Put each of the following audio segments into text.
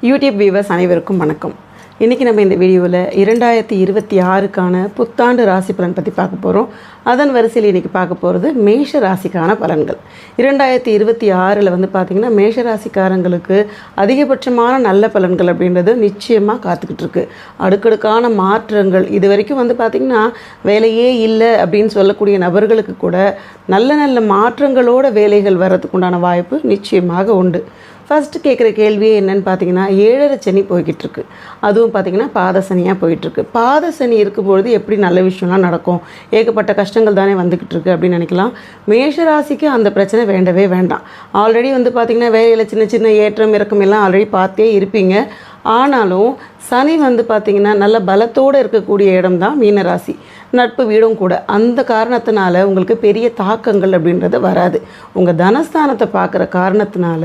YouTube viewers அனைவருக்கும் வணக்கம். இன்றைக்கி நம்ம இந்த வீடியோவில் 2026க்கான புத்தாண்டு ராசி பலன் பற்றி பார்க்க போகிறோம். அதன் வரிசையில் இன்றைக்கி பார்க்க போகிறது மேஷ ராசிக்கான பலன்கள். 2026 வந்து பார்த்திங்கன்னா மேஷ ராசிக்காரங்களுக்கு அதிகபட்சமான நல்ல பலன்கள் அப்படின்றது நிச்சயமாக காத்துக்கிட்டு இருக்கு. அடுக்கடுக்கான மாற்றங்கள் இது வரைக்கும் வந்து பார்த்திங்கன்னா வேலையே இல்லை அப்படின்னு சொல்லக்கூடிய நபர்களுக்கு கூட நல்ல நல்ல மாற்றங்களோட வேலைகள் வர்றதுக்கு உண்டான வாய்ப்பு நிச்சயமாக உண்டு. ஃபஸ்ட்டு கேட்குற கேள்வியே என்னென்னு பார்த்தீங்கன்னா 7.5 சனி போய்கிட்டு இருக்கு. அதுவும் பார்த்திங்கன்னா பாதசனியாக போயிட்டுருக்கு. பாதசனி இருக்கும்பொழுது எப்படி நல்ல விஷயம்லாம் நடக்கும், ஏகப்பட்ட கஷ்டங்கள் தானே வந்துக்கிட்டு இருக்கு அப்படின்னு நினைக்கலாம். மேஷராசிக்கு அந்த பிரச்சனை வேண்டவே வேண்டாம். ஆல்ரெடி வந்து பார்த்திங்கன்னா வேலையில் சின்ன சின்ன ஏற்றம் இறக்கம் எல்லாம் ஆல்ரெடி பார்த்தே இருப்பீங்க. ஆனாலும் சனி வந்து பார்த்திங்கன்னா நல்ல பலத்தோடு இருக்கக்கூடிய இடம் தான் மீனராசி, நட்பு வீடும் கூட. அந்த காரணத்தினால உங்களுக்கு பெரிய தாக்கங்கள் அப்படின்றது வராது. உங்கள் தனஸ்தானத்தை பார்க்குற காரணத்தினால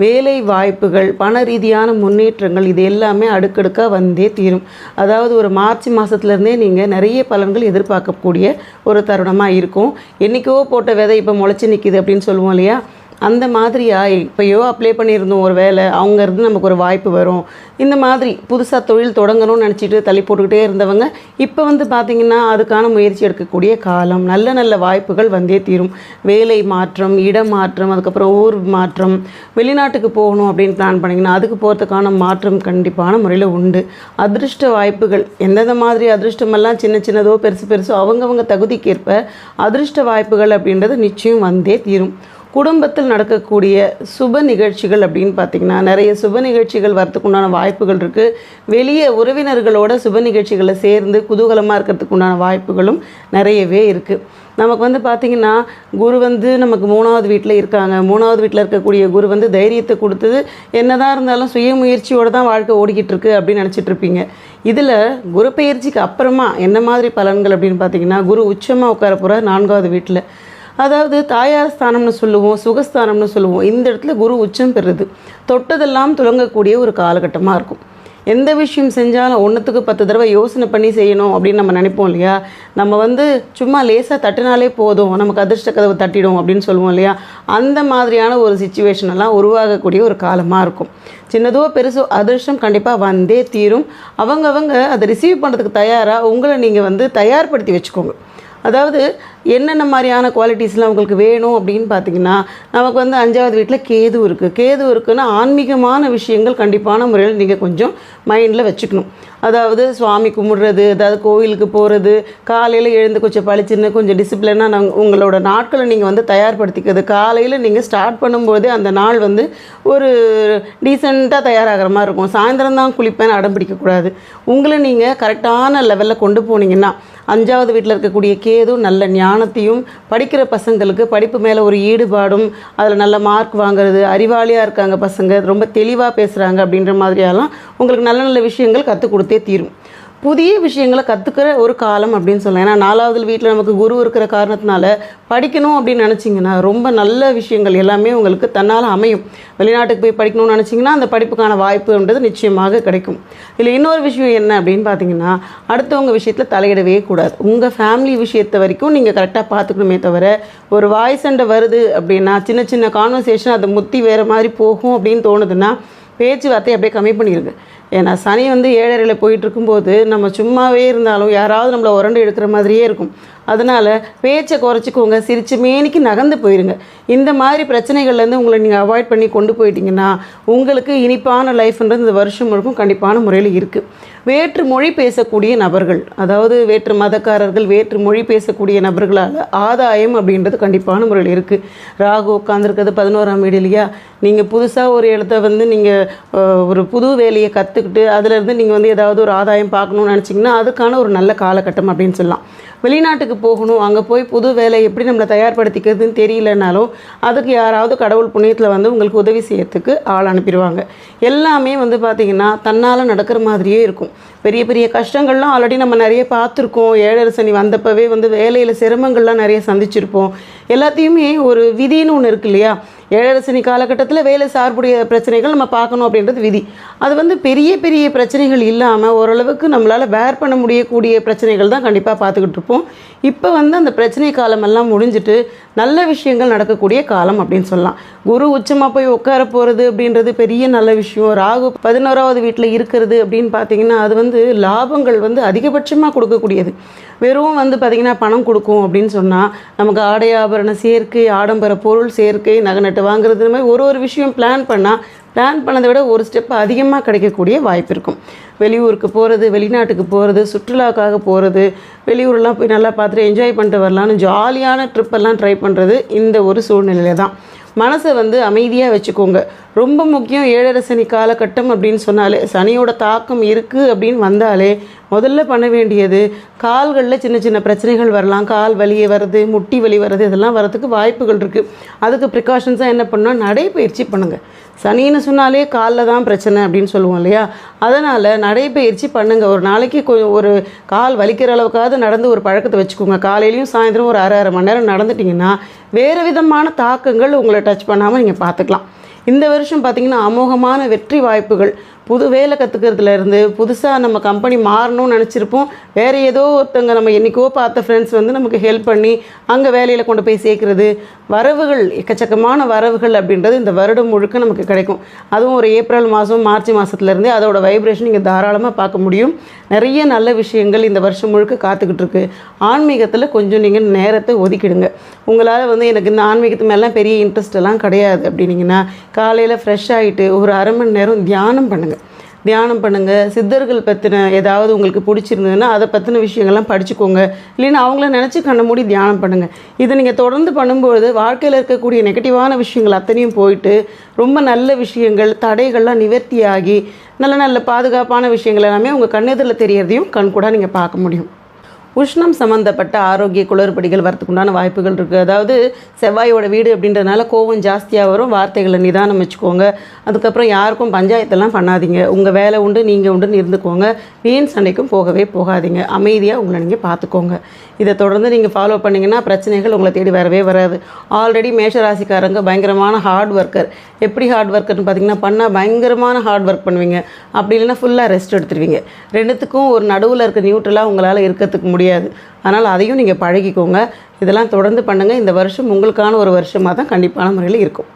வேலை வாய்ப்புகள், பண ரீதியான முன்னேற்றங்கள் இது எல்லாமே அடுக்கடுக்காக வந்தே தீரும். அதாவது ஒரு மார்ச் மாதத்துலேருந்தே நீங்கள் நிறைய பலன்கள் எதிர்பார்க்கக்கூடிய ஒரு தருணமாக இருக்கும். என்றைக்கோ போட்ட விதை இப்போ முளைச்சி நிற்கிது அப்படின்னு சொல்லுவோம் இல்லையா, அந்த மாதிரியா இப்போயோ அப்ளை பண்ணியிருந்தோம் ஒரு வேலை, அவங்க இருந்து நமக்கு ஒரு வாய்ப்பு வரும். இந்த மாதிரி புதுசாக தொழில் தொடங்கணும்னு நினச்சிட்டு தள்ளி போட்டுக்கிட்டே இருந்தவங்க இப்போ வந்து பார்த்திங்கன்னா அதுக்கான முயற்சி எடுக்கக்கூடிய காலம். நல்ல நல்ல வாய்ப்புகள் வந்தே தீரும். வேலை மாற்றம், இடம் மாற்றம், அதுக்கப்புறம் ஊர் மாற்றம், வெளிநாட்டுக்கு போகணும் அப்படின்னு பிளான் பண்ணிங்கன்னா அதுக்கு போகிறதுக்கான மாற்றம் கண்டிப்பான முறையில் உண்டு. அதிர்ஷ்ட வாய்ப்புகள் எந்தெந்த மாதிரி அதிர்ஷ்டமெல்லாம் சின்ன சின்னதோ பெருசு பெருசோ அவங்கவங்க தகுதிக்கேற்ப அதிர்ஷ்ட வாய்ப்புகள் அப்படின்றது நிச்சயம் வந்தே தீரும். குடும்பத்தில் நடக்கக்கூடிய சுப நிகழ்ச்சிகள் அப்படின்னு பார்த்திங்கன்னா நிறைய சுப நிகழ்ச்சிகள் வரத்துக்கு உண்டான வாய்ப்புகள் இருக்குது. வெளியே உறவினர்களோட சுப நிகழ்ச்சிகளை சேர்ந்து குதூகலமாக இருக்கிறதுக்கு உண்டான வாய்ப்புகளும் நிறையவே இருக்குது. நமக்கு வந்து பார்த்திங்கன்னா குரு வந்து நமக்கு 3வது வீட்டில் இருக்காங்க. 3வது வீட்டில் இருக்கக்கூடிய குரு வந்து தைரியத்தை கொடுத்தது. என்னதான் இருந்தாலும் சுய முயற்சியோடு தான் வாழ்க்கை ஓடிக்கிட்டு இருக்கு அப்படின்னு நினச்சிட்டு இருப்பீங்க. இதில் குரு பெயர்ச்சிக்கு அப்புறமா என்ன மாதிரி பலன்கள் அப்படின்னு பார்த்திங்கன்னா குரு உச்சமாக உட்கார போகிற 4வது வீட்டில், அதாவது தாயார் ஸ்தானம்னு சொல்லுவோம், சுகஸ்தானம்னு சொல்லுவோம். இந்த இடத்துல குரு உச்சம் பெறுது. தொட்டதெல்லாம் துலங்கக்கூடிய ஒரு காலகட்டமாக இருக்கும். எந்த விஷயம் செஞ்சாலும் 1க்கு 10 தடவை யோசனை பண்ணி செய்யணும் அப்படின்னு நம்ம நினைப்போம் இல்லையா. நம்ம வந்து சும்மா லேசாக தட்டினாலே போதும், நமக்கு அதிர்ஷ்ட கதவு தட்டிடும் அப்படின்னு சொல்லுவோம் இல்லையா. அந்த மாதிரியான ஒரு சிச்சுவேஷன் எல்லாம் உருவாகக்கூடிய ஒரு காலமாக இருக்கும். சின்னதோ பெருசோ அதிர்ஷ்டம் கண்டிப்பாக வந்தே தீரும். அவங்கவங்க அதை ரிசீவ் பண்ணுறதுக்கு தயாராக உங்களை நீங்கள் வந்து தயார்படுத்தி வச்சுக்கோங்க. அதாவது என்னென்ன மாதிரியான குவாலிட்டிஸ்லாம் உங்களுக்கு வேணும் அப்படின்னு பார்த்திங்கன்னா நமக்கு வந்து 5வது வீட்டில் கேது இருக்குது. கேது இருக்குன்னா ஆன்மீகமான விஷயங்கள் கண்டிப்பான முறையில் நீங்கள் கொஞ்சம் மைண்டில் வச்சுக்கணும். அதாவது சுவாமி கும்பிடுறது, அதாவது கோவிலுக்கு போகிறது, காலையில் எழுந்து கொஞ்சம் பளிச்சுன்னு கொஞ்சம் டிசிப்ளினாக உங்களோட நாட்களை நீங்கள் வந்து தயார்படுத்திக்கிறது. காலையில் நீங்கள் ஸ்டார்ட் பண்ணும்போதே அந்த நாள் வந்து ஒரு டீசெண்டாக தயாராகிற மாதிரி இருக்கும். சாயந்தரம் தான் குளிப்பேன்னு அடம் பிடிக்கக்கூடாது. உங்களை நீங்கள் கரெக்டான லெவலில் கொண்டு போனீங்கன்னா 5வது வீட்டில் இருக்கக்கூடிய கேது நல்ல ஞானத்தையும், படிக்கிற பசங்களுக்கு படிப்பு மேலே ஒரு ஈடுபாடும், அதில் நல்ல மார்க் வாங்குறது, அறிவாளியாக இருக்காங்க பசங்க, ரொம்ப தெளிவாக பேசுகிறாங்க அப்படின்ற மாதிரியெல்லாம் உங்களுக்கு நல்ல நல்ல விஷயங்கள் கற்றுக் கொடுத்தே தீரும். புதிய விஷயங்களை கற்றுக்கிற ஒரு காலம் அப்படின்னு சொல்லலாம். ஏன்னா 4வது வீட்டில் நமக்கு குரு இருக்கிற காரணத்தினால படிக்கணும் அப்படின்னு நினச்சிங்கன்னா ரொம்ப நல்ல விஷயங்கள் எல்லாமே உங்களுக்கு தன்னால் அமையும். வெளிநாட்டுக்கு போய் படிக்கணும்னு நினச்சிங்கன்னா அந்த படிப்புக்கான வாய்ப்புன்றது நிச்சயமாக கிடைக்கும். இதில் இன்னொரு விஷயம் என்ன அப்படின்னு பார்த்தீங்கன்னா அடுத்தவங்க விஷயத்தில் தலையிடவே கூடாது. உங்கள் ஃபேமிலி விஷயத்தை வரைக்கும் நீங்கள் கரெக்டாக பார்த்துக்கணுமே தவிர ஒரு வாய் சண்டை வருது அப்படின்னா சின்ன சின்ன கான்வர்சேஷன் அதை முத்தி வேறு மாதிரி போகும் அப்படின்னு தோணுதுன்னா பேச்சுவார்த்தை அப்படியே கம்மி பண்ணிடுங்க. ஏன்னா சனி வந்து 7.5 போயிட்டு இருக்கும்போது நம்ம சும்மாவே இருந்தாலும் யாராவது நம்மளை உரண்டு எடுக்கிற மாதிரியே இருக்கும். அதனால் பேச்சை குறைச்சிக்கோங்க, சிரிச்சு மேனிக்கு நகர்ந்து போயிடுங்க. இந்த மாதிரி பிரச்சனைகள்லேருந்து உங்களை நீங்கள் அவாய்ட் பண்ணி கொண்டு போயிட்டீங்கன்னா உங்களுக்கு இனிப்பான லைஃப்ன்றது இந்த வருஷம் முழுக்கும் கண்டிப்பான முறையில் இருக்குது. வேற்று மொழி பேசக்கூடிய நபர்கள், அதாவது வேற்று மதக்காரர்கள், வேற்று மொழி பேசக்கூடிய நபர்களால் ஆதாயம் அப்படின்றது கண்டிப்பான முறையில் இருக்குது. ராகு உட்காந்துருக்கிறது 11ஆம் வீடு இல்லையா. நீங்கள் புதுசாக ஒரு இடத்த வந்து நீங்கள் ஒரு புது வேலையை கற்றுக்கிட்டு அதிலேருந்து நீங்கள் வந்து ஏதாவது ஒரு ஆதாயம் பார்க்கணுன்னு நினச்சிங்கன்னா அதுக்கான ஒரு நல்ல காலகட்டம் அப்படின்னு சொல்லலாம். வெளிநாட்டுக்கு போகணும், அங்கே போய் புது வேலை எப்படி நம்மளை தயார்படுத்திக்கிறதுன்னு தெரியலனாலும் அதுக்கு யாராவது கடவுள் புண்ணியத்தில் வந்து உங்களுக்கு உதவி செய்யறதுக்கு ஆள் அனுப்பிடுவாங்க. எல்லாமே வந்து பார்த்திங்கன்னா தன்னால் நடக்கிற மாதிரியே இருக்கும். பெரிய பெரிய கஷ்டங்கள்லாம் ஆல்ரெடி நம்ம நிறைய பார்த்துருக்கோம். 7.5 சனி வந்தப்பவே வந்து வேலையில் சிரமங்கள்லாம் நிறைய சந்திச்சிருப்போம். எல்லாத்தையுமே ஒரு விதின்னு ஒன்று இருக்கு இல்லையா. 7.5 சனி காலகட்டத்தில் வேலை சார்புடைய பிரச்சனைகள் நம்ம பார்க்கணும் அப்படின்றது விதி. அது வந்து பெரிய பெரிய பிரச்சனைகள் இல்லாமல் ஓரளவுக்கு நம்மளால் பேர் பண்ண முடியக்கூடிய பிரச்சனைகள் தான் கண்டிப்பாக பார்த்துக்கிட்டு இருப்போம். இப்போ வந்து அந்த பிரச்சனை காலமெல்லாம் முடிஞ்சிட்டு நல்ல விஷயங்கள் நடக்கக்கூடிய காலம் அப்படின்னு சொல்லலாம். குரு உச்சமாக போய் உட்கார போகிறது அப்படின்றது பெரிய நல்ல விஷயம். ராகு 11வது வீட்டில் இருக்கிறது அப்படின்னு பார்த்தீங்கன்னா அது வந்து லாபங்கள் வந்து அதிகபட்சமாக கொடுக்கக்கூடியது. வெறும் வந்து பார்த்திங்கன்னா பணம் கொடுக்கும் அப்படின்னு சொன்னால் நமக்கு ஆடை ஆபரண சேர்க்கை, ஆடம்பர பொருள் சேர்க்கை, நகை நட்டு வாங்குறது, இந்த மாதிரி ஒரு விஷயம் பிளான் பண்ணதை விட ஒரு ஸ்டெப் அதிகமாக கிடைக்கக்கூடிய வாய்ப்பு இருக்கும். வெளியூருக்கு போகிறது, வெளிநாட்டுக்கு போகிறது, சுற்றுலாக்காக போகிறது, வெளியூரெலாம் போய் நல்லா பார்த்துட்டு என்ஜாய் பண்ணிட்டு வரலான்னு ஜாலியான ட்ரிப்பெல்லாம் ட்ரை பண்ணுறது இந்த ஒரு சூழ்நிலையில தான். மனசை வந்து அமைதியாக வச்சுக்கோங்க. ரொம்ப முக்கியம். 7.5 சனி காலகட்டம் அப்படின்னு சொன்னாலே, சனியோட தாக்கம் இருக்குது அப்படின்னு வந்தாலே முதல்ல பண்ண வேண்டியது, கால்களில் சின்ன சின்ன பிரச்சனைகள் வரலாம். கால் வலியே வருது, முட்டி வலி வருது, இதெல்லாம் வரதுக்கு வாய்ப்புகள் இருக்குது. அதுக்கு ப்ரிகாஷன்ஸாக என்ன பண்ணால் நடைப்பயிற்சி பண்ணுங்கள். சனின்னு சொன்னாலே காலில் தான் பிரச்சனை அப்படின்னு சொல்லுவோம் இல்லையா? அதனால் நடைப்பயிற்சி பண்ணுங்கள். ஒரு நாளைக்கு ஒரு கால் வலிக்கிற அளவுக்காவது நடந்து ஒரு பழக்கத்தை வச்சுக்கோங்க. காலையிலையும் சாயந்தரம் ஒரு அரை மணி நேரம் நடந்துட்டிங்கன்னா வேறு விதமான தாக்கங்கள் உங்களை டச் பண்ணாமல் நீங்கள் பார்த்துக்கலாம். இந்த வருஷம் பார்த்திங்கன்னா அமோகமான வெற்றி வாய்ப்புகள். புது வேலை கற்றுக்கிறதுலேருந்து புதுசாக நம்ம கம்பெனி மாறணும்னு நினச்சிருப்போம். வேறு ஏதோ ஒருத்தங்க நம்ம என்றைக்கோ பார்த்த ஃப்ரெண்ட்ஸ் வந்து நமக்கு ஹெல்ப் பண்ணி அங்கே வேலையில் கொண்டு போய் சேர்க்குறது, வரவுகள், எக்கச்சக்கமான வரவுகள் அப்படின்றது இந்த வருடம் முழுக்க நமக்கு கிடைக்கும். அதுவும் ஒரு ஏப்ரல் மாதம், மார்ச் மாதத்துலேருந்தே அதோட வைப்ரேஷன் நீங்கள் தாராளமாக பார்க்க முடியும். நிறைய நல்ல விஷயங்கள் இந்த வருஷம் முழுக்க காத்துக்கிட்டு இருக்கு. ஆன்மீகத்தில் கொஞ்சம் நீங்கள் நேரத்தை ஒதுக்கிடுங்க. உங்களால் வந்து எனக்கு இந்த ஆன்மீகத்து மேலாம் பெரிய இன்ட்ரெஸ்ட் எல்லாம் கிடையாது அப்படின்னீங்கன்னா காலையில் ஃப்ரெஷ் ஆகிட்டு ஒரு அரை மணி நேரம் தியானம் பண்ணுங்கள். சித்தர்கள் பற்றின ஏதாவது உங்களுக்கு பிடிச்சிருந்ததுன்னா அதை பற்றின விஷயங்கள்லாம் படிச்சுக்கோங்க. இல்லைன்னா அவங்கள நினச்சி கண்ண மூடி தியானம் பண்ணுங்கள். இதை நீங்கள் தொடர்ந்து பண்ணும்போது வாழ்க்கையில் இருக்கக்கூடிய நெகட்டிவான விஷயங்கள் அத்தனையும் போயிட்டு ரொம்ப நல்ல விஷயங்கள், தடைகள்லாம் நிவர்த்தியாகி நல்ல பாதுகாப்பான விஷயங்கள் எல்லாமே உங்கள் கண்ணெதிரில் தெரியறதையும் கண்கூட நீங்கள் பார்க்க முடியும். உஷ்ணம் சம்மந்தப்பட்ட ஆரோக்கிய குளறுபடிகள் வரத்துக்குண்டான வாய்ப்புகள் இருக்குது. அதாவது செவ்வாயோட வீடு அப்படின்றதுனால கோவம் ஜாஸ்தியாக வரும். வார்த்தைகளை நிதானம் வச்சுக்கோங்க. அதுக்கப்புறம் யாருக்கும் பஞ்சாயத்தெல்லாம் பண்ணாதீங்க. உங்கள் வேலை உண்டு, நீங்கள் உண்டுன்னு இருந்துக்கோங்க. வீண் சண்டைக்கும் போகவே போகாதீங்க. அமைதியாக உங்களை நீங்கள் பார்த்துக்கோங்க. இதை தொடர்ந்து நீங்கள் ஃபாலோ பண்ணிங்கன்னா பிரச்சனைகள் உங்களை தேடி வரவே வராது. ஆல்ரெடி மேஷராசிக்காரங்க பயங்கரமான ஹார்ட் ஒர்க்கர். எப்படி ஹார்ட் ஒர்க்கர்னு பார்த்தீங்கன்னா பண்ணால் பயங்கரமான ஹார்ட் ஒர்க் பண்ணுவீங்க. அப்படி இல்லைன்னா ஃபுல்லாக ரெஸ்ட் எடுத்துருவீங்க. ரெண்டுத்துக்கும் ஒரு நடுவில் இருக்க நியூட்ரலாக உங்களால் இருக்கிறதுக்கு முடியாது. அதனால் அதையும் நீங்கள் பழகிக்கோங்க. இதெல்லாம் தொடர்ந்து பண்ணுங்கள். இந்த வருஷம் உங்களுக்கான ஒரு வருஷமாக தான் கண்டிப்பான முறையில் இருக்கும்.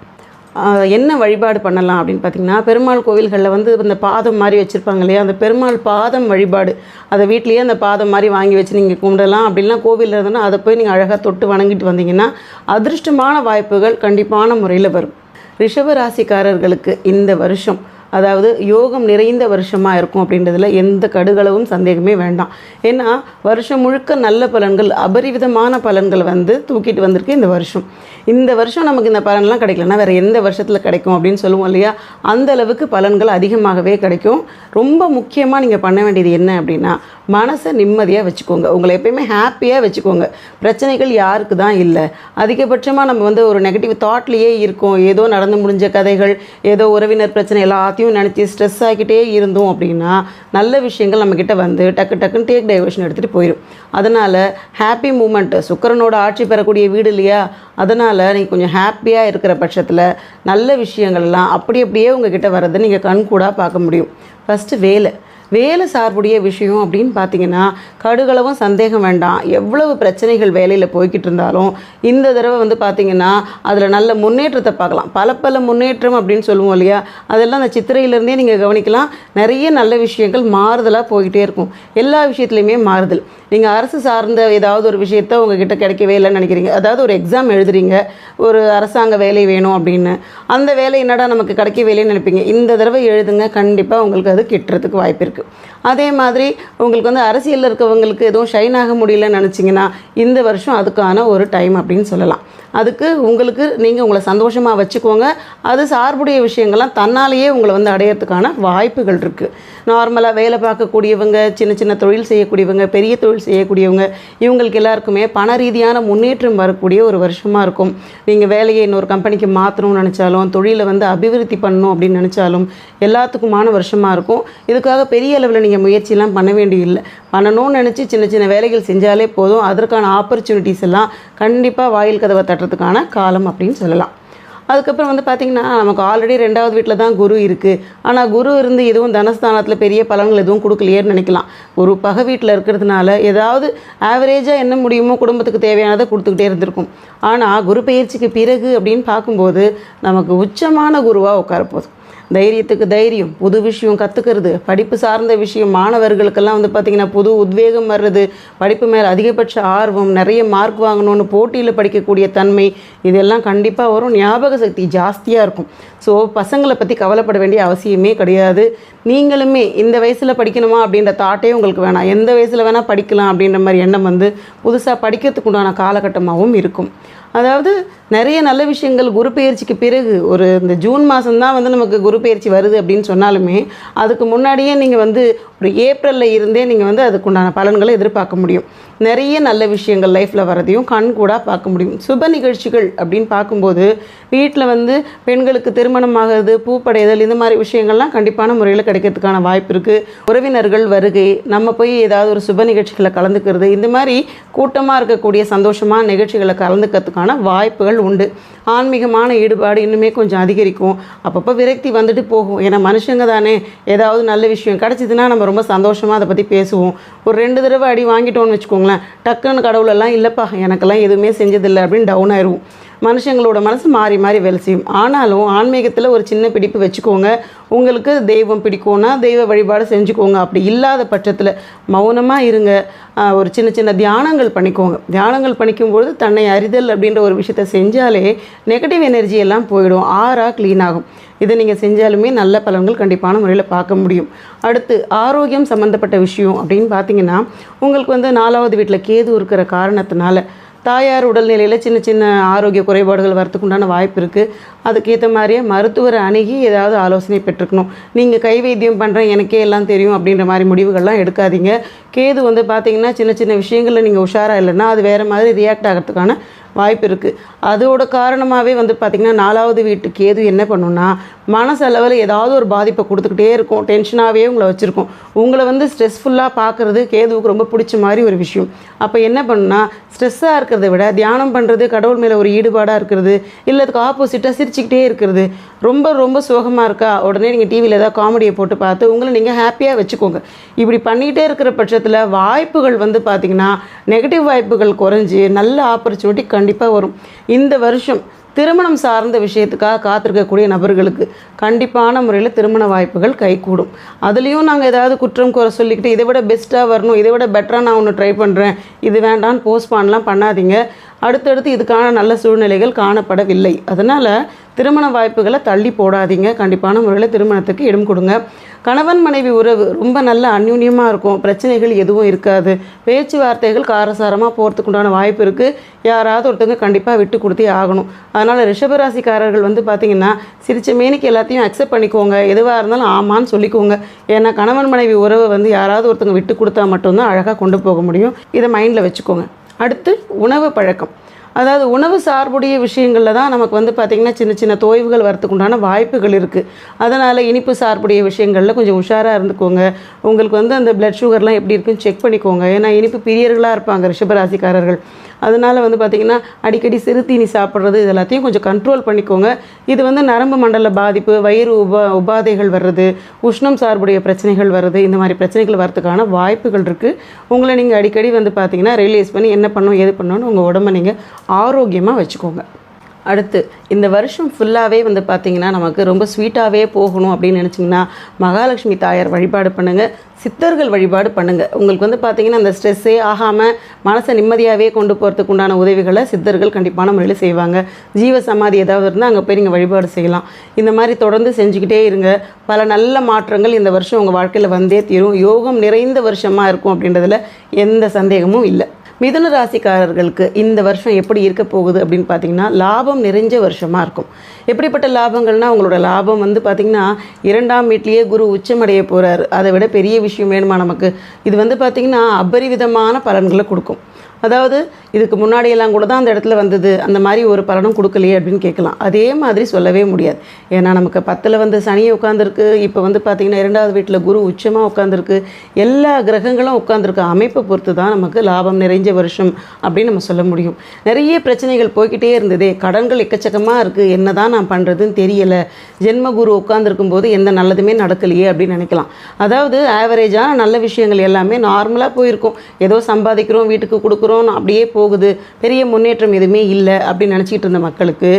என்ன வழிபாடு பண்ணலாம் அப்படின்னு பார்த்திங்கன்னா, பெருமாள் கோவில்களில் வந்து இந்த பாதம் மாதிரி வச்சுருப்பாங்க இல்லையா, அந்த பெருமாள் பாதம் வழிபாடு, அதை வீட்லேயே அந்த பாதம் மாதிரி வாங்கி வச்சு நீங்கள் கும்பிடலாம். அப்படின்லாம் கோவிலில் இருந்தோன்னா அதை போய் நீங்கள் அழகாக தொட்டு வணங்கிட்டு வந்தீங்கன்னா அதிர்ஷ்டமான வாய்ப்புகள் கண்டிப்பான முறையில் வரும். ரிஷப ராசிக்காரர்களுக்கு இந்த வருஷம் அதாவது யோகம் நிறைந்த வருஷமாக இருக்கும் அப்படின்றதுல எந்த கடுகளவும் சந்தேகமே வேண்டாம். ஏன்னா வருஷம் முழுக்க நல்ல பலன்கள், அபரிவிதமான பலன்கள் வந்து தூக்கிட்டு வந்திருக்கு இந்த வருஷம். இந்த வருஷம் நமக்கு இந்த பலன்லாம் கிடைக்கலன்னா வேறு எந்த வருஷத்தில் கிடைக்கும் அப்படின்னு சொல்லுவோம் இல்லையா, அந்த அளவுக்கு பலன்கள் அதிகமாகவே கிடைக்கும். ரொம்ப முக்கியமாக நீங்கள் பண்ண வேண்டியது என்ன அப்படின்னா, மனசை நிம்மதியாக வச்சுக்கோங்க. உங்களை எப்பயுமே ஹாப்பியாக வச்சுக்கோங்க. பிரச்சனைகள் யாருக்கு தான் இல்லை. அதிகபட்சமாக நம்ம வந்து ஒரு நெகட்டிவ் தாட்லேயே இருக்கோம். ஏதோ நடந்து முடிஞ்ச கதைகள், ஏதோ உறவினர் பிரச்சனை எல்லாத்தையும் நினச்சி ஸ்ட்ரெஸ் ஆகிக்கிட்டே இருந்தோம் அப்படின்னா நல்ல விஷயங்கள் நம்மக்கிட்ட வந்து டக்குன்னு டேக் டைவர்ஷன் எடுத்துகிட்டு போயிடும். அதனால் ஹாப்பி மூமெண்ட்டு, சுக்கிரனோட ஆட்சி பெறக்கூடிய வீடு இல்லையா, அதனால் நீங்கள் கொஞ்சம் ஹாப்பியாக இருக்கிற பட்சத்தில் நல்ல விஷயங்கள்லாம் அப்படியே உங்ககிட்ட வர்றதை நீங்கள் கண்கூடாக பார்க்க முடியும். ஃபஸ்ட்டு வேலை சார்புடைய விஷயம் அப்படின்னு பார்த்தீங்கன்னா கடுகளவும் சந்தேகம் வேண்டாம். எவ்வளவு பிரச்சனைகள் வேலையில் போய்கிட்டு இருந்தாலும் இந்த தடவை வந்து பார்த்திங்கன்னா அதில் நல்ல முன்னேற்றத்தை பார்க்கலாம். பல முன்னேற்றம் அப்படின்னு சொல்லுவோம் இல்லையா, அதெல்லாம் அந்த சித்திரையிலேருந்தே நீங்கள் கவனிக்கலாம். நிறைய நல்ல விஷயங்கள் மாறுதலாக போய்கிட்டே இருக்கும். எல்லா விஷயத்துலையுமே மாறுதல். நீங்கள் அரசு சார்ந்த ஏதாவது ஒரு விஷயத்த உங்ககிட்ட கிடைக்கவே இல்லைன்னு நினைக்கிறீங்க. அதாவது ஒரு எக்ஸாம் எழுதுறீங்க, ஒரு அரசாங்க வேலை வேணும் அப்படின்னு, அந்த வேலை என்னடா நமக்கு கிடைக்கவே இல்லைன்னு நினைப்பீங்க. இந்த தடவை எழுதுங்க, கண்டிப்பாக உங்களுக்கு அது கிட்டுறதுக்கு வாய்ப்பு இருக்குது. அதே மாதிரி உங்களுக்கு வந்து அரசியலில் இருக்கவங்களுக்கு எதுவும் ஷைன் ஆக முடியலன்னு நினச்சிங்கன்னா இந்த வருஷம் அதுக்கான ஒரு டைம் அப்படின்னு சொல்லலாம். அதுக்கு நீங்கள் உங்களை சந்தோஷமாக வச்சுக்கோங்க. அது சார்புடைய விஷயங்கள்லாம் தன்னாலேயே உங்களை வந்து அடையிறதுக்கான வாய்ப்புகள் இருக்குது. நார்மலாக வேலை பார்க்கக்கூடியவங்க, சின்ன தொழில் செய்யக்கூடியவங்க, பெரிய தொழில் செய்யக்கூடியவங்க, இவங்களுக்கு எல்லாருக்குமே பண ரீதியான முன்னேற்றம் வரக்கூடிய ஒரு வருஷமாக இருக்கும். நீங்கள் வேலையை இன்னொரு கம்பெனிக்கு மாற்றணும்னு நினச்சாலும், தொழிலை வந்து அபிவிருத்தி பண்ணணும் அப்படின்னு நினச்சாலும் எல்லாத்துக்குமான வருஷமாக இருக்கும். இதுக்காக பெரிய அளவில் நீங்கள் முயற்சியெல்லாம் பண்ண வேண்டியதில்லை. பண்ணணும்னு நினச்சி சின்ன வேலைகள் செஞ்சாலே போதும். அதற்கான ஆப்பர்ச்சுனிட்டிஸ் எல்லாம் கண்டிப்பாக வாயில் கதவை தட்டுறதுக்கான காலம் அப்படின்னு சொல்லலாம். அதுக்கப்புறம் வந்து பார்த்திங்கன்னா நமக்கு ஆல்ரெடி 2வது வீட்டில் தான் குரு இருக்குது. ஆனால் குரு இருந்து எதுவும் தனஸ்தானத்தில் பெரிய பலன்கள் எதுவும் கொடுக்கலையேன்னு நினைக்கலாம். குரு பகை வீட்டில் இருக்கிறதுனால ஏதாவது ஆவரேஜாக என்ன முடியுமோ குடும்பத்துக்கு தேவையானதை கொடுத்துக்கிட்டே இருந்திருக்கும். ஆனால் குரு பெயர்ச்சிக்கு பிறகு அப்படின்னு பார்க்கும்போது நமக்கு உச்சமான குருவாக உட்காரப்போகுது. தைரியத்துக்கு தைரியம், புது விஷயம் கற்றுக்கிறது, படிப்பு சார்ந்த விஷயம், மாணவர்களுக்கெல்லாம் வந்து பார்த்திங்கன்னா புது உத்வேகம் வர்றது, படிப்பு மேலே அதிகபட்ச ஆர்வம், நிறைய மார்க் வாங்கணும்னு போட்டியில் படிக்கக்கூடிய தன்மை, இதெல்லாம் கண்டிப்பாக வரும். ஞாபக சக்தி ஜாஸ்தியாக இருக்கும். ஸோ பசங்களை பற்றி கவலைப்பட வேண்டிய அவசியமே கிடையாது. நீங்களுமே இந்த வயசில் படிக்கணுமா அப்படின்ற தாட்டே உங்களுக்கு வேணாம். எந்த வயசில் வேணால் படிக்கலாம் அப்படின்ற மாதிரி எண்ணம் வந்து புதுசாக படிக்கிறதுக்கு உண்டான காலகட்டமாகவும் இருக்கும். அதாவது நிறைய நல்ல விஷயங்கள் குரு பெயர்ச்சிக்கு பிறகு இந்த ஜூன் மாதம்தான் வந்து நமக்கு குரு பெயர்ச்சி வருது அப்படின்னு சொன்னாலுமே அதுக்கு முன்னாடியே நீங்கள் வந்து ஒரு ஏப்ரலில் இருந்தே நீங்கள் வந்து அதுக்குண்டான பலன்களை எதிர்பார்க்க முடியும். நிறைய நல்ல விஷயங்கள் லைஃப்பில் வரதையும் கண் கூட பார்க்க முடியும். சுப நிகழ்ச்சிகள் அப்படின்னு பார்க்கும்போது வீட்டில் வந்து பெண்களுக்கு திருமணம் ஆகிறது, பூப்படைதல், இந்த மாதிரி விஷயங்கள்லாம் கண்டிப்பான முறையில் கிடைக்கிறதுக்கான வாய்ப்பு இருக்குது. உறவினர்கள் வருகை, நம்ம போய் ஏதாவது ஒரு சுப நிகழ்ச்சிகளை கலந்துக்கிறது, இந்த மாதிரி கூட்டமாக இருக்கக்கூடிய சந்தோஷமான நிகழ்ச்சிகளை கலந்துக்கிறதுக்கான வாய்ப்புகள் உண்டு. ஆன்மீகமான ஈடுபாடு இன்னுமே கொஞ்சம் அதிகரிக்கும். அப்பப்போ விரக்தி வந்துட்டு போகும். ஏன்னா மனுஷங்க தானே, ஏதாவது நல்ல விஷயம் கிடச்சிதுன்னா நம்ம ரொம்ப சந்தோஷமாக அதை பற்றி பேசுவோம். ஒரு 2 தடவை அடி வாங்கிட்டோன்னு வச்சுக்கோங்களேன், டக்குன்னு கடவுளெல்லாம் இல்லைப்பா எனக்கெல்லாம் எதுவுமே செஞ்சதில்லை அப்படின்னு டவுன் ஆயிடுவோம். மனுஷங்களோட மனசு மாறி மாறி வேலை செய்யும். ஆனாலும் ஆன்மீகத்தில் ஒரு சின்ன பிடிப்பு வச்சுக்கோங்க. உங்களுக்கு தெய்வம் பிடிக்கும்னா தெய்வ வழிபாடு செஞ்சுக்கோங்க. அப்படி இல்லாத பட்சத்தில் மௌனமாக இருங்க. ஒரு சின்ன சின்ன தியானங்கள் பண்ணிக்கோங்க. தியானங்கள் பண்ணிக்கும்பொழுது தன்னை அறிதல் அப்படின்ற ஒரு விஷயத்தை செஞ்சாலே நெகட்டிவ் எனர்ஜி எல்லாம் போயிடும், ஆறாக க்ளீன் ஆகும். இதை நீங்கள் செஞ்சாலுமே நல்ல பலன்கள் கண்டிப்பான முறையில் பார்க்க முடியும். அடுத்து ஆரோக்கியம் சம்மந்தப்பட்ட விஷயம் அப்படின்னு பார்த்தீங்கன்னா உங்களுக்கு வந்து 4வது வீட்டில் கேது இருக்கிற காரணத்தினால தாயார் உடல்நிலையில் சின்ன சின்ன ஆரோக்கிய குறைபாடுகள் வரத்துக்கு உண்டான வாய்ப்பு இருக்குது. அதுக்கேற்ற மாதிரியே மருத்துவரை அணுகி ஏதாவது ஆலோசனை பெற்றுக்கணும். நீங்கள் கை வைத்தியம் பண்ணுறேன் எனக்கே எல்லாம் தெரியும் அப்படின்ற மாதிரி முடிவுகள்லாம் எடுக்காதீங்க. கேது வந்து பார்த்திங்கன்னா சின்ன சின்ன விஷயங்களில் நீங்கள் உஷாராக இல்லைன்னா அது வேறு மாதிரி ரியாக்ட் ஆகிறதுக்கான வாய்ப்பு இருக்குது. அதோட காரணமாகவே வந்து பார்த்திங்கன்னா 4வது வீட்டு கேது என்ன பண்ணுன்னா மனசளவில் ஏதாவது ஒரு பாதிப்பை கொடுத்துக்கிட்டே இருக்கும். டென்ஷனாகவே உங்களை வச்சுருக்கும். உங்களை வந்து ஸ்ட்ரெஸ்ஃபுல்லாக பார்க்குறது கேதுவுக்கு ரொம்ப பிடிச்ச மாதிரி ஒரு விஷயம். அப்போ என்ன பண்ணுன்னா ஸ்ட்ரெஸ்ஸாக இருக்கிறத விட தியானம் பண்ணுறது, கடவுள் மேலே ஒரு ஈடுபாடாக இருக்கிறது, இல்லை அதுக்கு ஆப்போசிட்டாக சிரிச்சுக்கிட்டே இருக்கிறது. ரொம்ப ரொம்ப சோகமாக இருக்கா, உடனே நீங்கள் டிவியில் ஏதாவது காமெடியை போட்டு பார்த்து உங்களை நீங்கள் ஹாப்பியாக வச்சுக்கோங்க. இப்படி பண்ணிகிட்டே இருக்கிற பட்சத்தில் வாய்ப்புகள் வந்து பார்த்திங்கன்னா நெகட்டிவ் வாய்ப்புகள் குறைஞ்சி நல்ல ஆப்பர்ச்சுனிட்டி கண்டிப்பாக வரும். இந்த வருஷம் திருமணம் சார்ந்த விஷயத்துக்காக காத்திருக்கக்கூடிய நபர்களுக்கு கண்டிப்பான முறையில் திருமண வாய்ப்புகள் கைகூடும். அதுலேயும் நாங்கள் ஏதாவது குற்றம் குறை சொல்லிக்கிட்டு இதை விட பெஸ்ட்டாக வரணும், இதை விட பெட்டராக நான் ஒன்று ட்ரை பண்ணுறேன், இது வேண்டான்னு போஸ்ட்பான்லாம் பண்ணாதீங்க. அடுத்தடுத்து இதுக்கான நல்ல சூழ்நிலைகள் காணப்படவில்லை. அதனால் திருமண வாய்ப்புகளை தள்ளி போடாதீங்க. கண்டிப்பான முறையில் திருமணத்துக்கு இடம் கொடுங்க. கணவன் மனைவி உறவு ரொம்ப நல்ல அந்யூன்யமாக இருக்கும். பிரச்சனைகள் எதுவும் இருக்காது. பேச்சுவார்த்தைகள் காரசாரமாக போகிறதுக்கு உண்டான வாய்ப்பு இருக்குது. யாராவது ஒருத்தவங்க கண்டிப்பாக விட்டு கொடுத்தே ஆகணும். அதனால் ரிஷபராசிக்காரர்கள் வந்து பார்த்திங்கன்னா சிரிச்ச மேனிக்கு எல்லாத்தையும் அக்செப்ட் பண்ணிக்கோங்க. எதுவாக இருந்தாலும் ஆமான்னு சொல்லிக்கோங்க. ஏன்னா கணவன் மனைவி உறவை வந்து யாராவது ஒருத்தவங்க விட்டு கொடுத்தா மட்டும்தான் அழகாக கொண்டு போக முடியும். இதை மைண்டில் வச்சுக்கோங்க. அடுத்து உணவு பழக்கம். அதாவது உணவு சார்புடைய விஷயங்களில் தான் நமக்கு வந்து பார்த்திங்கன்னா சின்ன சின்ன தோய்வுகள் வரத்துக்கு உண்டான வாய்ப்புகள் இருக்குது. அதனால் இனிப்பு சார்புடைய விஷயங்களில் கொஞ்சம் உஷாராக இருந்துக்கோங்க. உங்களுக்கு வந்து அந்த பிளட் சுகர்லாம் எப்படி இருக்குன்னு செக் பண்ணிக்கோங்க. ஏன்னா இனிப்பு பிரியர்களாக இருப்பாங்க ரிஷபராசிக்காரர்கள். அதனால் வந்து பார்த்திங்கன்னா அடிக்கடி சிறுதீனி சாப்பிட்றது இது எல்லாத்தையும் கொஞ்சம் கண்ட்ரோல் பண்ணிக்கோங்க. இது வந்து நரம்பு மண்டல பாதிப்பு, வயிறு உபாதைகள் வர்றது, உஷ்ணம் சார்புடைய பிரச்சனைகள் வர்றது, இந்த மாதிரி பிரச்சனைகள் வரதுக்கான வாய்ப்புகள் இருக்குது. உங்களை நீங்கள் அடிக்கடி வந்து பார்த்திங்கன்னா ரியலைஸ் பண்ணி என்ன பண்ணணும் ஏது பண்ணணும்னு உங்கள் உடம்பை நீங்கள் ஆரோக்கியமாக வச்சுக்கோங்க. அடுத்து இந்த வருஷம் ஃபுல்லாகவே வந்து பார்த்திங்கன்னா நமக்கு ரொம்ப ஸ்வீட்டாகவே போகணும் அப்படின்னு நினச்சிங்கன்னா மகாலட்சுமி தாயார் வழிபாடு பண்ணுங்கள், சித்தர்கள் வழிபாடு பண்ணுங்கள். உங்களுக்கு வந்து பார்த்திங்கன்னா அந்த ஸ்ட்ரெஸ்ஸே ஆகாமல் மனசை நிம்மதியாகவே கொண்டு போகிறதுக்கு உண்டான உதவிகளை சித்தர்கள் கண்டிப்பான முறையில் செய்வாங்க. ஜீவ சமாதி ஏதாவது இருந்தால் அங்கே போய் நீங்கள் வழிபாடு செய்யலாம். இந்த மாதிரி தொடர்ந்து செஞ்சுக்கிட்டே இருங்க. பல நல்ல மாற்றங்கள் இந்த வருஷம் உங்கள் வாழ்க்கையில் வந்தே தீரும். யோகம் நிறைந்த வருஷமாக இருக்கும் அப்படின்றதுல எந்த சந்தேகமும் இல்லை. மிதுன ராசிக்காரர்களுக்கு இந்த வருஷம் எப்படி இருக்க போகுது அப்படின்னு பார்த்தீங்கன்னா லாபம் நிறைஞ்ச வருஷமாக இருக்கும். எப்படிப்பட்ட லாபங்கள்னால் உங்களோட லாபம் வந்து பார்த்திங்கன்னா 2ஆம் வீட்லேயே குரு உச்சமடைய போகிறார். அதை விட பெரிய விஷயம் வேணுமா நமக்கு? இது வந்து பார்த்திங்கன்னா அபரிவிதமான பலன்களை கொடுக்கும். அதாவது இதுக்கு முன்னாடியெல்லாம் கூட தான் அந்த இடத்துல வந்தது, அந்த மாதிரி ஒரு பலனும் கொடுக்கலையே அப்படின்னு கேட்கலாம். அதே மாதிரி சொல்லவே முடியாது. ஏன்னா நமக்கு 10ல் வந்து சனியை உட்காந்துருக்கு, இப்போ வந்து பார்த்திங்கன்னா 2வது வீட்டில் குரு உச்சமாக உட்காந்துருக்கு, எல்லா கிரகங்களும் உட்காந்துருக்க அமைப்பை பொறுத்து தான் நமக்கு லாபம் நிறைஞ்ச வருஷம் அப்படின்னு நம்ம சொல்ல முடியும். நிறைய பிரச்சனைகள் போய்கிட்டே இருந்ததே, கடன்கள் எக்கச்சக்கமாக இருக்குது, என்ன தான் நான் பண்ணுறதுன்னு தெரியலை, ஜென்ம குரு உட்காந்துருக்கும் போது எந்த நல்லதுமே நடக்கலையே அப்படின்னு நினைக்கலாம். அதாவது ஆவரேஜாக நல்ல விஷயங்கள் எல்லாமே நார்மலாக போயிருக்கும், ஏதோ சம்பாதிக்கிறோம், வீட்டுக்கு கொடுக்குறோம், அப்படியே போகுது, பெரிய முன்னேற்றம் எதுவுமே இல்லை அப்படின்னு நினச்சிக்கிட்டு இருந்த மக்களுக்கு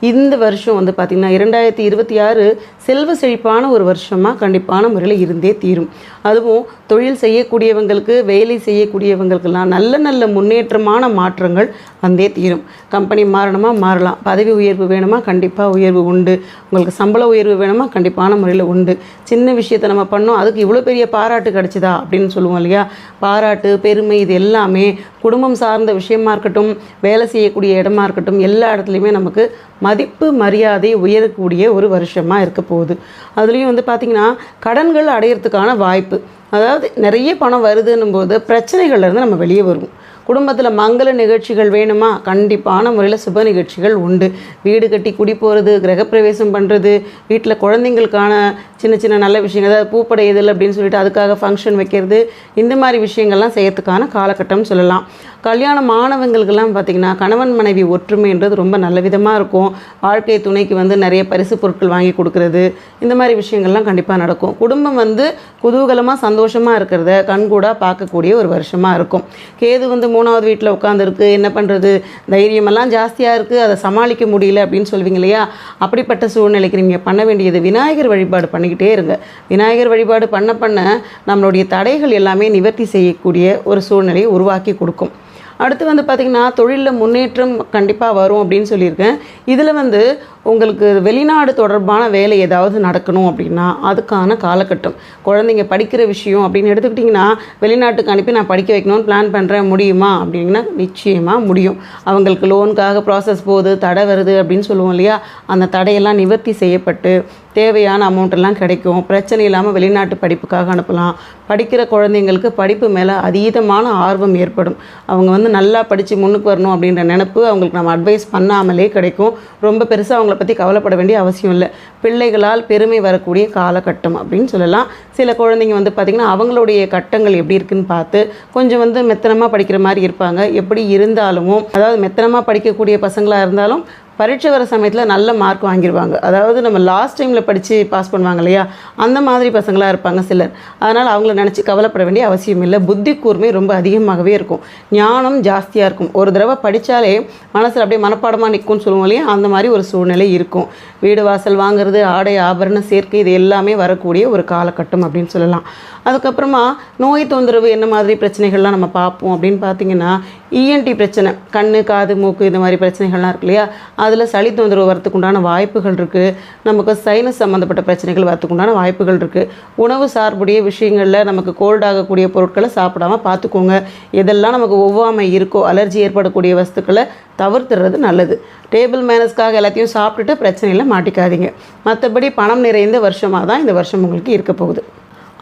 இந்த வருஷம் வந்து பார்த்திங்கன்னா 2026 செல்வ செழிப்பான ஒரு வருஷமாக கண்டிப்பான முறையில் இருந்தே தீரும். அதுவும் தொழில் செய்யக்கூடியவங்களுக்கு, வேலை செய்யக்கூடியவங்களுக்கெல்லாம் நல்ல நல்ல முன்னேற்றமான மாற்றங்கள் வந்தே தீரும். கம்பெனி மாறணுமா மாறலாம், பதவி உயர்வு வேணுமா கண்டிப்பாக உயர்வு உண்டு, உங்களுக்கு சம்பள உயர்வு வேணுமா கண்டிப்பான முறையில் உண்டு. சின்ன விஷயத்தை நம்ம பண்ணோம், அதுக்கு இவ்வளோ பெரிய பாராட்டு கிடச்சிதா அப்படின்னு சொல்லுவோம் இல்லையா. பாராட்டு, பெருமை, இது எல்லாமே குடும்பம் சார்ந்த விஷயமா இருக்கட்டும், வேலை செய்யக்கூடிய இடமா இருக்கட்டும், எல்லா இடத்துலையுமே நமக்கு மதிப்பு மரியாதை உயரக்கூடிய ஒரு வருஷமாக இருக்க போகுது. அதுலேயும் வந்து பார்த்திங்கன்னா கடன்கள் அடையிறதுக்கான வாய்ப்பு, அதாவது நிறைய பணம் வருதுன்னும் போது பிரச்சனைகள்லேருந்து நம்ம வெளியே வருவோம். குடும்பத்தில் மங்கள நிகழ்ச்சிகள் வேணுமா கண்டிப்பான முறையில் சுப நிகழ்ச்சிகள் உண்டு. வீடு கட்டி குடி போகிறது, கிரகப்பிரவேசம் பண்ணுறது, வீட்டில் குழந்தைங்களுக்கான சின்ன சின்ன நல்ல விஷயங்கள், அதாவது பூப்படையுதல் அப்படின்னு சொல்லிட்டு அதுக்காக ஃபங்க்ஷன் வைக்கிறது, இந்த மாதிரி விஷயங்கள்லாம் செய்யறதுக்கான காலகட்டம் சொல்லலாம். கல்யாணம் மாணவங்களுக்கெல்லாம் பார்த்திங்கன்னா கணவன் மனைவி ஒற்றுமைன்றது ரொம்ப நல்ல விதமாக இருக்கும். வாழ்க்கை துணைக்கு வந்து நிறைய பரிசு பொருட்கள் வாங்கி கொடுக்கறது, இந்த மாதிரி விஷயங்கள்லாம் கண்டிப்பாக நடக்கும். குடும்பம் வந்து குதூகலமாக சந்தோஷமாக இருக்கிறத கண்கூடாக பார்க்கக்கூடிய ஒரு வருஷமாக இருக்கும். கேது வந்து 3வது வீட்டில் உட்காந்துருக்கு, என்ன பண்ணுறது, தைரியமெல்லாம் ஜாஸ்தியாக இருக்குது, அதை சமாளிக்க முடியல அப்படின்னு சொல்லுவீங்க இல்லையா. அப்படிப்பட்ட சூழ்நிலைக்கு நீங்கள் பண்ண வேண்டியது விநாயகர் வழிபாடு பண்ணிக்கிட்டே இருங்க. விநாயகர் வழிபாடு பண்ண பண்ண நம்மளுடைய தடைகள் எல்லாமே நிவர்த்தி செய்யக்கூடிய ஒரு சூழ்நிலையை உருவாக்கி கொடுக்கும். அடுத்து வந்து பார்த்திங்கன்னா தொழிலில் முன்னேற்றம் கண்டிப்பாக வரும் அப்படின்னு சொல்லியிருக்கேன். இதில் வந்து உங்களுக்கு வெளிநாடு தொடர்பான வேலை ஏதாவது நடக்கணும் அப்படின்னா அதுக்கான காலகட்டம். குழந்தைங்க படிக்கிற விஷயம் அப்படின்னு எடுத்துக்கிட்டிங்கன்னா வெளிநாட்டுக்கு அனுப்பி நான் படிக்க வைக்கணும்னு பிளான் பண்ணுறேன், முடியுமா அப்படின்னா நிச்சயமாக முடியும். அவங்களுக்கு லோனுக்காக ப்ராசஸ் போகுது, தடை வருது அப்படின்னு சொல்லுவோம் இல்லையா, அந்த தடையெல்லாம் நிவர்த்தி செய்யப்பட்டு தேவையான அமௌண்ட்டெல்லாம் கிடைக்கும். பிரச்சனை இல்லாமல் வெளிநாட்டு படிப்புக்காக அனுப்பலாம். படிக்கிற குழந்தைங்களுக்கு படிப்பு மேலே அதீதமான ஆர்வம் ஏற்படும். அவங்க வந்து நல்லா படித்து முன்னுக்கு வரணும் அப்படின்ற நினைப்பு அவங்களுக்கு நம்ம அட்வைஸ் பண்ணாமலே கிடைக்கும். ரொம்ப பெருசாக அவங்கள பற்றி கவலைப்பட வேண்டிய அவசியம் இல்லை. பிள்ளைகளால் பெருமை வரக்கூடிய காலகட்டம் அப்படின்னு சொல்லலாம். சில குழந்தைங்க வந்து பார்த்திங்கன்னா அவங்களுடைய கட்டங்கள் எப்படி இருக்குன்னு பார்த்து கொஞ்சம் வந்து மெத்தனமாக படிக்கிற மாதிரி இருப்பாங்க. எப்படி இருந்தாலும், அதாவது மெத்தனமாக படிக்கக்கூடிய பசங்களாக இருந்தாலும் பரீட்சை வர சமயத்தில் நல்ல மார்க் வாங்கிடுவாங்க. அதாவது நம்ம லாஸ்ட் டைமில் படித்து பாஸ் பண்ணுவாங்க இல்லையா, அந்த மாதிரி பசங்களாக இருப்பாங்க சிலர். அதனால் அவங்கள நினச்சி கவலைப்பட வேண்டிய அவசியம் இல்லை. புத்தி கூர்மை ரொம்ப அதிகமாகவே இருக்கும், ஞானம் ஜாஸ்தியாக இருக்கும். ஒரு தடவை படித்தாலே மனசில் அப்படியே மனப்பாடமாக நிற்கும்னு சொல்லுவோம் இல்லையா, அந்த மாதிரி ஒரு சூழ்நிலை இருக்கும். வீடு வாசல் வாங்குறது, ஆடை ஆபரண சேர்க்கை, இது எல்லாமே வரக்கூடிய ஒரு காலகட்டம் அப்படின்னு சொல்லலாம். அதுக்கப்புறமா நோய் தொந்தரவு என்ன மாதிரி பிரச்சனைகள்லாம் நம்ம பார்ப்போம் அப்படின்னு பார்த்திங்கன்னா, இஎன்டி பிரச்சனை, கண், காது, மூக்கு, இந்த மாதிரி பிரச்சனைகள்லாம் இருக்கு இல்லையா, அதில் சளி தொந்தரவு வரத்துக்கு உண்டான வாய்ப்புகள் இருக்குது. நமக்கு சைனஸ் சம்மந்தப்பட்ட பிரச்சனைகள் வரத்துக்கு உண்டான வாய்ப்புகள் இருக்குது. உணவு சார்புடைய விஷயங்களில் நமக்கு கோல்ட் ஆகக்கூடிய பொருட்களை சாப்பிடாம பார்த்துக்கோங்க. எதெல்லாம் நமக்கு ஒவ்வாமை இருக்கோ, அலர்ஜி ஏற்படக்கூடிய வஸ்துக்களை தவிர்த்துறது நல்லது. டேபிள் மேனஸ்க்காக எல்லாத்தையும் சாப்பிட்டுட்டு பிரச்சனையில் மாட்டிக்காதீங்க. மற்றபடி பணம் நிறைந்த வருஷமாக தான் இந்த வருஷம் உங்களுக்கு இருக்க போகுது.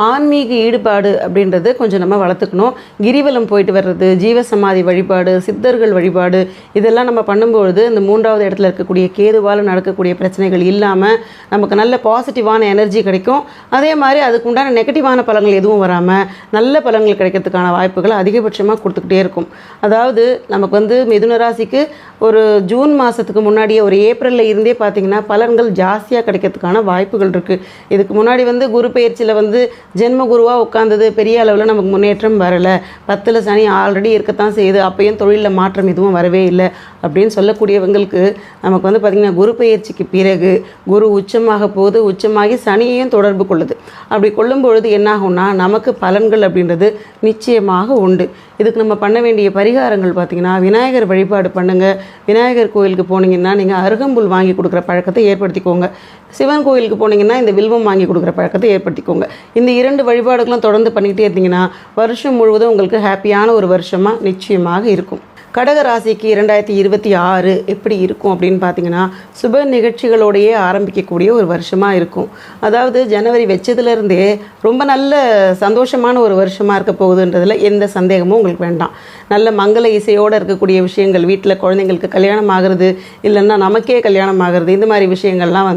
ஆன்மீக ஈடுபாடு அப்படின்றது கொஞ்சம் நம்ம வளர்த்துக்கணும். கிரிவலம் போயிட்டு வர்றது, ஜீவசமாதி வழிபாடு, சித்தர்கள் வழிபாடு, இதெல்லாம் நம்ம பண்ணும்பொழுது இந்த 3வது இடத்துல இருக்கக்கூடிய கேதுவால் நடக்கக்கூடிய பிரச்சனைகள் இல்லாமல் நமக்கு நல்ல பாசிட்டிவான எனர்ஜி கிடைக்கும். அதே மாதிரி அதுக்கு உண்டான நெகட்டிவான பலன்கள் எதுவும் வராமல் நல்ல பலன்கள் கிடைக்கிறதுக்கான வாய்ப்புகளை அதிகபட்சமாக கொடுத்துக்கிட்டே இருக்கும். அதாவது நமக்கு வந்து மிதுன ராசிக்கு ஒரு ஜூன் மாதத்துக்கு முன்னாடியே, ஒரு ஏப்ரலில் இருந்தே பார்த்திங்கன்னா பலன்கள் ஜாஸ்தியாக கிடைக்கிறதுக்கான வாய்ப்புகள் இருக்குது. இதுக்கு முன்னாடி வந்து குரு பயிற்சியில் வந்து ஜென்ம குருவாக உட்காந்தது, பெரிய அளவில் நமக்கு முன்னேற்றம் வரலை. 10ல் சனி ஆல்ரெடி இருக்கத்தான் செய்யுது, அப்பையும் தொழிலில் மாற்றம் எதுவும் வரவே இல்லை அப்படின்னு சொல்லக்கூடியவங்களுக்கு நமக்கு வந்து பார்த்திங்கன்னா குரு பயிற்சிக்கு பிறகு குரு உச்சமாக போது, உச்சமாகி சனியையும் தொடர்பு கொள்ளுது. அப்படி கொள்ளும் பொழுது என்னாகும்னா நமக்கு பலன்கள் அப்படின்றது நிச்சயமாக உண்டு. இதுக்கு நம்ம பண்ண வேண்டிய பரிகாரங்கள் பார்த்திங்கன்னா, விநாயகர் வழிபாடு பண்ணுங்கள். விநாயகர் கோயிலுக்கு போனீங்கன்னா நீங்கள் அருகம்புல் வாங்கி கொடுக்குற பழக்கத்தை ஏற்படுத்திக்கோங்க. சிவன் கோயிலுக்கு போனீங்கன்னா இந்த வில்வம் வாங்கி கொடுக்குற பழக்கத்தை ஏற்படுத்திக்கோங்க. இந்த 2 வழிபாடுகளும் தொடர்ந்து பண்ணிக்கிட்டே இருந்தீங்கன்னா வருஷம் முழுவதும் உங்களுக்கு ஹாப்பியான ஒரு வருஷமாக நிச்சயமாக இருக்கும். கடக ராசிக்கு 2026 எப்படி இருக்கும் அப்படின்னு பார்த்தீங்கன்னா, சுப நிகழ்ச்சிகளோடையே ஆரம்பிக்கக்கூடிய ஒரு வருஷமாக இருக்கும். அதாவது ஜனவரி வச்சதுலேருந்தே ரொம்ப நல்ல சந்தோஷமான ஒரு வருஷமாக இருக்க போகுதுன்றதுல எந்த சந்தேகமும் உங்களுக்கு வேண்டாம். நல்ல மங்கள இசையோடு இருக்கக்கூடிய விஷயங்கள், வீட்டில் குழந்தைங்களுக்கு கல்யாணம் ஆகிறது, இல்லைன்னா நமக்கே கல்யாணம் ஆகிறது, இந்த மாதிரி விஷயங்கள்லாம்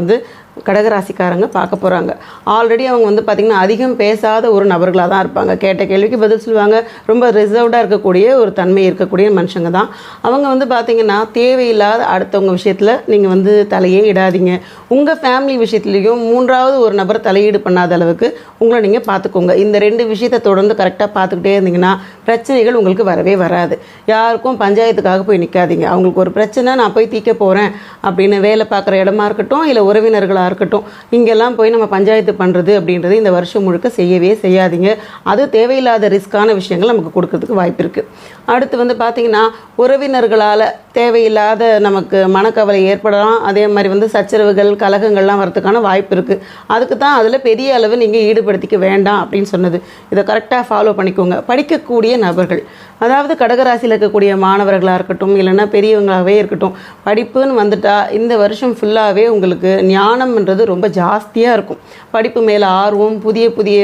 கடகராசிக்காரங்க பார்க்க போகிறாங்க. ஆல்ரெடி அவங்க பார்த்திங்கன்னா அதிகம் பேசாத ஒரு நபர்களாக தான் இருப்பாங்க. கேட்ட கேள்விக்கு பதில் சொல்லுவாங்க. ரொம்ப ரிசர்வ்டாக இருக்கக்கூடிய ஒரு தன்மை இருக்கக்கூடிய மனுஷங்க தான் அவங்க. பார்த்திங்கன்னா தேவையில்லாத அடுத்தவங்க விஷயத்தில் நீங்கள் தலையே இடாதீங்க. உங்கள் ஃபேமிலி விஷயத்துலேயும் மூன்றாவது ஒரு நபர் தலையீடு பண்ணாத அளவுக்கு உங்களை நீங்கள் பார்த்துக்கோங்க. இந்த 2 விஷயத்தை தொடர்ந்து கரெக்டாக பார்த்துக்கிட்டே இருந்தீங்கன்னா பிரச்சனைகள் உங்களுக்கு வரவே வராது. யாருக்கும் பஞ்சாயத்துக்காக போய் நிற்காதீங்க. அவங்களுக்கு ஒரு பிரச்சனை, நான் போய் தீர்க்க போகிறேன் அப்படின்னு வேலை பார்க்குற இடமா இருக்கட்டும், இல்லை உறவினர்களாக இருக்கட்டும், இங்கெல்லாம் போய் நம்ம பஞ்சாயத்து பண்ணுறது அப்படின்றது இந்த வருஷம் முழுக்க செய்யவே செய்யாதீங்க. அது தேவையில்லாத ரிஸ்க்கான விஷயங்கள் நமக்கு கொடுக்கறதுக்கு வாய்ப்பு இருக்குது. அடுத்து பார்த்திங்கன்னா உறவினர்களால் தேவையில்லாத நமக்கு மனக்கவலை ஏற்படலாம். அதே மாதிரி சச்சரவுகள், கலகங்கள்லாம் வரதுக்கான வாய்ப்பு இருக்குது. அதுக்கு தான் அதில் பெரிய அளவு நீங்கள் ஈடுபடுத்திக்க வேண்டாம் அப்படின்னு சொன்னது. இதை கரெக்டாக ஃபாலோ பண்ணிக்கோங்க. படிக்கக்கூடிய நபர்கள், அதாவது கடகராசியில் இருக்கக்கூடிய மாணவர்களாக இருக்கட்டும், இல்லைன்னா பெரியவங்களாகவே இருக்கட்டும், படிப்புன்னு வந்துட்டால் இந்த வருஷம் ஃபுல்லாகவே உங்களுக்கு ஞானம்ன்றது ரொம்ப ஜாஸ்தியாக இருக்கும். படிப்பு மேலே ஆர்வம், புதிய புதிய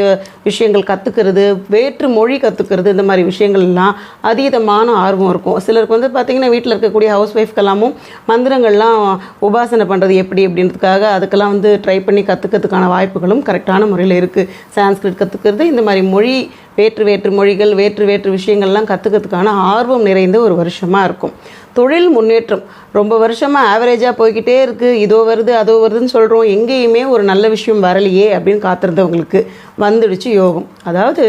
விஷயங்கள் கற்றுக்கிறது, வேற்று மொழி கற்றுக்கிறது, இந்த மாதிரி விஷயங்கள்லாம் அதீதமான ஆர்வம் இருக்கும். சிலருக்கு பார்த்திங்கன்னா வீட்டில் இருக்கக்கூடிய ஹவுஸ் ஒய்ஃப்கெல்லாமும் மந்திரங்கள்லாம் உபாசனை பண்ணுறது எப்படி அப்படின்றதுக்காக அதுக்கெல்லாம் ட்ரை பண்ணி கற்றுக்கிறதுக்கான வாய்ப்புகளும் கரெக்டான முறையில் இருக்குது. சான்ஸ்கிரிட் கற்றுக்கிறது, இந்த மாதிரி மொழி வேற்று மொழிகள், வேற்று விஷயங்கள்லாம் கற்றுக்கிறதுக்கான ஆர்வம் நிறைந்த ஒரு வருஷமாக இருக்கும். தொழில் முன்னேற்றம் ரொம்ப வருஷமாக ஆவரேஜாக போய்கிட்டே இருக்குது. இதோ வருது அதோ வருதுன்னு சொல்கிறோம், எங்கேயுமே ஒரு நல்ல விஷயம் வரலையே அப்படின்னு காத்திருந்தவங்களுக்கு வந்துடுச்சு யோகம். அதாவது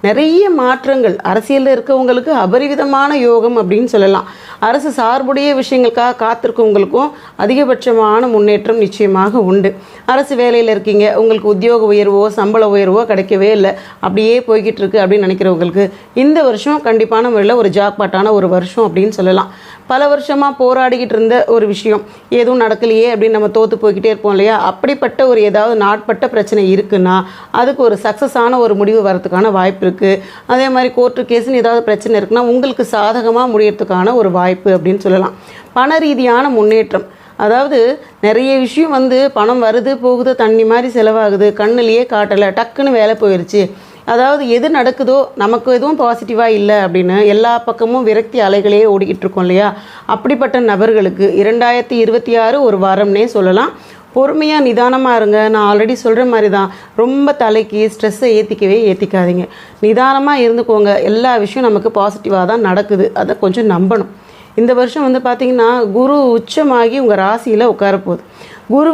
நிறைய மாற்றங்கள் அரசியலில் இருக்கவங்களுக்கு அபரிவிதமான யோகம் அப்படின்னு சொல்லலாம். அரசு சார்புடைய விஷயங்களுக்காக காத்திருக்கவங்களுக்கும் அதிகபட்சமான முன்னேற்றம் நிச்சயமாக உண்டு. அரசு வேலையில் இருக்கீங்க, உங்களுக்கு உத்தியோக உயர்வோ சம்பள உயர்வோ கிடைக்கவே இல்லை, அப்படியே போய்கிட்டு இருக்கு அப்படின்னு நினைக்கிறவங்களுக்கு இந்த வருஷம் கண்டிப்பான முறையில் ஒரு ஜாக்பாட்டான ஒரு வருஷம் அப்படின்னு சொல்லலாம். பல வருஷமாக போராடிக்கிட்டு இருந்த ஒரு விஷயம் எதுவும் நடக்கலையே அப்படின்னு நம்ம தோற்று போய்கிட்டே இருப்போம் இல்லையா? அப்படிப்பட்ட ஒரு ஏதாவது நாட்பட்ட பிரச்சனை இருக்குன்னா அதுக்கு ஒரு சக்ஸஸான ஒரு முடிவு வரதுக்கான வாய்ப்பு இருக்குது. அதே மாதிரி கோர்ட்டு கேஸுன்னு ஏதாவது பிரச்சனை இருக்குன்னா உங்களுக்கு சாதகமாக முடியறதுக்கான ஒரு வாய்ப்பு அப்படின்னு சொல்லலாம். பண ரீதியான முன்னேற்றம், அதாவது நிறைய விஷயம் பணம் வருது போகுது, தண்ணி மாதிரி செலவாகுது, கண்ணுலேயே காட்டலை, டக்குன்னு வேலை போயிடுச்சு. அதாவது எது நடக்குதோ நமக்கு எதுவும் பாசிட்டிவாக இல்லை அப்படின்னு எல்லா பக்கமும் விரக்தி அலைகளே ஓடிக்கிட்டு இருக்கோம் இல்லையா? அப்படிப்பட்ட நபர்களுக்கு 2026 ஒரு வாரம்னே சொல்லலாம். பொறுமையாக நிதானமாக இருங்க. நான் ஆல்ரெடி சொல்கிற மாதிரி தான், ரொம்ப தலைக்கு ஸ்ட்ரெஸ்ஸை ஏற்றிக்காதீங்க. நிதானமாக இருந்துக்கோங்க. எல்லா விஷயம் நமக்கு பாசிட்டிவாக தான் நடக்குது, அதை கொஞ்சம் நம்பணும். இந்த வருஷம் பார்த்திங்கன்னா குரு உச்சமாகி உங்கள் ராசியில் உட்காரப்போகுது. குரு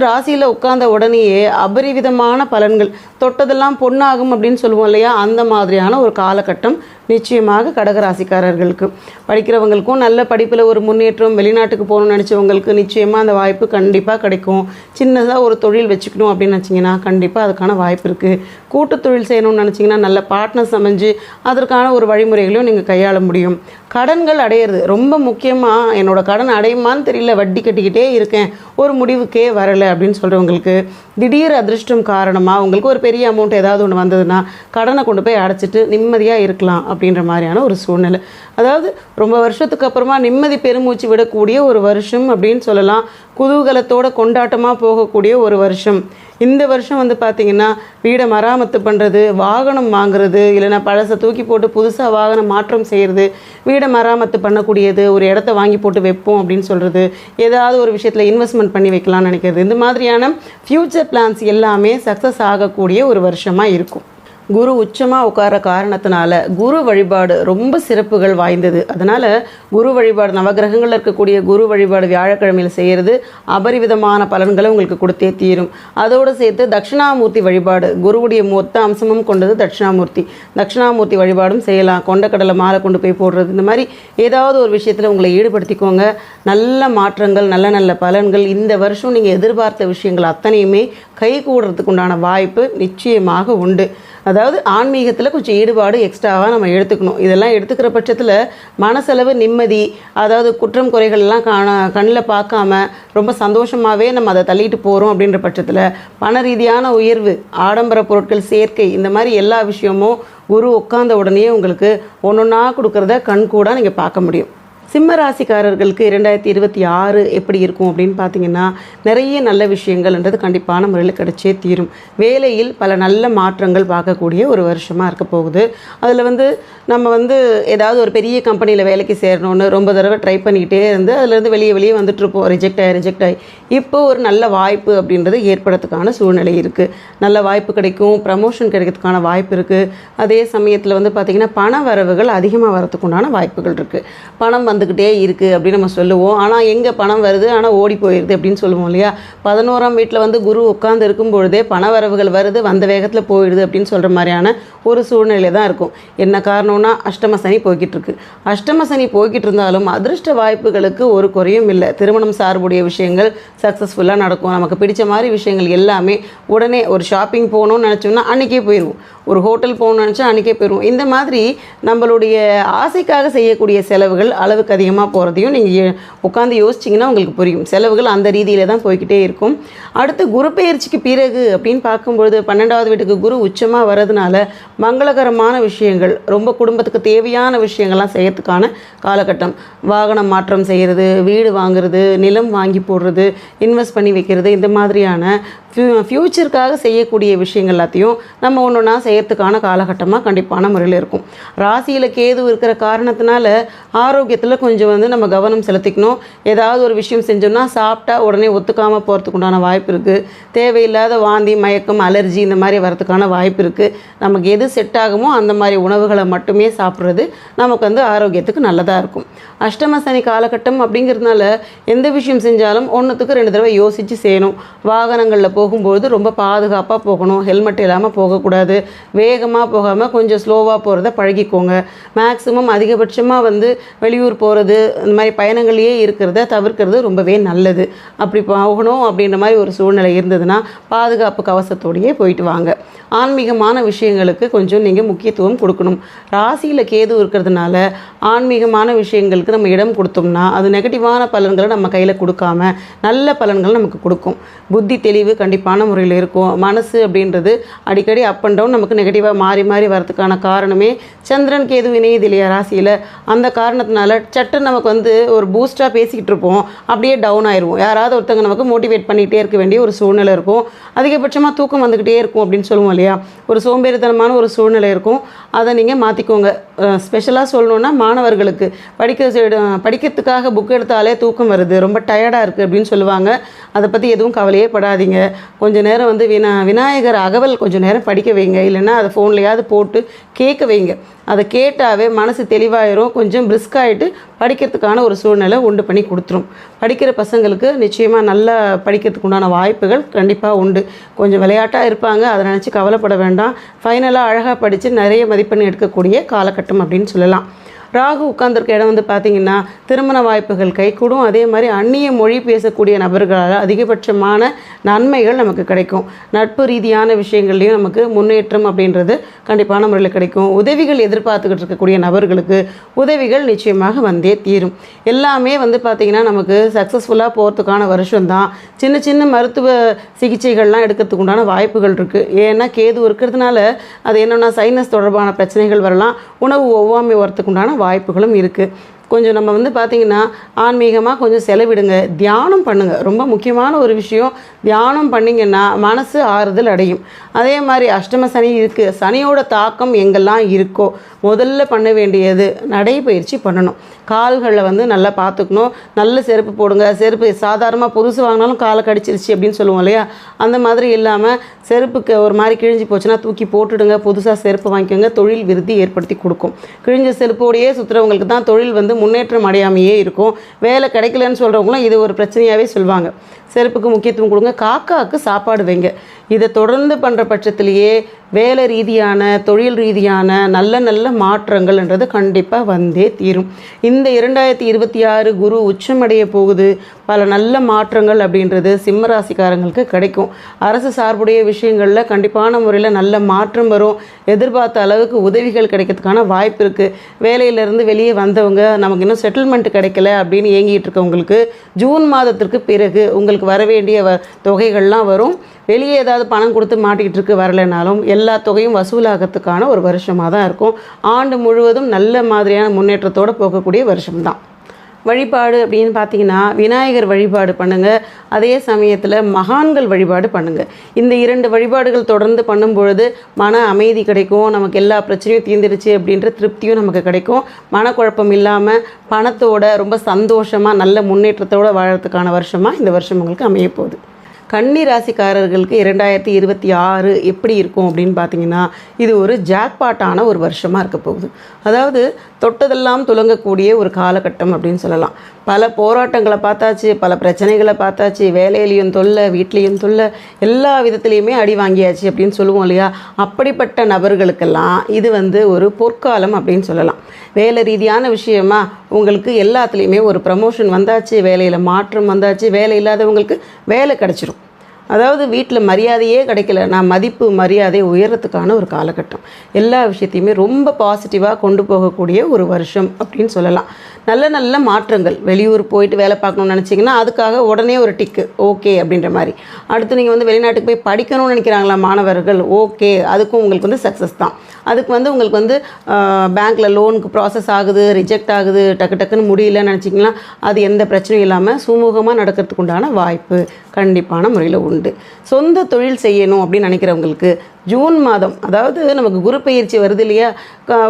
ராசியில் உட்கார்ந்த உடனேயே அபரிவிதமான பலன்கள், தொட்டதெல்லாம் பொண்ணாகும் அப்படின்னு சொல்லுவோம் இல்லையா? அந்த மாதிரியான ஒரு காலகட்டம் நிச்சயமாக கடகராசிக்காரர்களுக்கு. படிக்கிறவங்களுக்கும் நல்ல படிப்பில் ஒரு முன்னேற்றம், வெளிநாட்டுக்கு போகணும்னு நினச்சவங்களுக்கு நிச்சயமாக அந்த வாய்ப்பு கண்டிப்பாக கிடைக்கும். சின்னதாக ஒரு தொழில் வச்சுக்கணும் அப்படின்னு நினச்சிங்கன்னா கண்டிப்பாக அதுக்கான வாய்ப்பு இருக்குது. கூட்டு தொழில் செய்யணும்னு நினச்சிங்கன்னா நல்ல பார்ட்னர்ஸ் அமைஞ்சு அதற்கான ஒரு வழிமுறைகளையும் நீங்கள் கையாள முடியும். கடன்கள் அடையிறது ரொம்ப முக்கியமாக. என்னோட கடன் அடையுமான்னு தெரியல, வட்டி கட்டிக்கிட்டே இருக்கேன், ஒரு முடிவுக்கே வரலை அப்படின்னு சொல்கிறவங்களுக்கு திடீர் அதிர்ஷ்டம் காரணமாக உங்களுக்கு ஒரு பெரிய அமௌண்ட் ஏதாவது ஒன்று வந்ததுன்னா கடனை கொண்டு போய் அடைச்சிட்டு நிம்மதியாக இருக்கலாம் அப்படின்ற மாதிரியான ஒரு சூழ்நிலை. அதாவது ரொம்ப வருஷத்துக்கு அப்புறமா நிம்மதி பெருமூச்சு விடக்கூடிய ஒரு வருஷம் அப்படின்னு சொல்லலாம். குதூகலத்தோட கொண்டாட்டமாக போகக்கூடிய ஒரு வருஷம். இந்த வருஷம் பார்த்திங்கன்னா வீடை மராமத்து பண்ணுறது, வாகனம் வாங்குறது, இல்லைனா பழசை தூக்கி போட்டு புதுசாக வாகனம் மாற்றம் செய்கிறது, வீடை மராமத்து பண்ணக்கூடியது, ஒரு இடத்த வாங்கி போட்டு வைப்போம் அப்படின்னு சொல்கிறது, ஏதாவது ஒரு விஷயத்தில் இன்வெஸ்ட்மெண்ட் பண்ணி வைக்கலாம்னு நினைக்கிறது, இந்த மாதிரியான ஃப்யூச்சர் பிளான்ஸ் எல்லாமே சக்ஸஸ் ஆகக்கூடிய ஒரு வருஷமாக இருக்கும். குரு உச்சமாக உட்கார காரணத்தினால குரு வழிபாடு ரொம்ப சிறப்புகள் வாய்ந்தது. அதனால் குரு வழிபாடு, நவகிரகங்களில் இருக்கக்கூடிய குரு வழிபாடு வியாழக்கிழமையில் செய்கிறது அபரிவிதமான பலன்களை உங்களுக்கு கொடுத்தே தீரும். அதோடு சேர்த்து தட்சிணாமூர்த்தி வழிபாடு, குருவுடைய மொத்த அம்சமும் கொண்டது தட்சிணாமூர்த்தி. தட்சிணாமூர்த்தி வழிபாடும் செய்யலாம். கொண்டக்கடலை மாலை கொண்டு போய் போடுறது, இந்த மாதிரி ஏதாவது ஒரு விஷயத்தில் உங்களை ஈடுபடுத்திக்கோங்க. நல்ல மாற்றங்கள், நல்ல நல்ல பலன்கள். இந்த வருஷம் நீங்கள் எதிர்பார்த்த விஷயங்கள் அத்தனையுமே கை கூடுறதுக்கு உண்டான வாய்ப்பு நிச்சயமாக உண்டு. அதாவது ஆன்மீகத்தில் கொஞ்சம் ஈடுபாடு எக்ஸ்ட்ராவாக நம்ம எடுத்துக்கணும். இதெல்லாம் எடுத்துக்கிற பட்சத்தில் மனசளவு நிம்மதி, அதாவது குற்றம் குறைகள்லாம் கண்ணில் பார்க்காம ரொம்ப சந்தோஷமாகவே நம்ம அதை தள்ளிட்டு போகிறோம். அப்படின்ற பட்சத்தில் பண ரீதியான உயர்வு, ஆடம்பர பொருட்கள் சேர்க்கை, இந்த மாதிரி எல்லா விஷயமும் குரு உட்கார்ந்த உடனே உங்களுக்கு ஒன்றொன்னா கொடுக்குறத கண் கூட நீங்கள் பார்க்க முடியும். சிம்ம ராசிக்காரர்களுக்கு 2026 எப்படி இருக்கும் அப்படின்னு பார்த்தீங்கன்னா, நிறைய நல்ல விஷயங்கள்ன்றது கண்டிப்பான முறையில் கிடைச்சே தீரும். வேலையில் பல நல்ல மாற்றங்கள் பார்க்கக்கூடிய ஒரு வருஷமாக இருக்க போகுது. அதில் நம்ம ஏதாவது ஒரு பெரிய கம்பெனியில் வேலைக்கு சேரணும்னு ரொம்ப தடவை ட்ரை பண்ணிக்கிட்டே இருந்து அதுலேருந்து வெளியே வந்துட்டுருப்போம். ரிஜெக்ட் ஆகி இப்போ ஒரு நல்ல வாய்ப்பு அப்படின்றது ஏற்படுறதுக்கான சூழ்நிலை இருக்குது. நல்ல வாய்ப்பு கிடைக்கும், ப்ரமோஷன் கிடைக்கிறதுக்கான வாய்ப்பு இருக்குது. அதே சமயத்தில் பார்த்திங்கன்னா பண வரவுகள் அதிகமாக வரதுக்குண்டான வாய்ப்புகள் இருக்குது. பணம் வந்துக்கிட்டே இருக்குது அப்படின்னு நம்ம சொல்லுவோம். ஆனால் எங்கே பணம் வருது, ஆனால் ஓடி போயிடுது அப்படின்னு சொல்லுவோம் இல்லையா? 11ஆம் வீட்டில் குரு உட்கார்ந்து இருக்கும் பொழுதே பண வரவுகள் வருது, வந்த வேகத்தில் போயிடுது அப்படின்னு சொல்கிற மாதிரியான ஒரு சூழ்நிலை தான் இருக்கும். என்ன காரணம்னா அஷ்டம சனி போய்கிட்டு இருக்கு. அஷ்டம சனி போய்கிட்டு இருந்தாலும் அதிர்ஷ்ட வாய்ப்புகளுக்கு ஒரு குறையும் இல்லை. திருமணம் சார்புடைய விஷயங்கள் சக்ஸஸ்ஃபுல்லாக நடக்கும். நமக்கு பிடிச்ச மாதிரி விஷயங்கள் எல்லாமே உடனே ஒரு ஷாப்பிங் போகணும்னு நினச்சோம்னா அன்றைக்கே போயிடுவோம். ஒரு ஹோட்டல் போகணும்னு நினச்சா அன்றைக்கே போயிடுவோம். இந்த மாதிரி நம்மளுடைய ஆசைக்காக செய்யக்கூடிய செலவுகள் அளவுக்கு அதிகமாக போகிறதையும் நீங்கள் உட்காந்து யோசிச்சிங்கன்னா உங்களுக்கு புரியும். செலவுகள் அந்த ரீதியில் தான் போய்கிட்டே இருக்கும். அடுத்து குரு பெயர்ச்சிக்கு பிறகு அப்படின்னு பார்க்கும்பொழுது 12வது வீட்டுக்கு குரு உச்சமாக வர்றதுனால மங்களகரமான விஷயங்கள், ரொம்ப குடும்பத்துக்கு தேவையான விஷயங்கள்லாம் செய்யறதுக்கான காலகட்டம். வாகனம் மாற்றம் செய்கிறது, வீடு வாங்குறது, நிலம் வாங்கி போடுறது, இன்வெஸ்ட் பண்ணி வைக்கிறது, இந்த மாதிரியான ஃப்யூச்சருக்காக செய்யக்கூடிய விஷயங்கள் எல்லாத்தையும் நம்ம ஒன்று ஒன்றா செய்யறதுக்கான காலகட்டமாக கண்டிப்பான முறையில் இருக்கும். ராசியில் கேது இருக்கிற காரணத்தினால ஆரோக்கியத்தில் கொஞ்சம் நம்ம கவனம் செலுத்திக்கணும். ஏதாவது ஒரு விஷயம் செஞ்சோம்னா சாப்பிட்டா உடனே ஒத்துக்காமல் போகிறதுக்கு உண்டான வாய்ப்பு இருக்குது. தேவையில்லாத வாந்தி, மயக்கம், அலர்ஜி இந்த மாதிரி வரதுக்கான வாய்ப்பு இருக்குது. நமக்கு எது செட் ஆகுமோ அந்த மாதிரி உணவுகளை மட்டுமே சாப்பிட்றது நமக்கு ஆரோக்கியத்துக்கு நல்லதாக இருக்கும். அஷ்டம சனி காலகட்டம் அப்படிங்கிறதுனால எந்த விஷயம் செஞ்சாலும் ஒன்றுத்துக்கு 2 தடவை யோசித்து செய்யணும். வாகனங்களில் போகும்போது ரொம்ப பாதுகாப்பாக போகணும். ஹெல்மெட் இல்லாமல் போகக்கூடாது. வேகமாக போகாமல் கொஞ்சம் ஸ்லோவாக போகிறத பழகிக்கோங்க. மேக்ஸிமம் அதிகபட்சமாக வெளியூர் போகிறது, இந்த மாதிரி பயணங்களையே இருக்கிறத தவிர்க்கிறது ரொம்பவே நல்லது. அப்படி போகணும் அப்படின்ற மாதிரி ஒரு சூழ்நிலை இருந்ததுன்னா பாதுகாப்பு கவசத்தோடையே போயிட்டு வாங்க. ஆன்மீகமான விஷயங்களுக்கு கொஞ்சம் நீங்கள் முக்கியத்துவம் கொடுக்கணும். ராசியில் கேது இருக்கிறதுனால ஆன்மீகமான விஷயங்களுக்கு நம்ம இடம் கொடுத்தோம்னா அது நெகட்டிவான பலன்களை நம்ம கையில் கொடுக்காம நல்ல பலன்கள் நமக்கு கொடுக்கும். புத்தி தெளிவு கண்டிப்பான முறையில் இருக்கும். மனசு அப்படின்றது அடிக்கடி அப் அண்ட் டவுன் நமக்கு நெகட்டிவாக மாறி மாறி வரதுக்கான காரணமே சந்திரன் கேது இணையுது இல்லையா ராசியில். அந்த காரணத்தினால சட்டு நமக்கு ஒரு பூஸ்டாக பேசிக்கிட்டு இருப்போம், அப்படியே டவுன் ஆயிடுவோம். யாராவது ஒருத்தங்க நமக்கு மோட்டிவேட் பண்ணிகிட்டே இருக்க வேண்டிய ஒரு சூழ்நிலை இருக்கும். அதிகபட்சமாக தூக்கம் வந்துக்கிட்டே இருக்கும் அப்படின்னு சொல்லுவோம் இல்லையா? ஒரு சோம்பேறித்தனமான ஒரு சூழ்நிலை இருக்கும். அதை நீங்கள் மாற்றிக்கோங்க. ஸ்பெஷலாக சொல்லணுன்னா மாணவர்களுக்கு படிக்கிறதுக்காக புக் எடுத்தாலே தூக்கம் வருது, ரொம்ப டயர்டாக இருக்குது அப்படின்னு சொல்லுவாங்க. அதை பற்றி எதுவும் கவலையே படாதீங்க. கொஞ்சம் நேரம் விநாயகர் அகவல் கொஞ்சம் நேரம் படிக்க வைங்க. இல்லைன்னா அதை ஃபோன்லையாவது போட்டு கேட்க வைங்க. அதை கேட்டாவே மனசு தெளிவாயிரும். கொஞ்சம் பிரிஸ்காகிட்டு படிக்கிறதுக்கான ஒரு சூழ்நிலை உண்டு பண்ணி கொடுத்துரும். படிக்கிற பசங்களுக்கு நிச்சயமாக நல்லா படிக்கிறதுக்கு உண்டான வாய்ப்புகள் கண்டிப்பாக உண்டு. கொஞ்சம் விளையாட்டாக இருப்பாங்க, அதை நினச்சி கவலைப்பட வேண்டாம். ஃபைனலாக அழகாக படித்து நிறைய மதிப்பெண் எடுக்கக்கூடிய காலகட்டம் அப்படின்னு சொல்லலாம். ராகு உட்கார்ந்துருக்க இடம் பார்த்திங்கன்னா திருமண வாய்ப்புகள் கைகூடும். அதே மாதிரி அந்நிய மொழி பேசக்கூடிய நபர்களால் அதிகபட்சமான நன்மைகள் நமக்கு கிடைக்கும். நட்பு ரீதியான விஷயங்கள்லையும் நமக்கு முன்னேற்றம் அப்படின்றது கண்டிப்பான முறையில் கிடைக்கும். உதவிகள் எதிர்பார்த்துக்கிட்டு இருக்கக்கூடிய நபர்களுக்கு உதவிகள் நிச்சயமாக வந்தே தீரும். எல்லாமே பார்த்திங்கன்னா நமக்கு சக்ஸஸ்ஃபுல்லாக போகிறதுக்கான வருஷம்தான். சின்ன சின்ன மருத்துவ சிகிச்சைகள்லாம் எடுக்கிறதுக்கு உண்டான வாய்ப்புகள் இருக்குது. ஏன்னா கேது இருக்கிறதுனால அது என்னென்னா சைனஸ் தொடர்பான பிரச்சனைகள் வரலாம். உணவு ஒவ்வாமை வரத்துக்கு உண்டான வாய்ப்புகளும் இருக்குது. கொஞ்சம் நம்ம பார்த்திங்கன்னா ஆன்மீகமாக கொஞ்சம் செலவிடுங்க, தியானம் பண்ணுங்கள். ரொம்ப முக்கியமான ஒரு விஷயம், தியானம் பண்ணிங்கன்னா மனசு ஆறுதல் அடையும். அதே மாதிரி அஷ்டம சனி இருக்குது. சனியோட தாக்கம் எங்கெல்லாம் இருக்கோ முதல்ல பண்ண வேண்டியது நடைப்பயிற்சி பண்ணணும். கால்களில் நல்லா பார்த்துக்கணும். நல்ல செருப்பு போடுங்க. செருப்பு சாதாரணமாக புதுசு வாங்கினாலும் காலை கடிச்சிருச்சு அப்படின்னு சொல்லுவோம் இல்லையா? அந்த மாதிரி இல்லாமல் செருப்புக்கு ஒரு மாதிரி கிழிஞ்சி போச்சுன்னா தூக்கி போட்டுடுங்க. புதுசாக செருப்பு வாங்கிக்கோங்க. தொழில் விருத்தி ஏற்படுத்தி கொடுக்கும். கிழிஞ்ச செருப்போடையே சுற்றுறவங்களுக்கு தான் தொழில் முன்னேற்றம் அடையாமையே இருக்கும். வேலை கிடைக்கலன்னு சொல்கிறவங்களும் இது ஒரு பிரச்சனையாகவே சொல்லுவாங்க. செருப்புக்கு முக்கியத்துவம் கொடுங்க. காக்காவுக்கு சாப்பாடு வைங்க. இதை தொடர்ந்து பண்ணுற பட்சத்திலேயே வேலை ரீதியான தொழில் ரீதியான நல்ல நல்ல மாற்றங்கள்ன்றது கண்டிப்பாக வந்தே தீரும். இந்த 2026 குரு உச்சமடைய போகுது. பல நல்ல மாற்றங்கள் அப்படின்றது சிம்ம ராசிக்காரங்களுக்கு கிடைக்கும். அரசு சார்புடைய விஷயங்களில் கண்டிப்பான முறையில் நல்ல மாற்றம் வரும். எதிர்பார்த்த அளவுக்கு உதவிகள் கிடைக்கிறதுக்கான வாய்ப்பு இருக்குது. வேலையிலேருந்து வெளியே வந்தவங்க நமக்கு இன்னும் செட்டில்மெண்ட் கிடைக்கல அப்படின்னு ஏங்கிட்டு இருக்கவங்களுக்கு ஜூன் மாதத்திற்கு பிறகு உங்களுக்கு வர வேண்டிய தொகைகள்லாம் வரும். வெளியே ஏதாவது பணம் கொடுத்து மாட்டிக்கிட்டு இருக்கு வரலைனாலும் எல்லா தொகையும் வசூலாகிறதுக்கான ஒரு வருஷமாக தான் இருக்கும். ஆண்டு முழுவதும் நல்ல மாதிரியான முன்னேற்றத்தோடு போகக்கூடிய வருஷம்தான். வழிபாடு அப்படின்னு பார்த்தீங்கன்னா விநாயகர் வழிபாடு பண்ணுங்கள். அதே சமயத்தில் மகான்கள் வழிபாடு பண்ணுங்கள். இந்த 2 வழிபாடுகள் தொடர்ந்து பண்ணும்பொழுது மன அமைதி கிடைக்கும். நமக்கு எல்லா பிரச்சனையும் தீர்ந்துடுச்சு அப்படின்ற திருப்தியும் நமக்கு கிடைக்கும். மனக்குழப்பம் இல்லாமல் பணத்தோட ரொம்ப சந்தோஷமாக நல்ல முன்னேற்றத்தோடு வாழறதுக்கான வருஷமாக இந்த வருஷம் உங்களுக்கு அமைய போகுது. கன்னி ராசிக்காரர்களுக்கு 2026 எப்படி இருக்கும் அப்படின்னு பார்த்தீங்கன்னா, இது ஒரு ஜாக்பாட்டான ஒரு வருஷமாக இருக்க போகுது. அதாவது தொட்டதெல்லாம் துலங்கக்கூடிய ஒரு காலகட்டம் அப்படின்னு சொல்லலாம். பல போராட்டங்களை பார்த்தாச்சு, பல பிரச்சனைகளை பார்த்தாச்சு, வேலையிலையும் தொல்லை, வீட்லேயும் தொல்லை, எல்லா விதத்துலேயுமே அடி வாங்கியாச்சு அப்படின்னு சொல்லுவோம் இல்லையா? அப்படிப்பட்ட நபர்களுக்கெல்லாம் இது ஒரு பொற்காலம் அப்படின்னு சொல்லலாம். வேலை ரீதியான விஷயமா உங்களுக்கு எல்லாத்துலேயுமே ஒரு ப்ரமோஷன் வந்தாச்சு, வேலையில் மாற்றம் வந்தாச்சு, வேலை இல்லாதவங்களுக்கு வேலை கிடச்சிரும். அதாவது வீட்டில் மரியாதையே கிடைக்கல, நான் மதிப்பு மரியாதை உயரத்துக்கான ஒரு காலகட்டம். எல்லா விஷயத்தையுமே ரொம்ப பாசிட்டிவாக கொண்டு போகக்கூடிய ஒரு வருஷம் அப்படின்னு சொல்லலாம். நல்ல நல்ல மாற்றங்கள். வெளியூர் போயிட்டு வேலை பார்க்கணும்னு நினச்சிங்கன்னா அதுக்காக உடனே ஒரு டிக்கு ஓகே அப்படின்ற மாதிரி. அடுத்து நீங்கள் வெளிநாட்டுக்கு போய் படிக்கணும்னு நினைக்கிறாங்களா மாணவர்கள், ஓகே, அதுக்கும் உங்களுக்கு சக்ஸஸ் தான். அதுக்கு உங்களுக்கு பேங்க்கில் லோனுக்கு ப்ராசஸ் ஆகுது, ரிஜெக்ட் ஆகுது, டக்குன்னு முடியலன்னு நினச்சிங்கன்னா அது எந்த பிரச்சனையும் இல்லாமல் சுமூகமாக நடக்கிறதுக்கு உண்டான வாய்ப்பு கண்டிப்பான முறையில் உண்டு. சொந்த தொழில் செய்யணும் அப்படின்னு நினைக்கிறவங்களுக்கு ஜூன் மாதம், அதாவது நமக்கு குரு பயிற்சி வருது இல்லையா,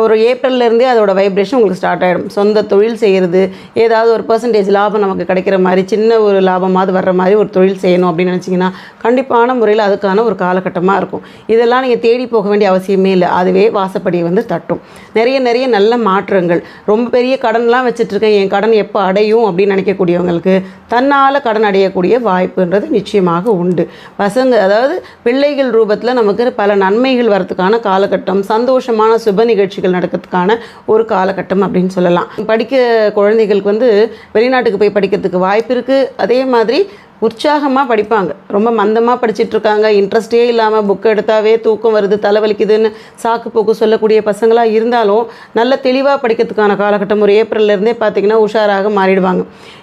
ஒரு ஏப்ரல்லேருந்தே அதோட வைப்ரேஷன் உங்களுக்கு ஸ்டார்ட் ஆகிடும். சொந்த தொழில் செய்கிறது, ஏதாவது ஒரு பர்சன்டேஜ் லாபம் நமக்கு கிடைக்கிற மாதிரி, சின்ன ஒரு லாபமாவது வர்ற மாதிரி ஒரு தொழில் செய்யணும் அப்படின்னு நினச்சிங்கன்னா கண்டிப்பான முறையில் அதுக்கான ஒரு காலகட்டமாக இருக்கும். இதெல்லாம் நீங்கள் தேடி போக வேண்டிய அவசியமே இல்லை, அதுவே வாசப்படியை தட்டும். நிறைய நல்ல மாற்றங்கள். ரொம்ப பெரிய கடன்லாம் வச்சுட்ருக்கேன், என் கடன் எப்போ அடையும் அப்படின்னு நினைக்கக்கூடியவங்களுக்கு தன்னால் கடன் அடையக்கூடிய வாய்ப்புன்றது நிச்சயமாக உண்டு. பசங்க, அதாவது பிள்ளைகள் ரூபத்தில் நமக்கு பல நன்மைகள் வரதுக்கான காலகட்டம், சந்தோஷமான சுப நிகழ்ச்சிகள் நடக்கிறதுக்கான ஒரு காலகட்டம் அப்படின்னு சொல்லலாம். படிக்க குழந்தைகளுக்கு வெளிநாட்டுக்கு போய் படிக்கிறதுக்கு வாய்ப்பு இருக்குது. அதே மாதிரி உற்சாகமாக படிப்பாங்க. ரொம்ப மந்தமாக படிச்சுட்ருக்காங்க, இன்ட்ரெஸ்டே இல்லாமல் புக் எடுத்தாவே தூக்கம் வருது, தலைவலிக்குதுன்னு சாக்கு போக்கு சொல்லக்கூடிய பசங்களாக இருந்தாலும் நல்ல தெளிவாக படிக்கிறதுக்கான காலகட்டம் ஒரு ஏப்ரல்லேருந்தே பார்த்திங்கன்னா உஷாராக மாறிடுவாங்க.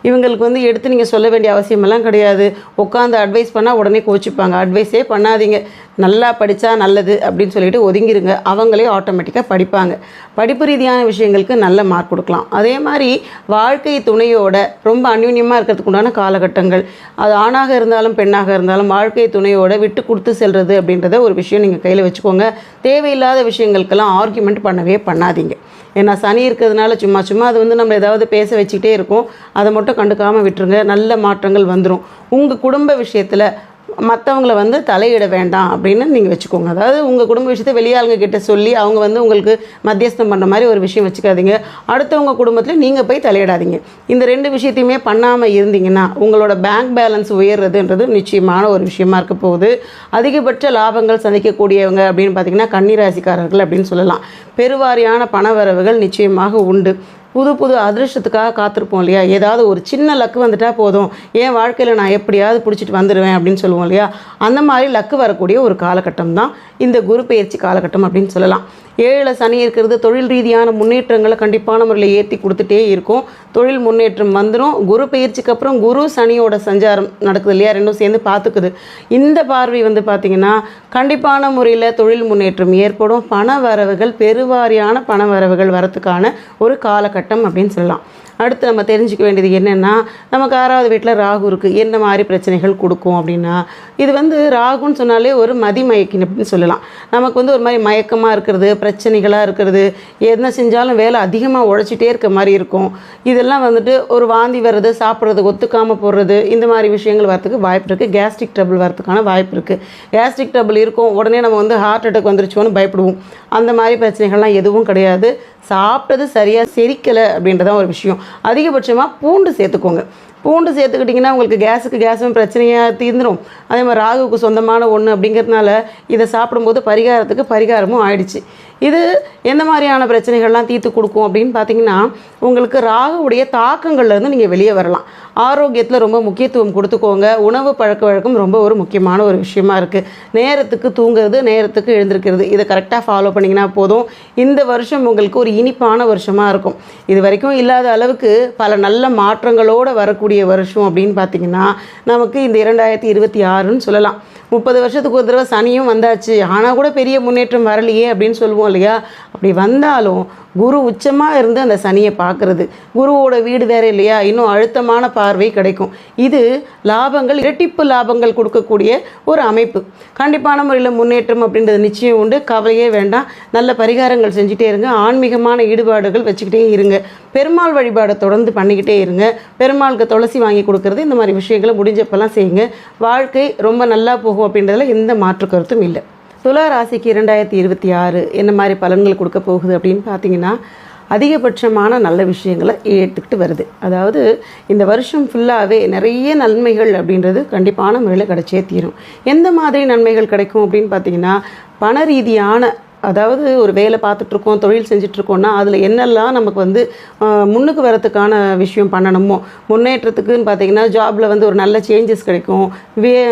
இவங்களுக்கு எடுத்து நீங்கள் சொல்ல வேண்டிய அவசியமெல்லாம் கிடையாது. உட்காந்து அட்வைஸ் பண்ணால் உடனே கோச்சிப்பாங்க. அட்வைஸே பண்ணாதீங்க, நல்லா படித்தா நல்லது அப்படின்னு சொல்லிட்டு ஒதுங்கிருங்க. அவங்களே ஆட்டோமேட்டிக்காக படிப்பாங்க. படிப்பு ரீதியான விஷயங்களுக்கு நல்ல மார்க் கொடுக்கலாம். அதே மாதிரி வாழ்க்கை துணையோட ரொம்ப அந்யூன்யமாக இருக்கிறதுக்கு உண்டான காலகட்டங்கள். அது ஆணாக இருந்தாலும் பெண்ணாக இருந்தாலும் வாழ்க்கை துணையோட விட்டு கொடுத்து செல்வது அப்படின்றத ஒரு விஷயம் நீங்கள் கையில் வச்சுக்கோங்க. தேவையில்லாத விஷயங்களுக்கெல்லாம் ஆர்கியூமெண்ட் பண்ணவே பண்ணாதீங்க. ஏன்னா சனி இருக்கிறதுனால சும்மா அது நம்ம ஏதாவது பேச வச்சுக்கிட்டே இருக்கும். அதை மட்டும் கண்டுக்காமல் விட்டுருங்க. நல்ல மாற்றங்கள் வந்துடும். உங்கள் குடும்ப விஷயத்தில் மற்றவங்கள தலையிட வேண்டாம் அப்படின்னு நீங்கள் வச்சுக்கோங்க. அதாவது உங்கள் குடும்ப விஷயத்தை வெளியாளுங்க கிட்ட சொல்லி அவங்க உங்களுக்கு மத்தியஸ்தம் பண்ணுற மாதிரி ஒரு விஷயம் வச்சுக்காதீங்க. அடுத்தவங்க குடும்பத்தில் நீங்கள் போய் தலையிடாதீங்க. இந்த 2 விஷயத்தையுமே பண்ணாமல் இருந்தீங்கன்னா உங்களோட பேங்க் பேலன்ஸ் உயர்றதுன்றது நிச்சயமான ஒரு விஷயமா இருக்க போகுது. அதிகபட்ச லாபங்கள் சந்திக்கக்கூடியவங்க அப்படின்னு பார்த்தீங்கன்னா கன்னிராசிக்காரர்கள் அப்படின்னு சொல்லலாம். பெருவாரியான பண வரவுகள் நிச்சயமாக உண்டு. புது அதிர்ஷ்டத்துக்காக காத்திருப்போம் இல்லையா? ஏதாவது ஒரு சின்ன லக்கு வந்துட்டால் போதும், என் வாழ்க்கையில் நான் எப்படியாவது பிடிச்சிட்டு வந்துடுவேன் அப்படின்னு சொல்லுவோம் இல்லையா? அந்த மாதிரி லக்கு வரக்கூடிய ஒரு காலகட்டம் தான் இந்த குரு பெயர்ச்சி காலகட்டம் அப்படின்னு சொல்லலாம். 7 சனி இருக்கிறது தொழில் ரீதியான முன்னேற்றங்களை கண்டிப்பான முறையில் ஏற்றி கொடுத்துட்டே இருக்கும். தொழில் முன்னேற்றம் வந்துடும். குரு பெயர்ச்சிக்கு அப்புறம் குரு சனியோட சஞ்சாரம் நடக்குது இல்லையா? ரெண்டும் சேர்ந்து பார்த்துக்குது. இந்த பார்வை பார்த்திங்கன்னா கண்டிப்பான முறையில் தொழில் முன்னேற்றம் ஏற்படும். பண வரவுகள், பெருவாரியான பண வரவுகள் வரத்துக்கான ஒரு காலகட்டம் அப்படின்னு சொல்லலாம். அடுத்து நம்ம தெரிஞ்சுக்க வேண்டியது என்னென்னா, நமக்கு 6வது வீட்டில் ராகு இருக்குது. என்ன மாதிரி பிரச்சனைகள் கொடுக்கும் அப்படின்னா, இது ராகுன்னு சொன்னாலே ஒரு மதிமயக்கின் அப்படின்னு சொல்லலாம். நமக்கு ஒரு மாதிரி மயக்கமாக இருக்கிறது, பிரச்சனைகளாக இருக்கிறது, என்ன செஞ்சாலும் வேலை அதிகமாக உழைச்சிட்டே இருக்க மாதிரி இருக்கும். இதெல்லாம் ஒரு வாந்தி வர்றது, சாப்பிட்றது ஒத்துக்காமல் போடுறது, இந்த மாதிரி விஷயங்கள் வரத்துக்கு வாய்ப்பு இருக்குது. கேஸ்ட்ரிக் ட்ரபிள் வரதுக்கான வாய்ப்பு இருக்குது. கேஸ்ட்ரிக் ட்ரபிள் இருக்கும், உடனே நம்ம ஹார்ட் அட்டாக் வந்துருச்சோன்னு பயப்படுவோம். அந்த மாதிரி பிரச்சனைகள்லாம் எதுவும் கிடையாது. சாப்பிட்டது சரியாக செரிக்கலை அப்படின்றதான் ஒரு விஷயம். அதிகபட்சமாக பூண்டு சேர்த்துக்கோங்க. பூண்டு சேர்த்துக்கிட்டிங்கன்னா உங்களுக்கு கேஸும் பிரச்சனையாக தீர்ந்துடும். அதே மாதிரி ராகுவுக்கு சொந்தமான ஒன்று அப்படிங்கிறதுனால இதை சாப்பிடும்போது பரிகாரமும் ஆயிடுச்சு. இது எந்த மாதிரியான பிரச்சனைகள்லாம் தீர்த்து கொடுக்கும் அப்படின்னு பார்த்தீங்கன்னா, உங்களுக்கு ராகுவுடைய தாக்கங்கள்லேருந்து நீங்கள் வெளியே வரலாம். ஆரோக்கியத்தில் ரொம்ப முக்கியத்துவம் கொடுத்துக்கோங்க. உணவு பழக்க வழக்கம் ரொம்ப ஒரு முக்கியமான ஒரு விஷயமா இருக்குது. நேரத்துக்கு தூங்குறது, நேரத்துக்கு எழுந்திருக்கிறது, இதை கரெக்டாக ஃபாலோ பண்ணிங்கன்னா போதும். இந்த வருஷம் உங்களுக்கு ஒரு இனிப்பான வருஷமாக இருக்கும். இது வரைக்கும் இல்லாத அளவுக்கு பல நல்ல மாற்றங்களோடு வரக்கூடிய கிடைக்கக்கூடிய வருஷம் அப்படின்னு பார்த்திங்கன்னா நமக்கு இந்த 2026ன்னு சொல்லலாம். 30 வருஷத்துக்கு ஒரு தடவை சனியும் வந்தாச்சு, ஆனால் கூட பெரிய முன்னேற்றம் வரலையே அப்படின்னு சொல்லுவோம் இல்லையா? அப்படி வந்தாலும் குரு உச்சமாக இருந்து அந்த சனியை பார்க்குறது, குருவோட வீடு வேறு இல்லையா, இன்னும் அழுத்தமான பார்வை கிடைக்கும். இது லாபங்கள், இரட்டிப்பு லாபங்கள் கொடுக்கக்கூடிய ஒரு அமைப்பு. கண்டிப்பான முறையில் முன்னேற்றம் அப்படின்றது நிச்சயம் உண்டு, கவலையே வேண்டாம். நல்ல பரிகாரங்கள் செஞ்சுட்டே இருங்க, ஆன்மீகமான ஈடுபாடுகள் வச்சுக்கிட்டே இருங்க, பெருமாள் வழிபாடை தொடர்ந்து பண்ணிக்கிட்டே இருங்க, பெருமாளுக்கு துளசி வாங்கி கொடுக்கறது, இந்த மாதிரி விஷயங்களை முடிஞ்சப்பெல்லாம் செய்யுங்க. வாழ்க்கை ரொம்ப நல்லா போகும் அப்படின்றதுல எந்த மாற்று கருத்தும் இல்லை. துலா ராசிக்கு 2026 என்ன மாதிரி பலன்கள் கொடுக்க போகுது அப்படின்னு பார்த்தீங்கன்னா, அதிகபட்சமான நல்ல விஷயங்களை ஏற்றுக்கிட்டு வருது. அதாவது இந்த வருஷம் ஃபுல்லாகவே நிறைய நன்மைகள் அப்படின்றது கண்டிப்பான முறையில் கிடைச்சே தீரும். எந்த மாதிரி நன்மைகள் கிடைக்கும் அப்படின்னு பார்த்தீங்கன்னா, பண ரீதியான, அதாவது ஒரு வேலை பார்த்துட்ருக்கோம், தொழில் செஞ்சிட்ருக்கோன்னா அதில் என்னெல்லாம் நமக்கு வந்து முன்னுக்கு வரத்துக்கான விஷயம் பண்ணணுமோ, முன்னேற்றத்துக்குன்னு பார்த்திங்கன்னா ஜாபில் வந்து ஒரு நல்ல சேஞ்சஸ் கிடைக்கும்.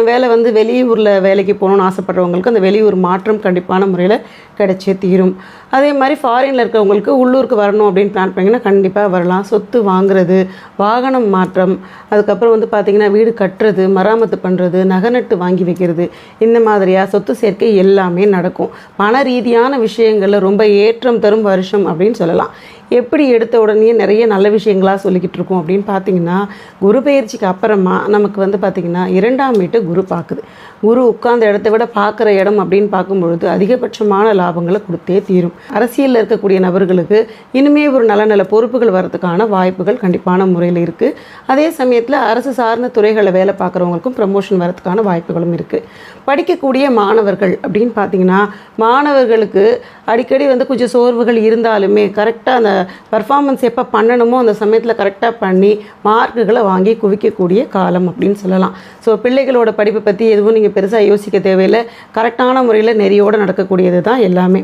வேலை வந்து வெளியூரில் வேலைக்கு போகணுன்னு ஆசைப்படுறவங்களுக்கு அந்த வெளியூர் மாற்றம் கண்டிப்பான முறையில் கிடைச்சே தீரும். அதே மாதிரி ஃபாரினில் இருக்கிறவங்களுக்கு உள்ளூருக்கு வரணும் அப்படின்னு பிளான் பண்ணிங்கன்னா கண்டிப்பாக வரலாம். சொத்து வாங்குறது, வாகனம் மாற்றம், அதுக்கப்புறம் வந்து பார்த்திங்கன்னா வீடு கட்டுறது, மராமத்து பண்ணுறது, நகை வாங்கி வைக்கிறது, இந்த மாதிரியாக சொத்து சேர்க்கை எல்லாமே நடக்கும். பண ரீதியான விஷயங்களில் ரொம்ப ஏற்றம் தரும் வருஷம் அப்படின்னு சொல்லலாம். எப்படி எடுத்த உடனே நிறைய நல்ல விஷயங்களாக சொல்லிக்கிட்டு இருக்கோம் அப்படின்னு பார்த்தீங்கன்னா, குரு பயிற்சிக்கு அப்புறமா நமக்கு வந்து பார்த்திங்கன்னா 2ஆம் வீட்டை குரு பார்க்குது. குரு உட்கார்ந்த இடத்த விட பார்க்குற இடம் அப்படின்னு பார்க்கும்பொழுது அதிகபட்சமான லாபங்களை கொடுத்தே தீரும். அரசியலில் இருக்கக்கூடிய நபர்களுக்கு இனிமே ஒரு நல்ல நல்ல பொறுப்புகள் வரதுக்கான வாய்ப்புகள் கண்டிப்பான முறையில் இருக்குது. அதே சமயத்தில் அரசு சார்ந்த துறைகளில் வேலை பார்க்குறவங்களுக்கும் ப்ரமோஷன் வரதுக்கான வாய்ப்புகளும் இருக்குது. படிக்கக்கூடிய மாணவர்கள் அப்படின்னு பார்த்திங்கன்னா, மாணவர்களுக்கு அடிக்கடி வந்து கொஞ்சம் சோர்வுகள் இருந்தாலுமே கரெக்டாக அந்த பர்ஃபார்மன்ஸ் எப்போ பண்ணணுமோ அந்த சமயத்தில் கரெக்டாக பண்ணி மார்க்குகளை வாங்கி குவிக்கக்கூடிய காலம் அப்படின்னு சொல்லலாம். ஸோ பிள்ளைகளோட படிப்பை பற்றி எதுவும் நீங்கள் பெருசாக யோசிக்க தேவையில்லை. கரெக்டான முறையில் நெறியோடு நடக்கக்கூடியது தான் எல்லாமே.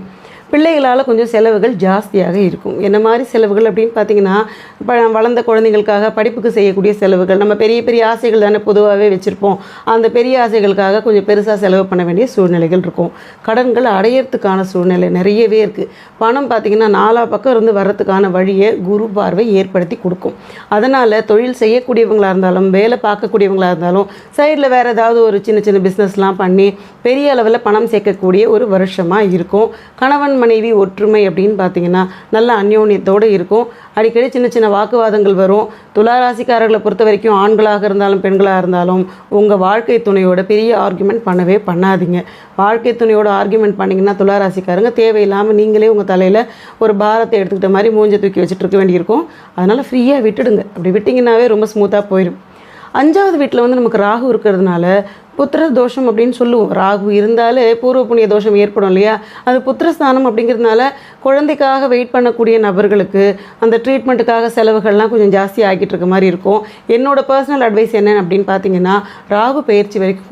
பிள்ளைகளால் கொஞ்சம் செலவுகள் ஜாஸ்தியாக இருக்கும். என்ன மாதிரி செலவுகள் அப்படின்னு பார்த்தீங்கன்னா, வளர்ந்த குழந்தைங்களுக்காக படிப்புக்கு செய்யக்கூடிய செலவுகள், நம்ம பெரிய பெரிய ஆசைகள் தானே பொதுவாகவே வச்சுருப்போம், அந்த பெரிய ஆசைகளுக்காக கொஞ்சம் பெருசாக செலவு பண்ண வேண்டிய சூழ்நிலைகள் இருக்கும். கடன்கள் அடையிறதுக்கான சூழ்நிலை நிறையவே இருக்குது. பணம் பார்த்திங்கன்னா 4 பக்கம் இருந்து வர்றதுக்கான வழியை குரு பார்வை ஏற்படுத்தி கொடுக்கும். அதனால் தொழில் செய்யக்கூடியவங்களாக இருந்தாலும், வேலை பார்க்கக்கூடியவங்களாக இருந்தாலும், சைடில் வேறு ஏதாவது ஒரு சின்ன சின்ன பிஸ்னஸ்லாம் பண்ணி பெரிய அளவில் பணம் சேர்க்கக்கூடிய ஒரு வருஷமாக இருக்கும். கணவன் மனைவி ஒற்றுமை அப்படின்னு பார்த்தீங்கன்னா நல்ல அந்யோன்யத்தோடு இருக்கும். அடிக்கடி சின்ன சின்ன வாக்குவாதங்கள் வரும். துளாராசிக்காரர்களை பொறுத்த வரைக்கும் ஆண்களாக இருந்தாலும் பெண்களாக இருந்தாலும் உங்கள் வாழ்க்கை துணையோட பெரிய ஆர்குமெண்ட் பண்ணவே பண்ணாதீங்க. வாழ்க்கை துணையோட ஆர்குமெண்ட் பண்ணிங்கன்னா துளாராசிக்காரங்க தேவையில்லாமல் நீங்களே உங்கள் தலையில் ஒரு பாரத்தை எடுத்துக்கிட்ட மாதிரி மூஞ்சை தூக்கி வச்சுட்டு இருக்க வேண்டியிருக்கும். அதனால் ஃப்ரீயாக விட்டுடுங்க. அப்படி விட்டிங்கன்னாவே ரொம்ப ஸ்மூத்தாக போயிடும். 5வது வீட்டில் வந்து நமக்கு ராகு இருக்கிறதுனால புத்திர தோஷம் அப்படின்னு சொல்லுவோம். ராகு இருந்தாலே பூர்வ புண்ணிய தோஷம் ஏற்படும் இல்லையா? அது புத்திரஸ்தானம் அப்படிங்கிறதுனால குழந்தைக்காக வெயிட் பண்ணக்கூடிய நபர்களுக்கு அந்த ட்ரீட்மெண்ட்டுக்காக செலவுகள்லாம் கொஞ்சம் ஜாஸ்தி ஆகிட்டு இருக்க மாதிரி இருக்கும். என்னோடய பர்சனல் அட்வைஸ் என்ன அப்படின்னு பார்த்தீங்கன்னா, ராகு பயிற்சி வரைக்கும்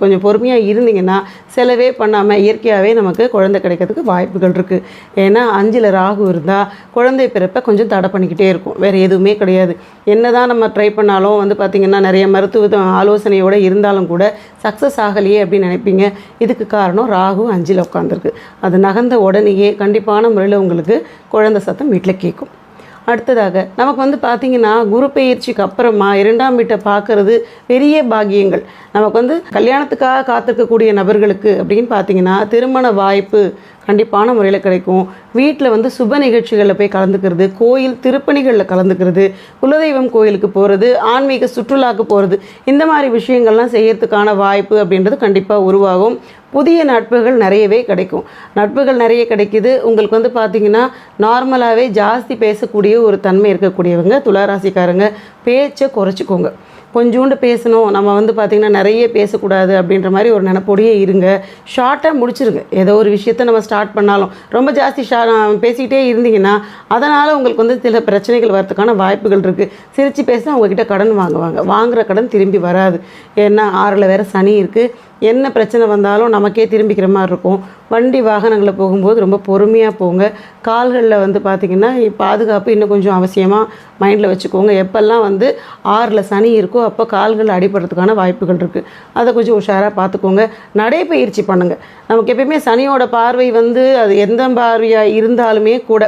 கொஞ்சம் பொறுமையாக இருந்தீங்கன்னா செலவே பண்ணாமல் இயற்கையாகவே நமக்கு குழந்தை கிடைக்கிறதுக்கு வாய்ப்புகள் இருக்குது. ஏன்னா 5ல் ராகு இருந்தால் குழந்தை பிறப்பை கொஞ்சம் தடை பண்ணிக்கிட்டே இருக்கும். வேறு எதுவுமே கிடையாது. என்ன தான் நம்ம ட்ரை பண்ணாலும் வந்து பார்த்திங்கன்னா நிறைய மருத்துவ ஆலோசனையோடு இருந்தாலும் கூட சக்ஸஸ் ஆகலையே அப்படின்னு நினைப்பீங்க. இதுக்கு காரணம் ராகு 5ல் உட்காந்துருக்கு. அது நகர்ந்த உடனேயே கண்டிப்பான முறையில் உங்களுக்கு குழந்தை சத்தம் வீட்டில் கேட்கும். அடுத்ததாக நமக்கு வந்து பார்த்திங்கன்னா குரு பயிற்சிக்கு அப்புறமா 2ஆம் வீட்டை பார்க்குறது பெரிய பாக்கியங்கள். நமக்கு வந்து கல்யாணத்துக்காக காத்திருக்கக்கூடிய நபர்களுக்கு அப்படின்னு பார்த்திங்கன்னா திருமண வாய்ப்பு கண்டிப்பான முறையில் கிடைக்கும். வீட்டில் வந்து சுப நிகழ்ச்சிகளில் போய் கலந்துக்கிறது, கோயில் திருப்பணிகளில் கலந்துக்கிறது, குலதெய்வம் கோயிலுக்கு போகிறது, ஆன்மீக சுற்றுலாவுக்கு போகிறது, இந்த மாதிரி விஷயங்கள்லாம் செய்யறதுக்கான வாய்ப்பு அப்படின்றது கண்டிப்பாக உருவாகும். புதிய நட்புகள் நிறையவே கிடைக்கும். நட்புகள் நிறைய கிடைக்கிது. உங்களுக்கு வந்து பார்த்திங்கன்னா நார்மலாகவே ஜாஸ்தி பேசக்கூடிய ஒரு தன்மை இருக்கக்கூடியவங்க துளாராசிக்காரங்க பேச்சை குறைச்சிக்கோங்க. கொஞ்சோண்டு பேசணும், நம்ம வந்து பார்த்திங்கன்னா நிறைய பேசக்கூடாது அப்படின்ற மாதிரி ஒரு நினைப்போடையே இருங்க. ஷார்ட்டாக முடிச்சிருங்க. ஏதோ ஒரு விஷயத்தை நம்ம ஸ்டார்ட் பண்ணாலும் ரொம்ப ஜாஸ்தி பேசிக்கிட்டே இருந்தீங்கன்னா அதனால் உங்களுக்கு வந்து சில பிரச்சனைகள் வரதுக்கான வாய்ப்புகள் இருக்குது. சிரித்து பேசினா உங்ககிட்ட கடன் வாங்குவாங்க. வாங்குகிற கடன் திரும்பி வராது. ஏன்னா 6ல் வேறு சனி இருக்குது. என்ன பிரச்சனை வந்தாலும் நமக்கே திரும்பிக்கிற மாதிரி இருக்கும். வண்டி வாகனங்களில் போகும்போது ரொம்ப பொறுமையாக போங்க. கால்களில் வந்து பார்த்திங்கன்னா பாதுகாப்பு இன்னும் கொஞ்சம் அவசியமாக மைண்டில் வச்சுக்கோங்க. எப்போல்லாம் வந்து 6ல் சனி இருக்கோ அப்போ கால்கள் அடிபடுறதுக்கான வாய்ப்புகள் இருக்குது. அதை கொஞ்சம் உஷாராக பார்த்துக்கோங்க. நடைப்பயிற்சி பண்ணுங்கள். நமக்கு எப்பயுமே சனியோட பார்வை வந்து அது எந்த பார்வையாக இருந்தாலுமே கூட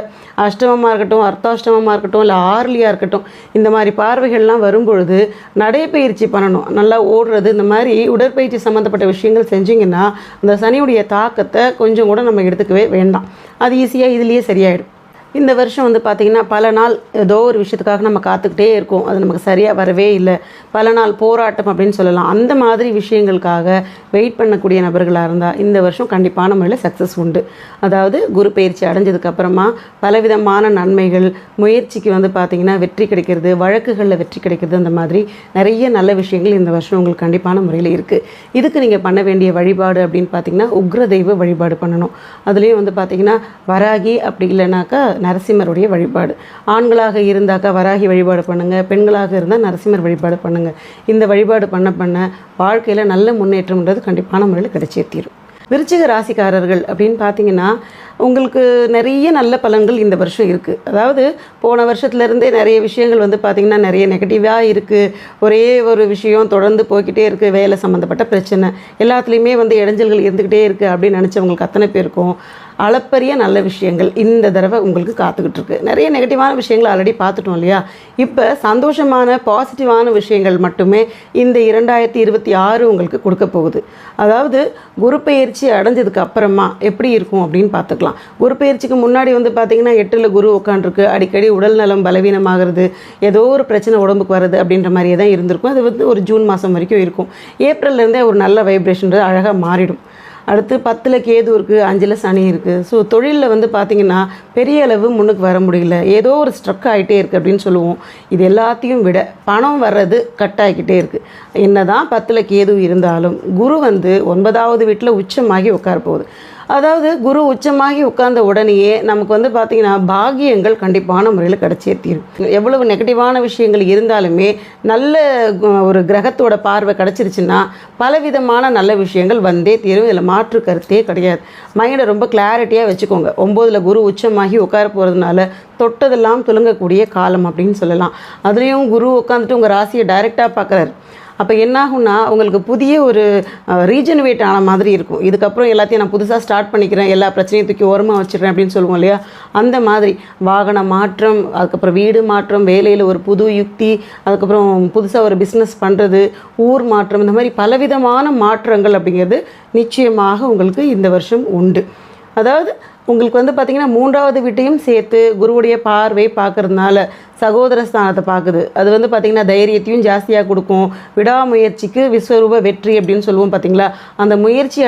அஷ்டமமாக இருக்கட்டும், அர்த்தாஷ்டமமாக இருக்கட்டும், இல்லை 6லியாக இருக்கட்டும், இந்த மாதிரி பார்வைகள்லாம் வரும்பொழுது நடைப்பயிற்சி பண்ணணும். நல்லா ஓடுறது, இந்த மாதிரி உடற்பயிற்சி சம்மந்தப்பட்ட விஷயங்கள் செஞ்சிங்கன்னா அந்த சனியுடைய தாக்கத்தை கொஞ்சம் கூட நம்ம எடுத்துக்கவே வேண்டாம். அது ஈஸியாக இதுலேயே சரியாயிடும். இந்த வருஷம் வந்து பார்த்திங்கன்னா பல நாள் ஏதோ ஒரு விஷயத்துக்காக நம்ம காத்துக்கிட்டே இருக்கோம். அது நமக்கு சரியாக வரவே இல்லை. பல நாள் போராட்டம் அப்படின்னு சொல்லலாம். அந்த மாதிரி விஷயங்களுக்காக வெயிட் பண்ணக்கூடிய நபர்களாக இருந்தால் இந்த வருஷம் கண்டிப்பான முறையில் சக்ஸஸ் உண்டு. அதாவது குரு பயிற்சி அடைஞ்சதுக்கப்புறமா பலவிதமான நன்மைகள், முயற்சிக்கு வந்து பார்த்திங்கன்னா வெற்றி கிடைக்கிறது, வழக்குகளில் வெற்றி கிடைக்கிறது, அந்த மாதிரி நிறைய நல்ல விஷயங்கள் இந்த வருஷம் உங்களுக்கு கண்டிப்பான முறையில் இருக்குது. இதுக்கு நீங்கள் பண்ண வேண்டிய வழிபாடு அப்படின்னு பார்த்திங்கன்னா உக்ர தெய்வ வழிபாடு பண்ணணும். அதுலேயும் வந்து பார்த்திங்கன்னா வராகி, அப்படி இல்லைனாக்கா நரசிம்மருடைய வழிபாடு. ஆண்களாக இருந்தாக்கா வராகி வழிபாடு பண்ணுங்கள், பெண்களாக இருந்தால் நரசிம்மர் வழிபாடு பண்ணுங்கள். இந்த வழிபாடு பண்ண வாழ்க்கையில் நல்ல முன்னேற்றம்ன்றது கண்டிப்பான முறையில் கிடைச்சே தீரும். விருச்சிக ராசிக்காரர்கள் அப்படின்னு பார்த்தீங்கன்னா உங்களுக்கு நிறைய நல்ல பலன்கள் இந்த வருஷம் இருக்குது. அதாவது போன வருஷத்துலேருந்தே நிறைய விஷயங்கள் வந்து பார்த்திங்கன்னா நிறைய நெகட்டிவாக இருக்குது. ஒரே ஒரு விஷயம் தொடர்ந்து போய்கிட்டே இருக்குது. வேலை சம்மந்தப்பட்ட பிரச்சனை எல்லாத்துலேயுமே வந்து இடைஞ்சல்கள் இருந்துக்கிட்டே இருக்குது அப்படின்னு நினச்சவங்களுக்கு அத்தனை பேருக்கும் அளப்பரிய நல்ல விஷயங்கள் இந்த தடவை உங்களுக்கு காத்துக்கிட்டு இருக்கு. நிறைய நெகட்டிவான விஷயங்கள் ஆல்ரெடி பார்த்துட்டோம் இல்லையா? இப்போ சந்தோஷமான பாசிட்டிவான விஷயங்கள் மட்டுமே இந்த 2026 உங்களுக்கு கொடுக்க போகுது. அதாவது குரு பயிற்சி அடைஞ்சதுக்கு அப்புறமா எப்படி இருக்கும் அப்படின்னு பார்த்துக்கலாம். குரு பயிற்சிக்கு முன்னாடி வந்து பார்த்திங்கன்னா 8ல் குரு உட்காந்துருக்கு. அடிக்கடி உடல் நலம் பலவீனமாகிறது, ஏதோ ஒரு பிரச்சனை உடம்புக்கு வருது அப்படின்ற மாதிரியே தான் இருந்திருக்கும். அது வந்து ஒரு ஜூன் மாதம் வரைக்கும் இருக்கும். ஏப்ரல்லேருந்தே ஒரு நல்ல வைப்ரேஷன் அழகாக மாறிடும். அடுத்து 10ல் கேது இருக்குது, 5ல் சனி இருக்குது. ஸோ தொழிலில் வந்து பார்த்திங்கன்னா பெரிய அளவு முன்னுக்கு வர முடியல, ஏதோ ஒரு ஸ்ட்ரக் ஆகிட்டே இருக்குது அப்படின்னு சொல்லுவோம். இது எல்லாத்தையும் விட பணம் வர்றது கட் ஆகிக்கிட்டே இருக்குது. என்ன தான் 10ல் கேது இருந்தாலும் குரு வந்து 9வது வீட்டில் உச்சமாகி உட்கார போகுது. அதாவது குரு உச்சமாகி உட்கார்ந்த உடனேயே நமக்கு வந்து பார்த்திங்கன்னா பாக்கியங்கள் கண்டிப்பான முறையில் கிடைச்சே தீரும். எவ்வளவு நெகட்டிவான விஷயங்கள் இருந்தாலுமே நல்ல ஒரு கிரகத்தோட பார்வை கிடச்சிருச்சுன்னா பலவிதமான நல்ல விஷயங்கள் வந்தே தீரும். இதில் மாற்று கருத்தே கிடையாது. மைண்டை ரொம்ப கிளாரிட்டியாக வச்சுக்கோங்க. 9ல் குரு உச்சமாகி உட்கார போகிறதுனால தொட்டதெல்லாம் துலங்கக்கூடிய காலம் அப்படின்னு சொல்லலாம். அதுலேயும் குரு உட்காந்துட்டு உங்கள் ராசியை டைரெக்டாக பார்க்குறாரு. அப்போ என்னாகும்னா உங்களுக்கு புதிய ஒரு ரீஜெனுவேட் ஆன மாதிரி இருக்கும். இதுக்கப்புறம் எல்லாத்தையும் நான் புதுசாக ஸ்டார்ட் பண்ணிக்கிறேன், எல்லா பிரச்சனையும் தூக்கி ஓரமாக வச்சிடுறேன் அப்படின்னு சொல்லுவோம் இல்லையா? அந்த மாதிரி வாகன மாற்றம், அதுக்கப்புறம் வீடு மாற்றம், வேலையில் ஒரு புது யுக்தி, அதுக்கப்புறம் புதுசாக ஒரு பிஸ்னஸ் பண்ணுறது, ஊர் மாற்றம், இந்த மாதிரி பலவிதமான மாற்றங்கள் அப்படிங்கிறது நிச்சயமாக உங்களுக்கு இந்த வருஷம் உண்டு. அதாவது உங்களுக்கு வந்து பார்த்திங்கன்னா 3வது வீட்டையும் சேர்த்து குருவுடைய பார்வை பார்க்கறதுனால சகோதர ஸ்தானத்தை பார்க்குது. அது வந்து பார்த்திங்கன்னா தைரியத்தையும் ஜாஸ்தியாக கொடுக்கும். விடாமுயற்சிக்கு விஸ்வரூப வெற்றி அப்படின்னு சொல்லுவோம் பார்த்திங்களா? அந்த முயற்சி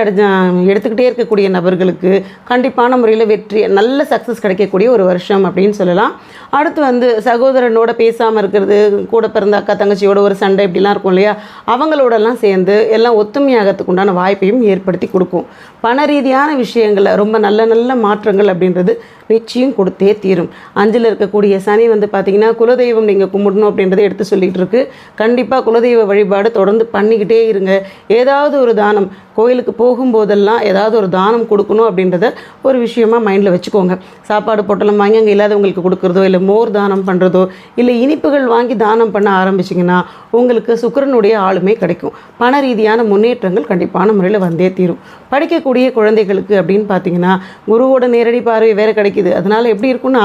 எடுத்துக்கிட்டே இருக்கக்கூடிய நபர்களுக்கு கண்டிப்பான முறையில் வெற்றி, நல்ல சக்ஸஸ் கிடைக்கக்கூடிய ஒரு வருஷம் அப்படின்னு சொல்லலாம். அடுத்து வந்து சகோதரனோட பேசாமல் இருக்கிறது, கூட பிறந்த அக்கா தங்கச்சியோட ஒரு சண்டை இப்படிலாம் இருக்கும் இல்லையா? அவங்களோடலாம் சேர்ந்து எல்லாம் ஒத்துமையாகிறதுக்கு உண்டான வாய்ப்பையும் ஏற்படுத்தி கொடுக்கும். பண ரீதியான விஷயங்களில் ரொம்ப நல்ல மாற்றங்கள் அப்படின்றது நிச்சயம் கொடுத்தே தீரும். 5ல் இருக்கக்கூடிய சனி வந்து பார்த்திங்கன்னா குலதெய்வம் நீங்கள் கும்பிடணும் அப்படின்றத எடுத்து சொல்லிகிட்டு இருக்கு. கண்டிப்பாக குலதெய்வ வழிபாடு தொடர்ந்து பண்ணிக்கிட்டே இருங்க. ஏதாவது ஒரு தானம், கோயிலுக்கு போகும்போதெல்லாம் ஏதாவது ஒரு தானம் கொடுக்கணும் அப்படின்றத ஒரு விஷயமாக மைண்டில் வச்சுக்கோங்க. சாப்பாடு பொட்டலம் வாங்கி அங்கே இல்லாதவங்களுக்கு கொடுக்குறதோ, இல்லை மோர் தானம் பண்ணுறதோ, இல்லை இனிப்புகள் வாங்கி தானம் பண்ண ஆரம்பிச்சிங்கன்னா உங்களுக்கு சுக்கிரனுடைய ஆளுமை கிடைக்கும். பண ரீதியான முன்னேற்றங்கள் கண்டிப்பான முறையில் வந்தே தீரும். படிக்கக்கூடிய குழந்தைகளுக்கு அப்படின்னு பார்த்தீங்கன்னா குருவோட நேரடி பார்வை வேறு கிடைக்குது. அதனால் எப்படி இருக்குன்னா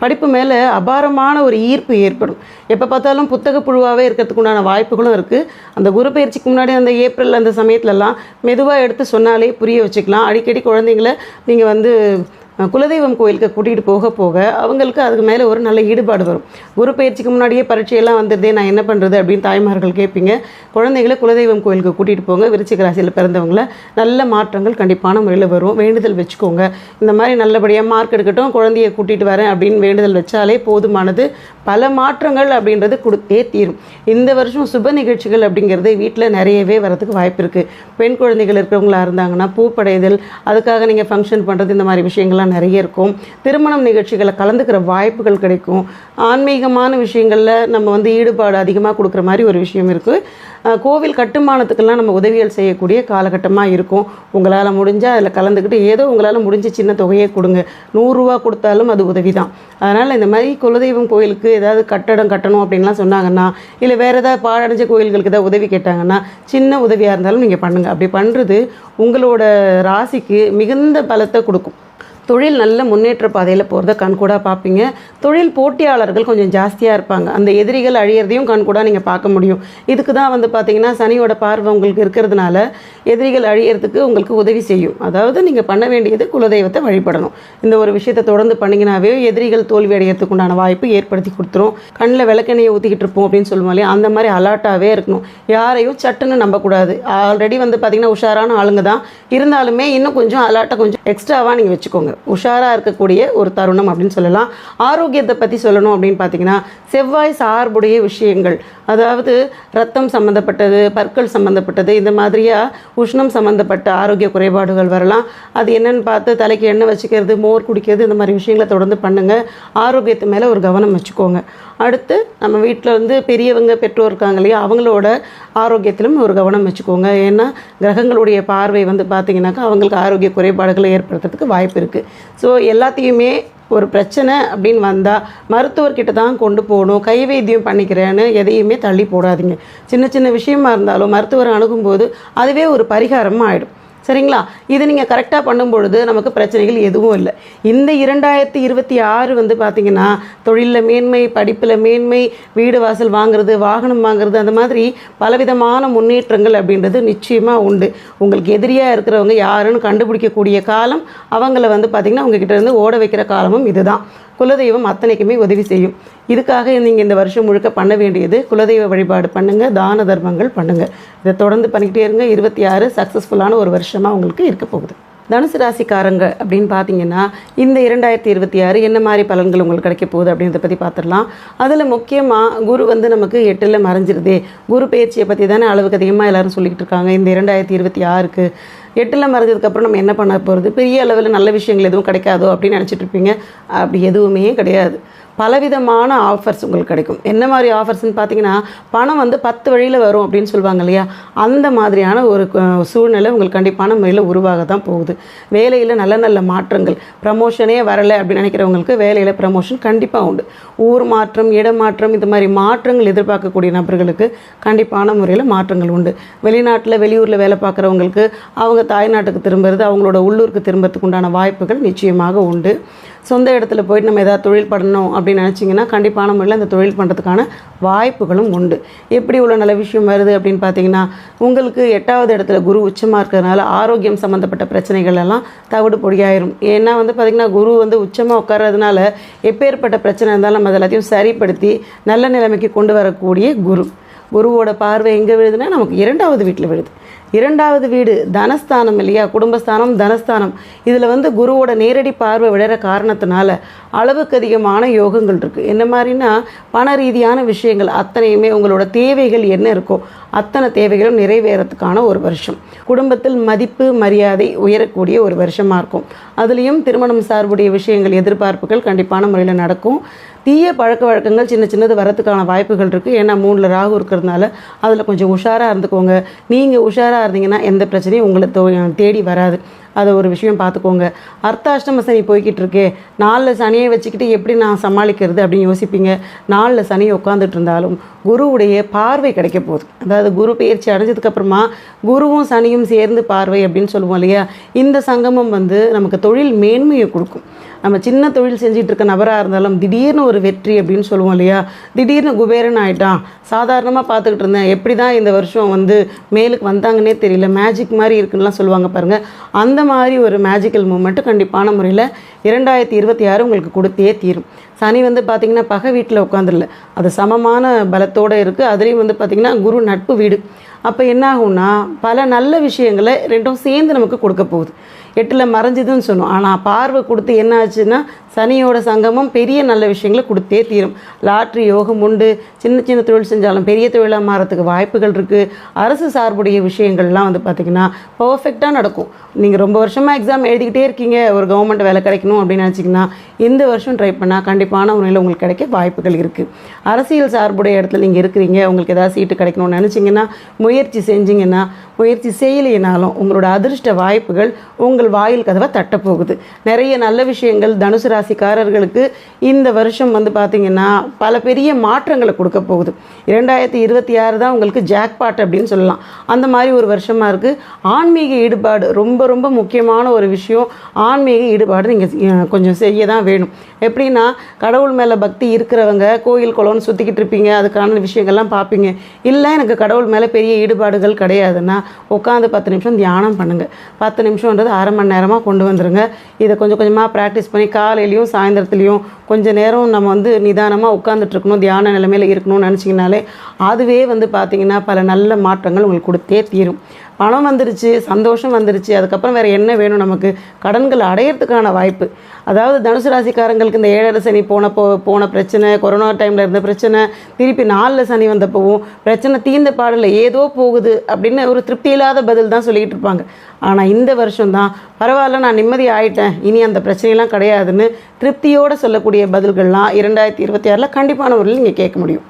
படிப்பு மேலே அபாரமான ஒரு ஈர்ப்பு ஏற்படும். எப்போ பார்த்தாலும் புத்தக புழுவாகவே இருக்கிறதுக்கு உண்டான வாய்ப்புகளும் இருக்குது. அந்த குரு பயிற்சிக்கு முன்னாடி அந்த ஏப்ரல் அந்த சமயத்துலலாம் மெதுவாக எடுத்து சொன்னாலே புரிய வச்சுக்கலாம். அடிக்கடி குழந்தைங்களை நீங்கள் வந்து குலதெய்வம் கோயிலுக்கு கூட்டிகிட்டு போக அவங்களுக்கு அதுக்கு மேலே ஒரு நல்ல ஈடுபாடு வரும். குரு பயிற்சிக்கு முன்னாடியே பரீட்சையெல்லாம் வந்துடுதே, நான் என்ன பண்ணுறது அப்படின்னு தாய்மார்கள் கேட்பீங்க. குழந்தைகளை குலதெய்வம் கோயிலுக்கு கூட்டிகிட்டு போங்க. விருச்சிக ராசியில் பிறந்தவங்கள நல்ல மாற்றங்கள் கண்டிப்பான முறையில் வரும். வேண்டுதல் வச்சுக்கோங்க. இந்த மாதிரி நல்லபடியாக மார்க் எடுக்கட்டும், குழந்தையை கூட்டிகிட்டு வரேன் அப்படின்னு வேண்டுதல் வச்சாலே போதுமானது. பல மாற்றங்கள் அப்படின்றது கொடுத்தே தீரும். இந்த வருஷம் சுப நிகழ்ச்சிகள் அப்படிங்கிறது வீட்டில் நிறையவே வரதுக்கு வாய்ப்பு இருக்குது. பெண் குழந்தைகள் இருக்கிறவங்களா இருந்தாங்கன்னா பூப்படைதல், அதுக்காக நீங்கள் ஃபங்க்ஷன் பண்ணுறது, இந்த மாதிரி விஷயங்கள்லாம் வாய்ப்புகள்லாம் நிறைய இருக்கும். திருமணம் நிகழ்ச்சிகளை கலந்துக்கிற வாய்ப்புகள் கிடைக்கும். ஆன்மீகமான விஷயங்களில் நம்ம வந்து ஈடுபாடு அதிகமாக கொடுக்குற மாதிரி ஒரு விஷயம் இருக்குது. கோவில் கட்டுமானத்துக்கெல்லாம் நம்ம உதவிகள் செய்யக்கூடிய காலகட்டமாக இருக்கும். உங்களால் முடிஞ்சால் அதில் கலந்துக்கிட்டு ஏதோ உங்களால் முடிஞ்ச சின்ன தொகையை கொடுங்க. 100 ரூபா கொடுத்தாலும் அது உதவி தான். அதனால் இந்த மாதிரி குலதெய்வம் கோயிலுக்கு ஏதாவது கட்டடம் கட்டணும் அப்படின்லாம் சொன்னாங்கன்னா, இல்லை வேறு ஏதாவது பாழடைஞ்ச கோயில்களுக்கு ஏதாவது உதவி கேட்டாங்கன்னா, சின்ன உதவியாக இருந்தாலும் நீங்கள் பண்ணுங்கள். அப்படி பண்ணுறது உங்களோட ராசிக்கு மிகுந்த பலத்தை கொடுக்கும். தொழில் நல்ல முன்னேற்ற பாதையில் போகிறத கண்கூடாக பார்ப்பீங்க. தொழில் போட்டியாளர்கள் கொஞ்சம் ஜாஸ்தியாக இருப்பாங்க. அந்த எதிரிகள் அழியிறதையும் கண்கூடாக நீங்கள் பார்க்க முடியும். இதுக்கு தான் வந்து பார்த்திங்கன்னா சனியோட பார்வை உங்களுக்கு இருக்கிறதுனால எதிரிகள் அழியிறதுக்கு உங்களுக்கு உதவி செய்யும். அதாவது நீங்கள் பண்ண வேண்டியது குலதெய்வத்தை வழிபடணும். இந்த ஒரு விஷயத்தை தொடர்ந்து பண்ணிங்கனாவே எதிரிகள் தோல்வி அடையிறதுக்கு உண்டான வாய்ப்பு ஏற்படுத்தி கொடுத்துரும். கண்ணில் விளக்கெண்ணையை ஊற்றிக்கிட்டு இருப்போம் அப்படின்னு சொல்லுவோம் இல்லையா, அந்த மாதிரி அலர்ட்டாகவே இருக்கணும். யாரையும் சட்டுன்னு நம்பக்கூடாது. ஆல்ரெடி வந்து பார்த்திங்கன்னா உஷாரான ஆளுங்க தான் இருந்தாலுமே இன்னும் கொஞ்சம் அலர்ட்டை கொஞ்சம் எக்ஸ்ட்ராவாக நீங்கள் வச்சுக்கோங்க. உஷாராக இருக்கக்கூடிய ஒரு தருணம் அப்படின்னு சொல்லலாம். ஆரோக்கியத்தை பற்றி சொல்லணும் அப்படின்னு பார்த்தீங்கன்னா, செவ்வாய் சார்புடைய விஷயங்கள், அதாவது ரத்தம் சம்மந்தப்பட்டது, பற்கள் சம்மந்தப்பட்டது, இந்த மாதிரியாக உஷ்ணம் சம்மந்தப்பட்ட ஆரோக்கிய குறைபாடுகள் வரலாம். அது என்னென்னு பார்த்து தலைக்கு எண்ணெய் வச்சுக்கிறது, மோர் குடிக்கிறது, இந்த மாதிரி விஷயங்களை தொடர்ந்து பண்ணுங்கள். ஆரோக்கியத்து மேலே ஒரு கவனம் வச்சுக்கோங்க. அடுத்து நம்ம வீட்டில் வந்து பெரியவங்க பெற்றோர் இருக்காங்க இல்லையா, அவங்களோட ஆரோக்கியத்திலும் ஒரு கவனம் வச்சுக்கோங்க. ஏன்னா கிரகங்களுடைய பார்வை வந்து பார்த்திங்கனாக்கா அவங்களுக்கு ஆரோக்கிய குறைபாடுகளை ஏற்படுத்துறதுக்கு வாய்ப்பு இருக்குது. ஸோ எல்லாத்தையுமே ஒரு பிரச்சனை அப்படின்னு வந்தால் மருத்துவர்கிட்ட தான் கொண்டு போகணும். கை வைத்தியம் பண்ணிக்கிறேன்னு எதையுமே தள்ளி போடாதீங்க. சின்ன சின்ன விஷயமா இருந்தாலும் மருத்துவரை அணுகும்போது அதுவே ஒரு பரிகாரமாக ஆகிடும். சரிங்களா? இது நீங்கள் கரெக்டாக பண்ணும்பொழுது நமக்கு பிரச்சனைகள் எதுவும் இல்லை. இந்த 2026 வந்து பார்த்திங்கன்னா தொழிலில் மேன்மை, படிப்பில் மேன்மை, வீடு வாசல் வாங்குறது, வாகனம் வாங்குறது, அந்த மாதிரி பலவிதமான முன்னேற்றங்கள் அப்படின்றது நிச்சயமாக உண்டு. உங்களுக்கு எதிரியாக இருக்கிறவங்க யாருன்னு கண்டுபிடிக்கக்கூடிய காலம், அவங்கள வந்து பார்த்திங்கன்னா உங்ககிட்ட இருந்து ஓட வைக்கிற காலமும் இதுதான். குலதெய்வம் அத்தனைக்குமே உதவி செய்யும். இதுக்காக நீங்கள் இந்த வருஷம் முழுக்க பண்ண வேண்டியது குலதெய்வ வழிபாடு பண்ணுங்கள், தான தர்மங்கள் பண்ணுங்கள். இதை தொடர்ந்து பண்ணிக்கிட்டே இருங்க. 26 சக்ஸஸ்ஃபுல்லான ஒரு வருஷமாக உங்களுக்கு இருக்க போகுது. தனுசு ராசிக்காரங்க அப்படின்னு பார்த்தீங்கன்னா, இந்த 2026 என்ன மாதிரி பலன்கள் உங்களுக்கு கிடைக்க போகுது அப்படின்றத பற்றி பார்த்துடலாம். அதில் முக்கியமாக குரு வந்து நமக்கு 8ல் மறைஞ்சிருதே. குரு பயிற்சியை பற்றி தானே அளவுக்கு அதிகமாக எல்லோரும் சொல்லிக்கிட்டு இருக்காங்க. இந்த 2026க்கு 8ல் மறைஞ்சதுக்கப்புறம் நம்ம என்ன பண்ண போகிறது, பெரிய அளவில் நல்ல விஷயங்கள் எதுவும் கிடைக்காதோ அப்படின்னு நினச்சிட்டு இருப்பீங்க. அப்படி எதுவுமே கிடையாது. பலவிதமான ஆஃபர்ஸ் உங்களுக்கு கிடைக்கும். என்ன மாதிரி ஆஃபர்ஸ்ன்னு பார்த்தீங்கன்னா, பணம் வந்து 10 வழியில் வரும் அப்படின்னு சொல்லுவாங்க இல்லையா, அந்த மாதிரியான ஒரு சூழ்நிலை உங்களுக்கு கண்டிப்பான முறையில் உருவாக தான் போகுது. வேலையில் நல்ல நல்ல மாற்றங்கள், ப்ரமோஷனே வரலை அப்படின்னு நினைக்கிறவங்களுக்கு வேலையில் ப்ரமோஷன் கண்டிப்பாக உண்டு. ஊர் மாற்றம், இடமாற்றம், இந்த மாதிரி மாற்றங்கள் எதிர்பார்க்கக்கூடிய நபர்களுக்கு கண்டிப்பான முறையில் மாற்றங்கள் உண்டு. வெளிநாட்டில் வெளியூரில் வேலை பார்க்குறவங்களுக்கு அவங்க தாய்நாட்டுக்கு திரும்புறது, அவங்களோட உள்ளூருக்கு திரும்புறதுக்கு உண்டான வாய்ப்புகள் நிச்சயமாக உண்டு. சொந்த இடத்துல போயிட்டு நம்ம ஏதாவது தொழில் பண்ணணும் அப்படின்னு நினச்சிங்கன்னா கண்டிப்பான முறையில் அந்த தொழில் பண்ணுறதுக்கான வாய்ப்புகளும் உண்டு. எப்படி உள்ள நல்ல விஷயம் வருது அப்படின்னு பார்த்தீங்கன்னா, உங்களுக்கு 8வது இடத்துல குரு உச்சமாக இருக்கிறதுனால ஆரோக்கியம் சம்மந்தப்பட்ட பிரச்சனைகள் எல்லாம் தவிடு பொடியாயிரும். ஏன்னா வந்து பார்த்திங்கன்னா குரு வந்து உச்சமாக உட்கார்றதுனால எப்பேற்பட்ட பிரச்சனை இருந்தாலும் நம்ம எல்லாத்தையும் சரிப்படுத்தி நல்ல நிலைமைக்கு கொண்டு வரக்கூடிய குருவோட பார்வை எங்கே விழுதுன்னா நமக்கு 2வது வீட்டில் விழுது. 2வது வீடு தனஸ்தானம் இல்லையா, குடும்பஸ்தானம், தனஸ்தானம். இதில் வந்து குருவோட நேரடி பார்வை விடுற காரணத்தினால அளவுக்கு அதிகமான யோகங்கள் இருக்குது. என்ன மாதிரினா, பண ரீதியான விஷயங்கள் அத்தனையுமே உங்களோட தேவைகள் என்ன இருக்கோ அத்தனை தேவைகளும் நிறைவேறத்துக்கான ஒரு வருஷம். குடும்பத்தில் மதிப்பு மரியாதை உயரக்கூடிய ஒரு வருஷமாக இருக்கும். அதுலேயும் திருமணம் சார்புடைய விஷயங்கள், எதிர்பார்ப்புகள் கண்டிப்பான முறையில் நடக்கும். தீய பழக்க வழக்கங்கள் சின்ன சின்னது வரத்துக்கான வாய்ப்புகள் இருக்குது. ஏன்னா 3ல் ராகு இருக்கிறதுனால அதில் கொஞ்சம் உஷாராக இருந்துக்கோங்க. நீங்கள் உஷாராக இருந்தீங்கன்னா எந்த பிரச்சனையும் உங்களை தேடி வராது. அதை ஒரு விஷயம் பார்த்துக்கோங்க. அர்த்தாஷ்டம சனி போய்கிட்டு இருக்கே, 4ல் சனியை வச்சுக்கிட்டு எப்படி நான் சமாளிக்கிறது அப்படின்னு யோசிப்பீங்க. 4ல் சனி உட்காந்துட்டு இருந்தாலும் குருவுடைய பார்வை கிடைக்க போகுது. அதாவது குரு பயிற்சி அடைஞ்சதுக்கப்புறமா குருவும் சனியும் சேர்ந்து பார்வை அப்படின்னு சொல்லுவோம் இல்லையா, இந்த சங்கமம் வந்து நமக்கு தொழில் மேன்மையை கொடுக்கும். நம்ம சின்ன தொழில் செஞ்சிட்டு இருக்க நபராக இருந்தாலும் திடீர்னு ஒரு வெற்றி அப்படின்னு சொல்லுவோம் இல்லையா, திடீர்னு குபேரன் ஆகிட்டான், சாதாரணமாக பார்த்துக்கிட்டு இருந்தேன், எப்படி தான் இந்த வருஷம் வந்து மேலுக்கு வந்தாங்கன்னே தெரியல, மேஜிக் மாதிரி இருக்குன்னுலாம் சொல்லுவாங்க பாருங்கள். அந்த மாதிரி ஒரு மேஜிக்கல் மூமெண்ட்டு கண்டிப்பான முறையில் 2026 உங்களுக்கு கொடுத்தே தீரும். சனி வந்து பார்த்திங்கன்னா பகை வீட்டில் உட்காந்துடல, அது சமமான பலத்தோடு இருக்குது. அதுலேயும் வந்து பார்த்திங்கன்னா குரு நட்பு வீடு. அப்போ என்ன ஆகும்னா, பல நல்ல விஷயங்களை ரெண்டும் சேர்ந்து நமக்கு கொடுக்க போகுது. 8ல் மறைஞ்சிதுன்னு சொன்னோம். ஆனால் பார்வை கொடுத்து என்ன ஆச்சுன்னா சனியோட சங்கமம் பெரிய நல்ல விஷயங்களை கொடுத்தே தீரும். லாட்ரி யோகம் உண்டு. சின்ன சின்ன தொழில் செஞ்சாலும் பெரிய தொழிலாக மாறத்துக்கு வாய்ப்புகள் இருக்குது. அரசு சார்புடைய விஷயங்கள்லாம் வந்து பார்த்திங்கன்னா பர்ஃபெக்டாக நடக்கும். நீங்கள் ரொம்ப வருஷமாக எக்ஸாம் எழுதிக்கிட்டே இருக்கீங்க, ஒரு கவர்மெண்ட் வேலை கிடைக்கணும் அப்படின்னு நினச்சிங்கன்னா இந்த வருஷம் ட்ரை பண்ணால் கண்டிப்பான முறையில் உங்களுக்கு கிடைக்க வாய்ப்புகள் இருக்குது. அரசியல் சார்புடைய இடத்துல நீங்கள் இருக்கிறீங்க, உங்களுக்கு ஏதாவது சீட்டு கிடைக்கணும்னு நினச்சிங்கன்னா முயற்சி செஞ்சிங்கன்னா, முயற்சி செய்யலைனாலும் உங்களோட அதிர்ஷ்ட வாய்ப்புகள் உங்கள் வாயில் கதவை தட்டப்போகுது. நிறைய நல்ல விஷயங்கள் தனுசு ராசிக்காரர்களுக்கு இந்த வருஷம் வந்து பார்த்திங்கன்னா பல பெரிய மாற்றங்களை கொடுக்க போகுது. 2026 தான் உங்களுக்கு ஜாக்பாட் அப்படின்னு சொல்லலாம். அந்த மாதிரி ஒரு வருஷமாக இருக்குது. ஆன்மீக ஈடுபாடு ரொம்ப ரொம்ப முக்கியமான ஒரு விஷயம். ஆன்மீக ஈடுபாடு நீங்கள் கொஞ்சம் செய்ய தான் வேணும். எப்படின்னா, கடவுள் மேலே பக்தி இருக்கிறவங்க கோயில் குளம்னு சுற்றிக்கிட்டு இருப்பீங்க, அதுக்கான விஷயங்கள்லாம் பார்ப்பீங்க. இல்லை எனக்கு கடவுள் மேலே பெரிய ஈடுபாடுகள் கிடையாதுன்னா உட்காந்து 10 நிமிஷம் தியானம் பண்ணுங்கள். 10 நிமிஷம்ன்றது அரை மணி நேரமாக கொண்டு வந்துடுங்க. இதை கொஞ்சம் கொஞ்சமாக ப்ராக்டிஸ் பண்ணி காலையிலையும் சாயந்தரத்துலேயும் கொஞ்சம் நேரம் நம்ம வந்து நிதானமாக உட்காந்துட்ருக்கணும், தியான நிலைமையில் இருக்கணும்னு நினச்சிங்கனாலே அதுவே வந்து பார்த்திங்கன்னா பல நல்ல மாற்றங்கள் உங்களுக்கு கொடுத்தே தீரும். பணம் வந்துருச்சு, சந்தோஷம் வந்துருச்சு, அதுக்கப்புறம் வேறு என்ன வேணும் நமக்கு? கடன்கள் அடையிறதுக்கான வாய்ப்பு. அதாவது தனுசு ராசிக்காரங்களுக்கு இந்த 7 சனி போன பிரச்சனை, கொரோனா டைமில் இருந்த பிரச்சனை, திருப்பி 4 சனி வந்தப்போவும் பிரச்சனை தீர்ந்த பாடல ஏதோ போகுது அப்படின்னு ஒரு திருப்தி இல்லாத பதில் தான் சொல்லிக்கிட்டு இருப்பாங்க. ஆனால் இந்த வருஷம் தான் பரவாயில்ல, நான் நிம்மதி ஆகிட்டேன், இனி அந்த பிரச்சனையெல்லாம் கிடையாதுன்னு திருப்தியோடு சொல்லக்கூடிய பதில்கள்லாம் 2026 கண்டிப்பான முறையில் நீங்கள் கேட்க முடியும்.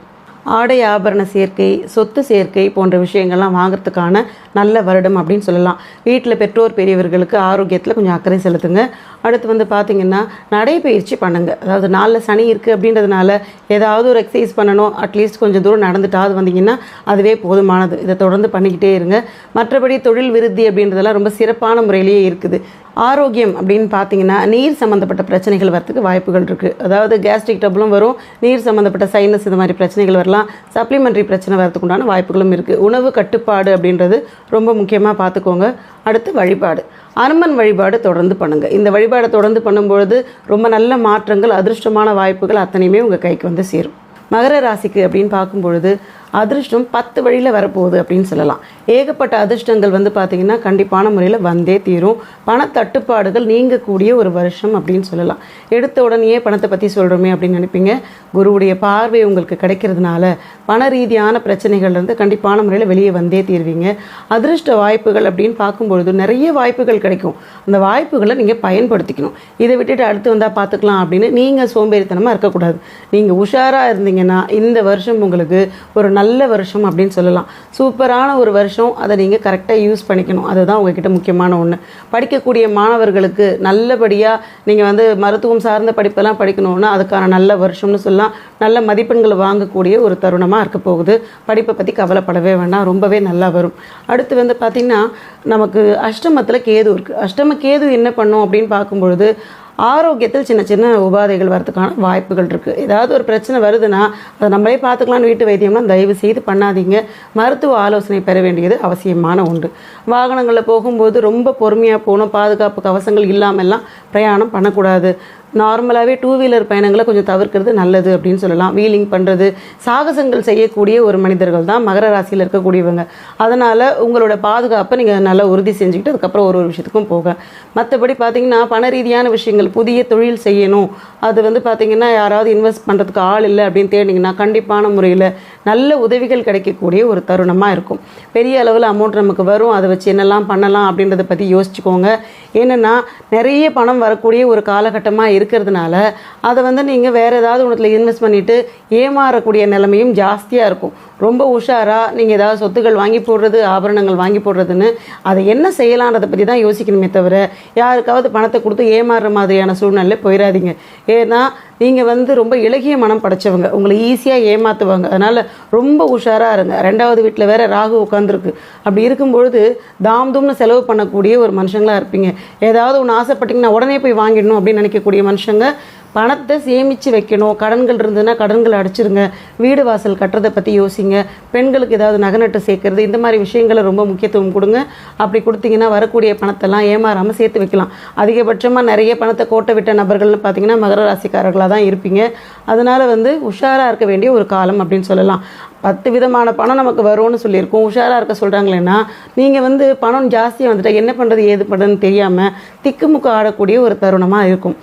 ஆடை ஆபரண சேர்க்கை, சொத்து சேர்க்கை போன்ற விஷயங்கள்லாம் வாங்கிறதுக்கான நல்ல வருடம் அப்படின்னு சொல்லலாம். வீட்டில் பெற்றோர் பெரியவர்களுக்கு ஆரோக்கியத்தில் கொஞ்சம் அக்கறை செலுத்துங்க. அடுத்து வந்து பார்த்திங்கன்னா நடைப்பயிற்சி பண்ணுங்கள். அதாவது 4 சனி இருக்குது அப்படின்றதுனால ஏதாவது ஒரு எக்ஸசைஸ் பண்ணணும், அட்லீஸ்ட் கொஞ்சம் தூரம் நடந்துட்டாவது வந்தீங்கன்னா அதுவே போதுமானது. இதை தொடர்ந்து பண்ணிக்கிட்டே இருங்க. மற்றபடி தொழில் விருத்தி அப்படின்றதெல்லாம் ரொம்ப சிறப்பான முறையிலேயே இருக்குது. ஆரோக்கியம் அப்படின்னு பார்த்தீங்கன்னா நீர் சம்மந்தப்பட்ட பிரச்சனைகள் வரத்துக்கு வாய்ப்புகள் இருக்குது. அதாவது கேஸ்ட்ரிக் ட்ரபிளும் வரும், நீர் சம்மந்தப்பட்ட சைனஸ் இது மாதிரி பிரச்சனைகள் வரலாம், சப்ளிமெண்ட்ரி பிரச்சனை வரதுக்கு உண்டான வாய்ப்புகளும் இருக்குது. உணவு கட்டுப்பாடு அப்படின்றது ரொம்ப முக்கியமாக பார்த்துக்கோங்க. அடுத்து வழிபாடு, அனுமன் வழிபாடு தொடர்ந்து பண்ணுங்கள். இந்த வழிபாடை தொடர்ந்து பண்ணும்பொழுது ரொம்ப நல்ல மாற்றங்கள், அதிர்ஷ்டமான வாய்ப்புகள் அத்தனையுமே உங்கள் கைக்கு வந்து சேரும். மகர ராசிக்கு அப்படின்னு பார்க்கும்பொழுது அதிர்ஷ்டம் 10 வழியில் வரப்போகுது அப்படின்னு சொல்லலாம். ஏகப்பட்ட அதிர்ஷ்டங்கள் வந்து பார்த்திங்கன்னா கண்டிப்பான முறையில் வந்தே தீரும். பணத்தட்டுப்பாடுகள் நீங்கக்கூடிய ஒரு வருஷம் அப்படின்னு சொல்லலாம். எடுத்த உடனே பணத்தை பற்றி சொல்கிறோமே அப்படின்னு நினைப்பீங்க. குருவுடைய பார்வை உங்களுக்கு கிடைக்கிறதுனால பண ரீதியான பிரச்சனைகள்லேருந்து கண்டிப்பான முறையில் வெளியே வந்தே தீர்வீங்க. அதிர்ஷ்ட வாய்ப்புகள் அப்படின்னு பார்க்கும்பொழுது நிறைய வாய்ப்புகள் கிடைக்கும். அந்த வாய்ப்புகளை நீங்கள் பயன்படுத்திக்கணும். இதை விட்டுட்டு அடுத்து வந்தால் பார்த்துக்கலாம் அப்படின்னு நீங்கள் சோம்பேறித்தனமாக இருக்கக்கூடாது. நீங்கள் உஷாராக இருந்தீங்கன்னா இந்த வருஷம் உங்களுக்கு ஒரு நல்ல வருஷம் அப்படின்னு சொல்லலாம். சூப்பரான ஒரு வருஷம். அதை நீங்கள் கரெக்டாக யூஸ் பண்ணிக்கணும். அதுதான் உங்ககிட்ட முக்கியமான ஒன்று. படிக்கக்கூடிய மாணவர்களுக்கு நல்லபடியாக நீங்கள் வந்து மருத்துவம் சார்ந்த படிப்பெல்லாம் படிக்கணும்னா அதுக்கான நல்ல வருஷம்னு சொல்லலாம். நல்ல மதிப்பெண்கள் வாங்கக்கூடிய ஒரு தருணமாக இருக்க போகுது. படிப்பை பற்றி கவலைப்படவே வேண்டாம், ரொம்பவே நல்லா வரும். அடுத்து வந்து பார்த்திங்கன்னா நமக்கு அஷ்டமத்தில் கேது இருக்குது. அஷ்டம கேது என்ன பண்ணும் அப்படின்னு பார்க்கும்பொழுது ஆரோக்கியத்தில் சின்ன சின்ன உபாதைகள் வரதுக்கான வாய்ப்புகள் இருக்குது. ஏதாவது ஒரு பிரச்சனை வருதுன்னா அதை நம்மளே பார்த்துக்கலான்னு வீட்டு வைத்தியம்லாம் தயவு செய்து பண்ணாதீங்க. மருத்துவ ஆலோசனை பெற வேண்டியது அவசியமான ஒன்று. வாகனங்களில் போகும்போது ரொம்ப பொறுமையாக போகணும். பாதுகாப்பு கவசங்கள் இல்லாமல்லாம் பிரயாணம் பண்ணக்கூடாது. நார்மலாகவே 2 வீலர் பயணங்களை கொஞ்சம் தவிர்க்கிறது நல்லது அப்படின்னு சொல்லலாம். வீலிங் பண்ணுறது, சாகசங்கள் செய்யக்கூடிய ஒரு மனிதர்கள் தான் மகர ராசியில் இருக்கக்கூடியவங்க. அதனால் உங்களோட பாதுகாப்பை நீங்கள் நல்லா உறுதி செஞ்சுக்கிட்டு அதுக்கப்புறம் ஒரு விஷயத்துக்கும் போக. மற்றபடி பார்த்திங்கன்னா பண ரீதியான விஷயங்கள், புதிய தொழில் செய்யணும், அது வந்து பார்த்திங்கன்னா யாராவது இன்வெஸ்ட் பண்ணுறதுக்கு ஆள் இல்லை அப்படின்னு தேடிங்கன்னா கண்டிப்பான முறையில் நல்ல உதவிகள் கிடைக்கக்கூடிய ஒரு தருணமாக இருக்கும். பெரிய அளவில் அமௌண்ட் நமக்கு வரும். அதை வச்சு என்னெல்லாம் பண்ணலாம் அப்படின்றத பற்றி யோசிச்சுக்கோங்க. ஏன்னா நிறைய பணம் வரக்கூடிய ஒரு காலகட்டமாக இருக்கிறதுனால அதை வந்து நீங்கள் வேறு ஏதாவது ஒன்றுத்தில் இன்வெஸ்ட் பண்ணிவிட்டு ஏமாறக்கூடிய நிலைமையும் ஜாஸ்தியாக இருக்கும். ரொம்ப உஷாராக நீங்கள் ஏதாவது சொத்துக்கள் வாங்கி போடுறது, ஆபரணங்கள் வாங்கி போடுறதுன்னு அதை என்ன செய்யலான்றதை பற்றி தான் யோசிக்கணுமே தவிர யாருக்காவது பணத்தை கொடுத்து ஏமாறுற மாதிரியான சூழ்நிலை போயிடாதீங்க. ஏன்னா நீங்கள் வந்து ரொம்ப இலகிய மனம் படைச்சவங்க, உங்களை ஈஸியாக ஏமாற்றுவாங்க. அதனால் ரொம்ப உஷாராக இருங்க. 2வது வீட்டில் வேறு ராகு உட்காந்துருக்கு. அப்படி இருக்கும்பொழுது தாம்தும்னு செலவு பண்ணக்கூடிய ஒரு மனுஷங்களாக இருப்பீங்க. ஏதாவது ஒன்று ஆசைப்பட்டிங்கன்னா உடனே போய் வாங்கிடணும் அப்படின்னு நினைக்கக்கூடிய மனுஷங்க. பணத்தை சேமித்து வைக்கணும். கடன்கள் இருந்ததுன்னா கடன்களை அடைச்சிருங்க. வீடு வாசல் கட்டுறதை பற்றி யோசிங்க. பெண்களுக்கு ஏதாவது நகை நட்டு சேர்க்கறது, இந்த மாதிரி விஷயங்களை ரொம்ப முக்கியத்துவம் கொடுங்க. அப்படி கொடுத்தீங்கன்னா வரக்கூடிய பணத்தெல்லாம் ஏமாறாமல் சேர்த்து வைக்கலாம். அதிகபட்சமாக நிறைய பணத்தை கோட்டை விட்ட நபர்கள்னு பார்த்தீங்கன்னா மகர ராசிக்காரர்களாக தான் இருப்பீங்க. அதனால் வந்து உஷாராக இருக்க வேண்டிய ஒரு காலம் அப்படின்னு சொல்லலாம். 10 விதமான பணம் நமக்கு வரும்னு சொல்லியிருக்கோம். உஷாராக இருக்க சொல்கிறாங்களேன்னா, நீங்கள் வந்து பணம் ஜாஸ்தியாக வந்துட்டால் என்ன பண்ணுறது ஏது பண்ணுறதுன்னு தெரியாமல் திக்குமுக்கு ஆடக்கூடிய ஒரு தருணமாக இருக்கும்.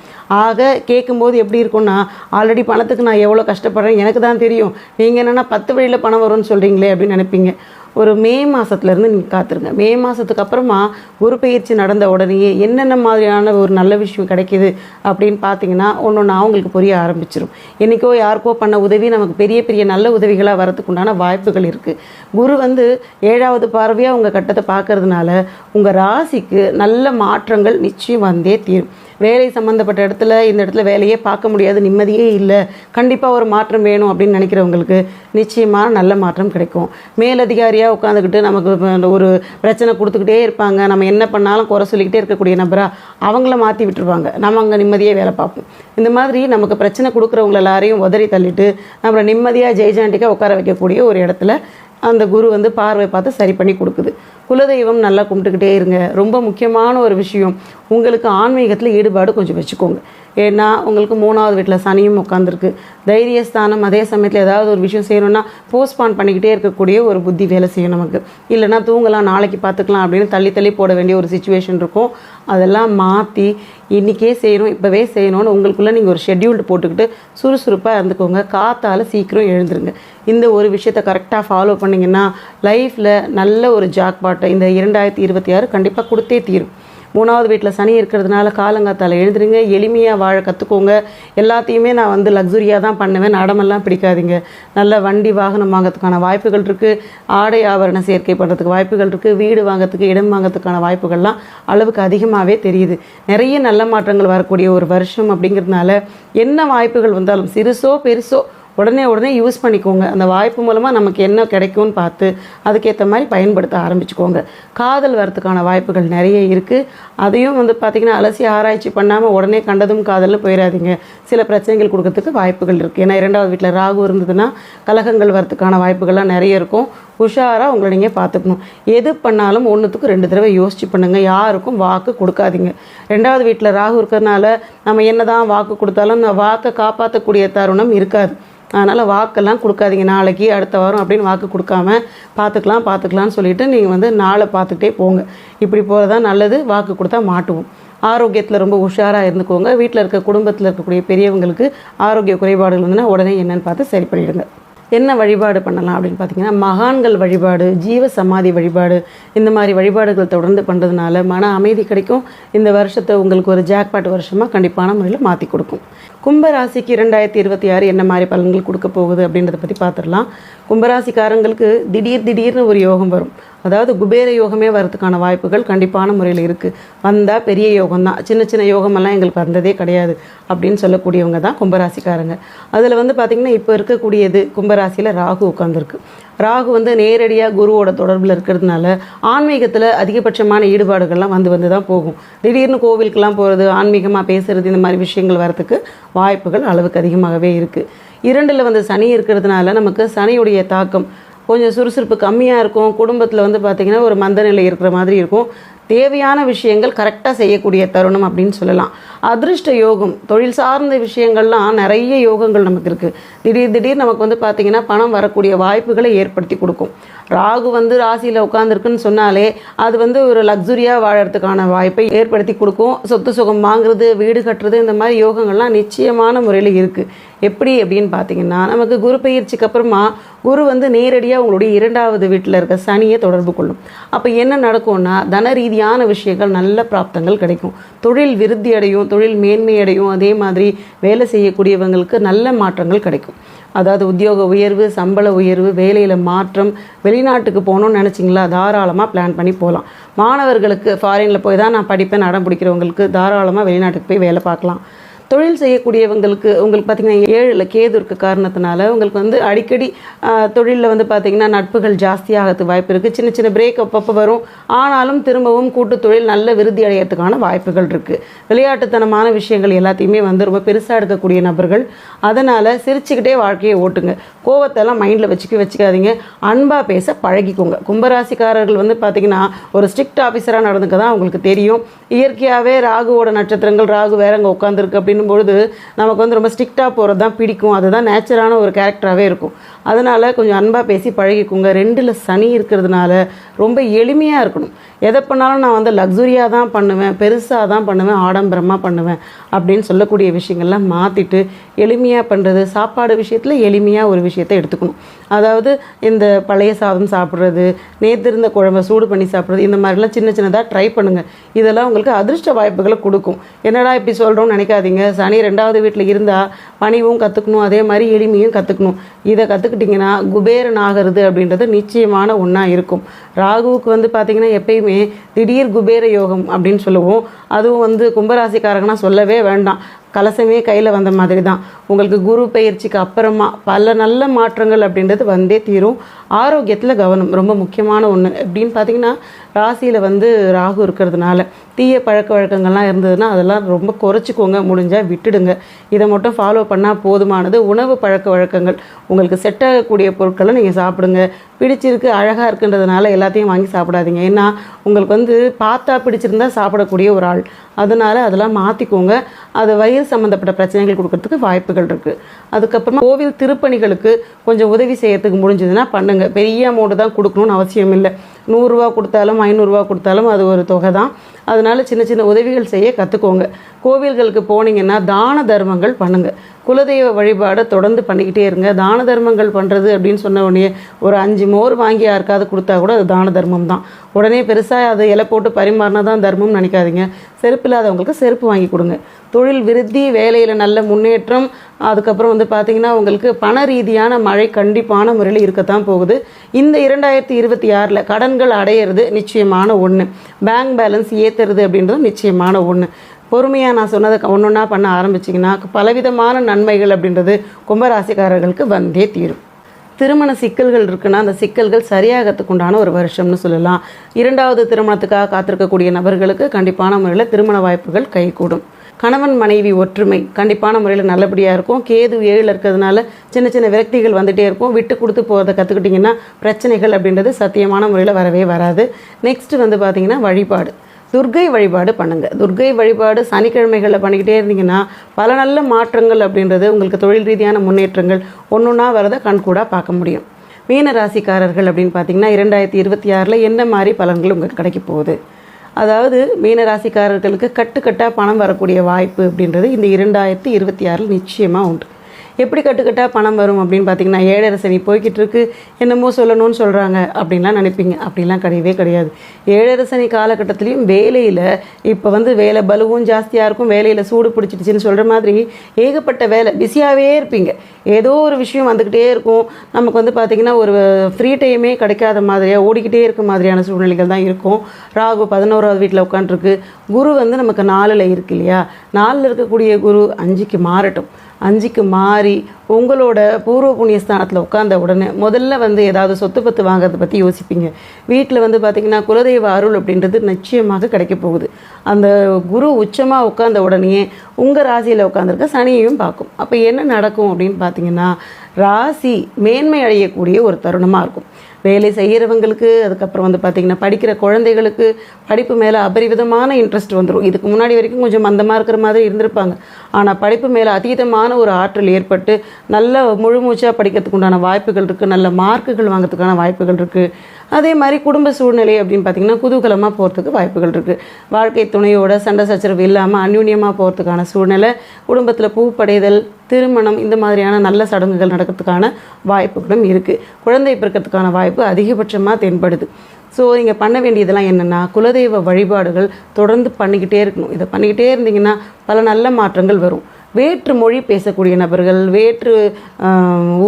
ஆக கேட்கும்போது எப்படி இருக்கும்னா, ஆல்ரெடி பணத்துக்கு நான் எவ்வளோ கஷ்டப்படுறேன் எனக்கு தான் தெரியும், நீங்கள் என்னென்னா 10 வழியில் பணம் வரும்னு சொல்கிறீங்களே அப்படின்னு நினைப்பீங்க. ஒரு மே மாதத்துலேருந்து நீங்கள் காத்துருங்க. மே மாதத்துக்கு அப்புறமா குரு பயிற்சி நடந்த உடனேயே என்னென்ன மாதிரியான ஒரு நல்ல விஷயம் கிடைக்கிது அப்படின்னு பார்த்தீங்கன்னா ஒன்று அவங்களுக்கு புரிய ஆரம்பிச்சிடும். என்றைக்கோ யாருக்கோ பண்ண உதவி நமக்கு பெரிய பெரிய நல்ல உதவிகளாக வரதுக்கு உண்டான வாய்ப்புகள் இருக்குது. குரு வந்து 7வது பார்வையாக உங்கள் கட்டத்தை பார்க்கறதுனால உங்கள் ராசிக்கு நல்ல மாற்றங்கள் நிச்சயம் வந்தே தீரும். வேலை சம்மந்தப்பட்ட இடத்துல இந்த இடத்துல வேலையே பார்க்க முடியாது, நிம்மதியே இல்லை, கண்டிப்பாக ஒரு மாற்றம் வேணும் அப்படின்னு நினைக்கிறவங்களுக்கு நிச்சயமாக நல்ல மாற்றம் கிடைக்கும். மேலதிகாரியாக உட்காந்துக்கிட்டு நமக்கு ஒரு பிரச்சனை கொடுத்துக்கிட்டே இருப்பாங்க, நம்ம என்ன பண்ணாலும் குறை சொல்லிக்கிட்டே இருக்கக்கூடிய நபராக அவங்கள மாற்றி விட்டுருவாங்க, நம்ம அங்கே நிம்மதியாக வேலை பார்ப்போம். இந்த மாதிரி நமக்கு பிரச்சனை கொடுக்குறவங்க எல்லாரையும் உதறி தள்ளிட்டு நம்மளை நிம்மதியாக ஜெய்ஜாண்டிக்காக உட்கார வைக்கக்கூடிய ஒரு இடத்துல அந்த குரு வந்து பார்வை பார்த்து சரி பண்ணி கொடுக்குது. குலதெய்வம் நல்லா கும்பிட்டுக்கிட்டே இருங்க. ரொம்ப முக்கியமான ஒரு விஷயம், உங்களுக்கு ஆன்மீகத்தில் ஈடுபாடு கொஞ்சம் வச்சுக்கோங்க. ஏன்னா உங்களுக்கு 3வது வீட்டில் சனியும் உட்காந்துருக்கு. தைரியஸ்தானம். அதே சமயத்தில் ஏதாவது ஒரு விஷயம் செய்யணும்னா போஸ்ட்பான் பண்ணிக்கிட்டே இருக்கக்கூடிய ஒரு புத்தி வேலை செய்யும் நமக்கு. இல்லைனா தூங்கலாம், நாளைக்கு பார்த்துக்கலாம் அப்படின்னு தள்ளி தள்ளி போட வேண்டிய ஒரு சிச்சுவேஷன் இருக்கும். அதெல்லாம் மாற்றி இன்றைக்கே செய்யணும், இப்போவே செய்யணும்னு உங்களுக்குள்ளே நீங்கள் ஒரு ஷெட்யூல்டு போட்டுக்கிட்டு சுறுசுறுப்பாக இருந்துக்கோங்க. காத்தால் சீக்கிரம் எழுந்துருங்க. இந்த ஒரு விஷயத்தை கரெக்டாக ஃபாலோ பண்ணிங்கன்னா லைஃப்பில் நல்ல ஒரு ஜாக்பாட்டை இந்த 2026 கண்டிப்பாக கொடுத்தே தீரும். 3வது வீட்டில் சனி இருக்கிறதுனால காலங்காத்தால் எழுந்துருங்க. எளிமையாக வாழ கற்றுக்கோங்க. எல்லாத்தையுமே நான் வந்து லக்ஸுரியாக தான் பண்ணுவேன், நடமெல்லாம் பிடிக்காதீங்க. நல்ல வண்டி வாகனம் வாங்கிறதுக்கான வாய்ப்புகள் இருக்குது. ஆடை ஆபரண சேர்க்கை பண்ணுறதுக்கு வாய்ப்புகள் இருக்குது. வீடு வாங்கிறதுக்கு இடம் வாங்கிறதுக்கான வாய்ப்புகள்லாம் அளவுக்கு அதிகமாகவே தெரியுது. நிறைய நல்ல மாற்றங்கள் வரக்கூடிய ஒரு வருஷம் அப்படிங்கிறதுனால என்ன வாய்ப்புகள் வந்தாலும் சிறுசோ பெருசோ உடனே யூஸ் பண்ணிக்கோங்க. அந்த வாய்ப்பு மூலமாக நமக்கு என்ன கிடைக்கும்னு பார்த்து அதுக்கேற்ற மாதிரி பயன்படுத்த ஆரம்பிச்சுக்கோங்க. காதல் வரத்துக்கான வாய்ப்புகள் நிறைய இருக்குது. அதையும் வந்து பார்த்திங்கன்னா அலசி ஆராய்ச்சி பண்ணாமல் உடனே கண்டதும் காதலில் போயிடாதீங்க. சில பிரச்சனைகள் கொடுக்கறதுக்கு வாய்ப்புகள் இருக்குது. ஏன்னா 2வது வீட்டில் ராகு இருந்ததுன்னா கலகங்கள் வரத்துக்கான வாய்ப்புகள்லாம் நிறைய இருக்கும். உஷாராக உங்களை நீங்கள் பார்த்துக்கணும். எது பண்ணாலும் 1க்கு 2 தடவை யோசிச்சு பண்ணுங்கள். யாருக்கும் வாக்கு கொடுக்காதீங்க. 2வது வீட்டில் ராகு இருக்கிறதுனால நம்ம என்ன தான் வாக்கு கொடுத்தாலும் அந்த வாக்கை காப்பாற்றக்கூடிய தருணம் இருக்காது. அதனால் வாக்கெல்லாம் கொடுக்காதீங்க. நாளைக்கு அடுத்த வாரம் அப்படின்னு வாக்கு கொடுக்காம பார்த்துக்கலாம்னு சொல்லிட்டு நீங்கள் வந்து நாளை பார்த்துக்கிட்டே போங்க. இப்படி போகிறது தான் நல்லது. வாக்கு கொடுத்தா மாட்டுவோம். ஆரோக்கியத்தில் ரொம்ப உஷாராக இருந்துக்கோங்க. வீட்டில் இருக்க குடும்பத்தில் இருக்கக்கூடிய பெரியவங்களுக்கு ஆரோக்கிய குறைபாடுகள் இருந்ததுன்னா உடனே என்னென்னு பார்த்து சரி பண்ணிவிடுங்க. என்ன வழிபாடு பண்ணலாம் அப்படின்னு பார்த்தீங்கன்னா மகான்கள் வழிபாடு, ஜீவ சமாதி வழிபாடு, இந்த மாதிரி வழிபாடுகள் தொடர்ந்து பண்ணுறதுனால மன அமைதி கிடைக்கும். இந்த வருஷத்தை உங்களுக்கு ஒரு ஜாக்பாட் வருஷமாக கண்டிப்பான முறையில் மாற்றி கொடுக்கும். கும்பராசிக்கு 2026 என்ன மாதிரி பலன்கள் கொடுக்க போகுது அப்படின்றத பற்றி பார்த்துடலாம். கும்பராசிக்காரங்களுக்கு திடீர்னு ஒரு யோகம் வரும். அதாவது குபேர யோகமே வரதுக்கான வாய்ப்புகள் கண்டிப்பான முறையில் இருக்குது. வந்தால் பெரிய யோகம் தான், சின்ன யோகமெல்லாம் எங்களுக்கு வந்ததே கிடையாது அப்படின்னு சொல்லக்கூடியவங்க தான் கும்பராசிக்காரங்க. அதில் வந்து பார்த்திங்கன்னா இப்போ இருக்கக்கூடியது கும்பராசியில் ராகு உட்காந்துருக்கு. ராகு வந்து நேரடியாக குருவோட தொடர்பில் இருக்கிறதுனால ஆன்மீகத்தில் அதிகபட்சமான ஈடுபாடுகள்லாம் வந்து தான் போகும். திடீர்னு கோவிலுக்கெல்லாம் போகிறது, ஆன்மீகமாக பேசுகிறது, இந்த மாதிரி விஷயங்கள் வரத்துக்கு வாய்ப்புகள் அளவுக்கு அதிகமாகவே இருக்குது. 2ல் வந்து சனி இருக்கிறதுனால நமக்கு சனியுடைய தாக்கம் கொஞ்சம் சுறுசுறுப்பு கம்மியாக இருக்கும். குடும்பத்தில் வந்து பார்த்திங்கன்னா ஒரு மந்த நிலை இருக்கிற மாதிரி இருக்கும். தேவையான விஷயங்கள் கரெக்டாக செய்யக்கூடிய தருணம் அப்படின்னு சொல்லலாம். அதிர்ஷ்ட யோகம், தொழில் சார்ந்த விஷயங்கள்லாம் நிறைய யோகங்கள் நமக்கு இருக்குது. திடீர் நமக்கு வந்து பார்த்திங்கன்னா பணம் வரக்கூடிய வாய்ப்புகளை ஏற்படுத்தி கொடுக்கும். ராகு வந்து ராசியில் உட்காந்துருக்குன்னு சொன்னாலே அது வந்து ஒரு லக்ஸுரியாக வாழறதுக்கான வாய்ப்பை ஏற்படுத்தி கொடுக்கும். சொத்து சுகம் வாங்குறது, வீடு கட்டுறது, இந்த மாதிரி யோகங்கள்லாம் நிச்சயமான முறையில் இருக்குது. எப்படி அப்படின்னு பார்த்தீங்கன்னா நமக்கு குரு பயிற்சிக்கு அப்புறமா குரு வந்து நேரடியாக உங்களுடைய 2வது வீட்டில் இருக்க சனியை தொடர்பு கொள்ளும். அப்போ என்ன நடக்கும்னா தன ரீதியான விஷயங்கள் நல்ல பிராப்தங்கள் கிடைக்கும். தொழில் விருத்தி அடையும், தொழில் மேன்மை அடையும். அதே மாதிரி வேலை செய்யக்கூடியவங்களுக்கு நல்ல மாற்றங்கள் கிடைக்கும். அதாவது உத்தியோக உயர்வு, சம்பள உயர்வு, வேலையில் மாற்றம், வெளிநாட்டுக்கு போகணுன்னு நினச்சிங்களா தாராளமாக பிளான் பண்ணி போகலாம். மாணவர்களுக்கு ஃபாரினில் போய் தான் நான் படிப்பேன் அடம் பிடிக்கிறவங்களுக்கு தாராளமாக வெளிநாட்டுக்கு போய் வேலை பார்க்கலாம். தொழில் செய்யக்கூடியவங்களுக்கு உங்களுக்கு பார்த்திங்கன்னா 7ல் கேது இருக்க காரணத்தினால உங்களுக்கு வந்து அடிக்கடி தொழிலில் வந்து பார்த்திங்கன்னா நட்புகள் ஜாஸ்தியாகிறதுக்கு வாய்ப்பு இருக்குது. சின்ன பிரேக் அப்பப்போ வரும். ஆனாலும் திரும்பவும் கூட்டு தொழில் நல்ல விருத்தி அடையிறதுக்கான வாய்ப்புகள் இருக்குது. விளையாட்டுத்தனமான விஷயங்கள் எல்லாத்தையுமே வந்து ரொம்ப பெருசாக எடுக்கக்கூடிய நபர்கள். அதனால் சிரிச்சுக்கிட்டே வாழ்க்கையை ஓட்டுங்க. கோவத்தெல்லாம் மைண்டில் வச்சுக்காதீங்க. அன்பாக பேச பழகிக்கோங்க. கும்பராசிக்காரர்கள் வந்து பார்த்திங்கன்னா ஒரு ஸ்ட்ரிக்ட் ஆஃபீஸராக நடந்துக்க தான் உங்களுக்கு தெரியும். இயற்கையாகவே ராகுவோட நட்சத்திரங்கள், ராகு வேற அங்கே உட்காந்துருக்கு அப்படின்னு பொழுது நமக்கு வந்து ரொம்ப ஸ்ட்ரிக்டாக போகிறது தான் பிடிக்கும். அதுதான் நேச்சரான ஒரு கேரக்டராகவே இருக்கும். அதனால் கொஞ்சம் அன்பாக பேசி பழகிக்கோங்க. 2ல் சனி இருக்கிறதுனால ரொம்ப எளிமையாக இருக்கணும். எதை பண்ணாலும் நான் வந்து லக்ஸுரியாக தான் பண்ணுவேன், பெருசாக தான் பண்ணுவேன், ஆடம்பரமாக பண்ணுவேன் அப்படின்னு சொல்லக்கூடிய விஷயங்கள்லாம் மாற்றிட்டு எளிமையாக பண்ணுறது. சாப்பாடு விஷயத்தில் எளிமையாக ஒரு விஷயத்தை எடுத்துக்கணும். அதாவது இந்த பழைய சாதம் சாப்பிட்றது, நேற்று இருந்த குழம்பை சூடு பண்ணி சாப்பிட்றது, இந்த மாதிரிலாம் சின்ன சின்னதாக ட்ரை பண்ணுங்கள். இதெல்லாம் உங்களுக்கு அதிர்ஷ்ட வாய்ப்புகளை கொடுக்கும். என்னடா இப்படி சொல்கிறோன்னு நினைக்காதீங்க. சனி 2வது வீட்டில் இருந்தால் பணிவும் கற்றுக்கணும், அதே மாதிரி எளிமையும் கற்றுக்கணும். இதை கற்றுக்கிட்டிங்கன்னா குபேரன் ஆகிறது அப்படின்றது நிச்சயமான ஒன்றா இருக்கும். ராகுவுக்கு வந்து பார்த்திங்கன்னா எப்பயுமே திடீர் குபேர யோகம் அப்படின்னு சொல்லுவோம். அதுவும் வந்து கும்பராசிக்காரங்கன்னா சொல்லவே வேண்டாம், கலசமே கையில் வந்த மாதிரி தான். உங்களுக்கு குரு பயிற்சிக்கு அப்புறமா பல நல்ல மாற்றங்கள் அப்படின்றது வந்தே தீரும். ஆரோக்கியத்தில் கவனம் ரொம்ப முக்கியமான ஒன்று. எப்படின்னு பார்த்தீங்கன்னா ராசியில் வந்து ராகு இருக்கிறதுனால தீய பழக்க வழக்கங்கள்லாம் இருந்ததுன்னா அதெல்லாம் ரொம்ப குறைச்சிக்கோங்க, முடிஞ்சால் விட்டுடுங்க. இதை மட்டும் ஃபாலோ பண்ணால் போதுமானது. உணவு பழக்க வழக்கங்கள் உங்களுக்கு செட் ஆகக்கூடிய பொருட்களை நீங்கள் சாப்பிடுங்க. பிடிச்சிருக்கு, அழகாக இருக்குன்றதுனால எல்லாத்தையும் வாங்கி சாப்பிடாதீங்க. ஏன்னா உங்களுக்கு வந்து பார்த்தா பிடிச்சிருந்தா சாப்பிடக்கூடிய ஒரு ஆள், அதனால் அதெல்லாம் மாற்றிக்கோங்க. அது வயிறு சம்மந்தப்பட்ட பிரச்சனைகள் கொடுக்கறதுக்கு வாய்ப்புகள் இருக்குது. அதுக்கப்புறமா கோவில் திருப்பணிகளுக்கு கொஞ்சம் உதவி செய்யறதுக்கு முடிஞ்சதுன்னா பண்ணுங்கள். பெரிய அமௌண்ட்டு தான் கொடுக்கணும்னு அவசியம் இல்லை. 100 ரூபா கொடுத்தாலும் 500 ரூபா கொடுத்தாலும் அது ஒரு தொகை தான். அதனால் சின்ன சின்ன உதவிகள் செய்ய கற்றுக்கோங்க. கோவில்களுக்கு போனீங்கன்னா தான தர்மங்கள் பண்ணுங்கள். குலதெய்வ வழிபாடை தொடர்ந்து பண்ணிக்கிட்டே இருங்க. தான தர்மங்கள் பண்ணுறது அப்படின்னு சொன்ன உடனே ஒரு 5 மோர் வாங்கி யாருக்காவது கொடுத்தா கூட அது தான தர்மம் தான். உடனே பெருசாக அதை இலை போட்டு பரிமாறினா தான் தர்மம்னு நினைக்காதீங்க. செருப்பு இல்லாதவங்களுக்கு செருப்பு வாங்கி கொடுங்க. தொழில் விருத்தி, வேலையில் நல்ல முன்னேற்றம். அதுக்கப்புறம் வந்து பார்த்திங்கன்னா உங்களுக்கு பண ரீதியான மழை கண்டிப்பான முறையில் இருக்கத்தான் போகுது. இந்த 2026 கடன்கள் அடையிறது நிச்சயமான ஒன்று. பேங்க் பேலன்ஸ் ஏற்றுறது அப்படின்றது நிச்சயமான ஒன்று. பொறுமையாக நான் சொன்னதை ஒன்றொன்னா பண்ண ஆரம்பிச்சிங்கன்னா பலவிதமான நன்மைகள் அப்படின்றது கும்பராசிக்காரர்களுக்கு வந்தே தீரும். திருமண சிக்கல்கள் இருக்குன்னா அந்த சிக்கல்கள் சரியாகிறதுக்கு உண்டான ஒரு வருஷம்னு சொல்லலாம். 2வது திருமணத்துக்காக காத்திருக்கக்கூடிய நபர்களுக்கு கண்டிப்பான முறையில் திருமண வாய்ப்புகள் கைகூடும். கணவன் மனைவி ஒற்றுமை கண்டிப்பான முறையில் நல்லபடியாக இருக்கும். கேது 7 இருக்கிறதுனால சின்ன சின்ன விரக்திகள் வந்துகிட்டே இருக்கும். விட்டு கொடுத்து போகிறத கற்றுக்கிட்டிங்கன்னா பிரச்சனைகள் அப்படின்றது சத்தியமான முறையில் வரவே வராது. நெக்ஸ்ட் வந்து பார்த்திங்கன்னா வழிபாடு, துர்க்கை வழிபாடு பண்ணுங்கள். துர்க்கை வழிபாடு சனிக்கிழமைகளில் பண்ணிக்கிட்டே இருந்தீங்கன்னா பல நல்ல மாற்றங்கள் அப்படின்றது உங்களுக்கு தொழில் ரீதியான முன்னேற்றங்கள் ஒன்றா வரதை கண்கூடாக பார்க்க முடியும். மீன ராசிக்காரர்கள் அப்படின்னு பார்த்தீங்கன்னா 2026 என்ன மாதிரி பலன்கள் உங்களுக்கு கிடைக்க போகுது? அதாவது மீன ராசிக்காரர்களுக்கு கட்டுக்கட்டாக பணம் வரக்கூடிய வாய்ப்பு அப்படின்றது இந்த 2026 நிச்சயமாக உண்டு. எப்படி கட்டுக்கட்டாக பணம் வரும் அப்படின்னு பார்த்தீங்கன்னா 7.5 சனி போய்கிட்டு இருக்கு, என்னமோ சொல்லணும்னு சொல்கிறாங்க அப்படின்லாம் நினைப்பீங்க. அப்படிலாம் கிடையவே கிடையாது. 7.5 சனி காலகட்டத்திலையும் வேலையில் இப்போ வந்து வேலை பலுவும் ஜாஸ்தியாக இருக்கும். வேலையில் சூடு பிடிச்சிடுச்சின்னு சொல்கிற மாதிரி ஏகப்பட்ட வேலை, பிஸியாகவே இருப்பீங்க. ஏதோ ஒரு விஷயம் வந்துக்கிட்டே இருக்கும். நமக்கு வந்து பார்த்திங்கன்னா ஒரு ஃப்ரீ டைமே கிடைக்காத மாதிரியாக ஓடிக்கிட்டே இருக்க மாதிரியான சூழ்நிலைகள் தான் இருக்கும். ராகு 11வது வீட்டில் உட்காந்துருக்கு. குரு வந்து நமக்கு 4ல் இருக்கு இல்லையா? 4ல் இருக்கக்கூடிய குரு 5க்கு மாறட்டும். 5க்கு மாறி உங்களோட பூர்வ புண்ணியஸ்தானத்தில் உட்கார்ந்த உடனே முதல்ல வந்து ஏதாவது சொத்து பத்து வாங்கிறத பற்றி யோசிப்பீங்க. வீட்டில் வந்து பார்த்திங்கன்னா குலதெய்வ அருள் அப்படின்றது நிச்சயமாக கிடைக்க போகுது. அந்த குரு உச்சமாக உட்கார்ந்த உடனே உங்கள் ராசியில் உட்காந்துருக்க சனியையும் பார்க்கும். அப்போ என்ன நடக்கும் அப்படின்னு பார்த்தீங்கன்னா ராசி மேன்மை அடையக்கூடிய ஒரு தருணமாக இருக்கும். வேலை செய்கிறவங்களுக்கு, அதுக்கப்புறம் வந்து பார்த்திங்கன்னா படிக்கிற குழந்தைகளுக்கு படிப்பு மேலே அபரிவிதமான இன்ட்ரெஸ்ட் வந்துடும். இதுக்கு முன்னாடி வரைக்கும் கொஞ்சம் மந்தமாக இருக்கிற மாதிரி இருந்திருப்பாங்க. ஆனால் படிப்பு மேலே அதீதமான ஒரு ஆற்றல் ஏற்பட்டு நல்ல முழுமூச்சாக படிக்கிறதுக்கு உண்டான வாய்ப்புகள் இருக்குது. நல்ல மார்க்குகள் வாங்கிறதுக்கான வாய்ப்புகள் இருக்குது. அதே மாதிரி குடும்ப சூழ்நிலை அப்படின்னு பார்த்திங்கன்னா குதூகலமாக போகிறதுக்கு வாய்ப்புகள் இருக்குது. வாழ்க்கை துணையோட சண்டை சச்சரவு இல்லாமல் அந்யூன்யமாக போகிறதுக்கான சூழ்நிலை, குடும்பத்தில் பூப்படைதல், திருமணம், இந்த மாதிரியான நல்ல சடங்குகள் நடக்கிறதுக்கான வாய்ப்புகளும் இருக்குது. குழந்தை பிறக்கிறதுக்கான வாய்ப்பு அதிகபட்சமாக தென்படுது. ஸோ இங்கே பண்ண வேண்டியதெல்லாம் என்னென்னா குலதெய்வ வழிபாடுகள் தொடர்ந்து பண்ணிக்கிட்டே இருக்கணும். இதை பண்ணிக்கிட்டே இருந்தீங்கன்னா பல நல்ல மாற்றங்கள் வரும். வேற்று மொழி பேசக்கூடிய நபர்கள், வேற்று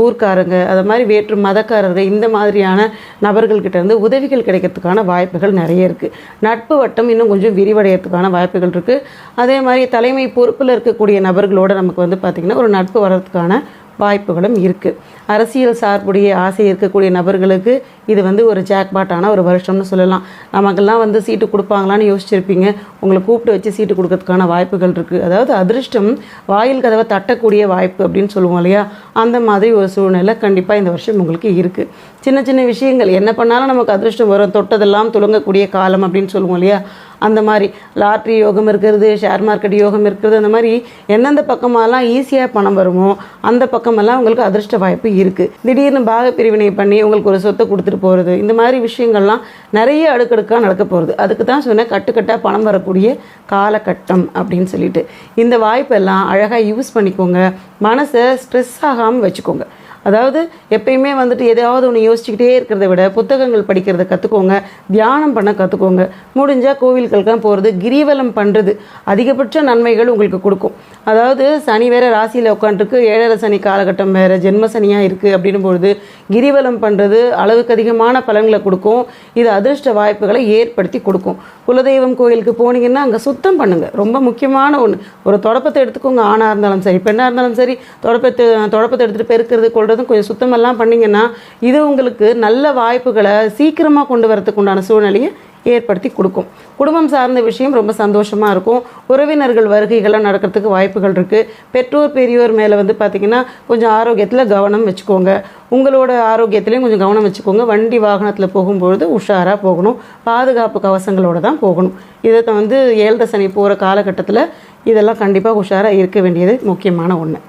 ஊர்க்காரங்க, அது மாதிரி வேற்று மதக்காரர்கள், இந்த மாதிரியான நபர்கள்கிட்ட இருந்து உதவிகள் கிடைக்கிறதுக்கான வாய்ப்புகள் நிறைய இருக்குது. நட்பு வட்டம் இன்னும் கொஞ்சம் விரிவடைகிறதுக்கான வாய்ப்புகள் இருக்குது. அதே மாதிரி தலைமை பொறுப்பில் இருக்கக்கூடிய நபர்களோடு நமக்கு வந்து பார்த்திங்கன்னா ஒரு நட்பு வர்றதுக்கான வாய்ப்புகளும் இருக்குது. அரசியல் சார்புடைய ஆசை இருக்கக்கூடிய நபர்களுக்கு இது வந்து ஒரு ஜாக்பாட்டான ஒரு வருஷம்னு சொல்லலாம். நமக்கெல்லாம் வந்து சீட்டு கொடுப்பாங்களான்னு யோசிச்சிருப்பீங்க. உங்களை கூப்பிட்டு வச்சு சீட்டு கொடுக்கறதுக்கான வாய்ப்புகள் இருக்குது. அதாவது அதிர்ஷ்டம் வாயில் கதவை தட்டக்கூடிய வாய்ப்பு அப்படின்னு சொல்லுவோம் இல்லையா? அந்த மாதிரி ஒரு சூழ்நிலை கண்டிப்பாக இந்த வருஷம் உங்களுக்கு இருக்குது. சின்ன சின்ன விஷயங்கள் என்ன பண்ணாலும் நமக்கு அதிர்ஷ்டம் வரும், தொட்டதெல்லாம் துலங்கக்கூடிய காலம் அப்படின்னு சொல்லுவோம் இல்லையா? அந்த மாதிரி லாட்ரி யோகம் இருக்கிறது, ஷேர் மார்க்கெட் யோகம் இருக்கிறது, அந்த மாதிரி எந்தெந்த பக்கமெல்லாம் ஈஸியாக பணம் வருமோ அந்த பக்கமெல்லாம் உங்களுக்கு அதிர்ஷ்ட வாய்ப்பு இருக்குது. திடீர்னு பாக பிரிவினை பண்ணி உங்களுக்கு ஒரு சொத்தை கொடுத்துட்டு போகிறது, இந்த மாதிரி விஷயங்கள்லாம் நிறைய அடுக்கடுக்காக நடக்க போகிறது. அதுக்கு தான் சொன்னேன் கட்டுக்கட்டாக பணம் வரக்கூடிய காலகட்டம் அப்படின்னு சொல்லிட்டு. இந்த வாய்ப்பெல்லாம் அழகாக யூஸ் பண்ணிக்கோங்க. மனசை ஸ்ட்ரெஸ் ஆகாமல் வச்சுக்கோங்க. அதாவது எப்பயுமே வந்துட்டு எதாவது ஒன்று யோசிச்சுக்கிட்டே இருக்கிறத விட புத்தகங்கள் படிக்கிறத கற்றுக்கோங்க, தியானம் பண்ண கற்றுக்கோங்க. முடிஞ்சால் கோவில்களுக்கெல்லாம் போகிறது, கிரிவலம் பண்ணுறது அதிகபட்ச நன்மைகள் உங்களுக்கு கொடுக்கும். அதாவது சனி வேறு ராசியில் உட்காந்துருக்கு, 7.5 சனி காலகட்டம் வேறு, ஜென்ம சனியாக இருக்குது அப்படின்னும் பொழுது கிரிவலம் பண்ணுறது அளவுக்கு அதிகமான பலன்களை கொடுக்கும். இது அதிர்ஷ்ட வாய்ப்புகளை ஏற்படுத்தி கொடுக்கும். குலதெய்வம் கோயிலுக்கு போனீங்கன்னா அங்கே சுத்தம் பண்ணுங்கள், ரொம்ப முக்கியமான ஒன்று. ஒரு தொடப்பத்தை எடுத்துக்கோங்க, ஆணாக இருந்தாலும் சரி பெண்ணாக இருந்தாலும் சரி, தொடப்பத்தை எடுத்துகிட்டு பெருக்கிறது கொள்றதும் கொஞ்சம் சுத்தமெல்லாம் பண்ணிங்கன்னா இது உங்களுக்கு நல்ல வாய்ப்புகளை சீக்கிரமாக கொண்டு வரதுக்கு உண்டான சூழ்நிலையை ஏற்படுத்தி கொடுக்கும். குடும்பம் சார்ந்த விஷயம் ரொம்ப சந்தோஷமாக இருக்கும். உறவினர்கள் வருகைகள்லாம் நடக்கிறதுக்கு வாய்ப்புகள் இருக்குது. பெற்றோர் பெரியோர் மேலே பார்த்திங்கன்னா கொஞ்சம் ஆரோக்கியத்தில் கவனம் வச்சுக்கோங்க. உங்களோட ஆரோக்கியத்துலேயும் கொஞ்சம் கவனம் வச்சுக்கோங்க. வண்டி வாகனத்தில் போகும்பொழுது உஷாராக போகணும், பாதுகாப்பு கவசங்களோடு தான் போகணும். இதை 7.5 சனி போகிற காலகட்டத்தில் இதெல்லாம் கண்டிப்பாக உஷாராக இருக்க வேண்டியது முக்கியமான ஒன்று.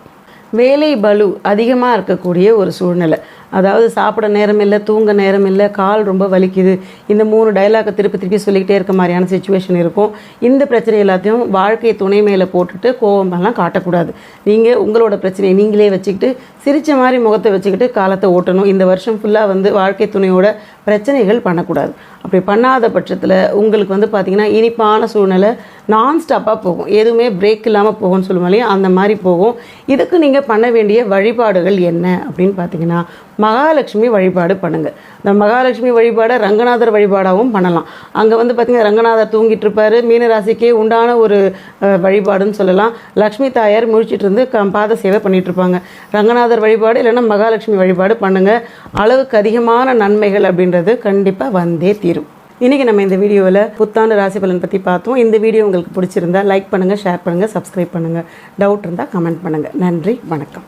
வேலை பளு அதிகமாக இருக்கக்கூடிய ஒரு சூழ்நிலை. அதாவது சாப்பிட நேரம் இல்லை, தூங்க நேரம் இல்லை, கால் ரொம்ப வலிக்குது, இந்த 3 டைலாக்கை திருப்பி சொல்லிக்கிட்டே இருக்க மாதிரியான சுச்சுவேஷன் இருக்கும். இந்த பிரச்சனை எல்லாத்தையும் வாழ்க்கை துணை மேலே போட்டுட்டு கோவமெல்லாம் காட்டக்கூடாது. நீங்கள் உங்களோட பிரச்சனையை நீங்களே வச்சுக்கிட்டு சிரித்த மாதிரி முகத்தை வச்சுக்கிட்டு காலத்தை ஓட்டணும். இந்த வருஷம் ஃபுல்லாக வாழ்க்கை துணையோட பிரச்சனைகள் பண்ணக்கூடாது. அப்படி பண்ணாத பட்சத்தில் உங்களுக்கு பார்த்திங்கன்னா இனிப்பான சூழ்நிலை நான் ஸ்டாப்பாக போகும், எதுவுமே பிரேக் இல்லாமல் போகும்னு சொல்லுவோம் இல்லையா, அந்த மாதிரி போகும். இதுக்கு நீங்கள் பண்ண வேண்டிய வழிபாடுகள் என்ன அப்படின்னு பார்த்தீங்கன்னா, மகாலட்சுமி வழிபாடு பண்ணுங்கள். இந்த மகாலட்சுமி வழிபாடை ரங்கநாதர் வழிபாடாகவும் பண்ணலாம். அங்கே பார்த்திங்கன்னா ரங்கநாதர் தூங்கிட்டு இருப்பார், மீனராசிக்கே உண்டான ஒரு வழிபாடுன்னு சொல்லலாம். லக்ஷ்மி தாயார் முழிச்சிட்டு இருந்து பாத சேவை பண்ணிகிட்ருப்பாங்க. ரங்கநாதர் வழிபாடு இல்லைன்னா மகாலட்சுமி வழிபாடு பண்ணுங்கள். அளவுக்கு அதிகமான நன்மைகள் அப்படின்றது கண்டிப்பாக வந்தே தீரும். இன்றைக்கி நம்ம இந்த வீடியோவில் புத்தாண்டு ராசி பலன் பற்றி பார்த்தோம். இந்த வீடியோ உங்களுக்கு பிடிச்சிருந்தா லைக் பண்ணுங்கள், ஷேர் பண்ணுங்கள், சப்ஸ்கிரைப் பண்ணுங்கள். டவுட் இருந்தால் கமெண்ட் பண்ணுங்கள். நன்றி, வணக்கம்.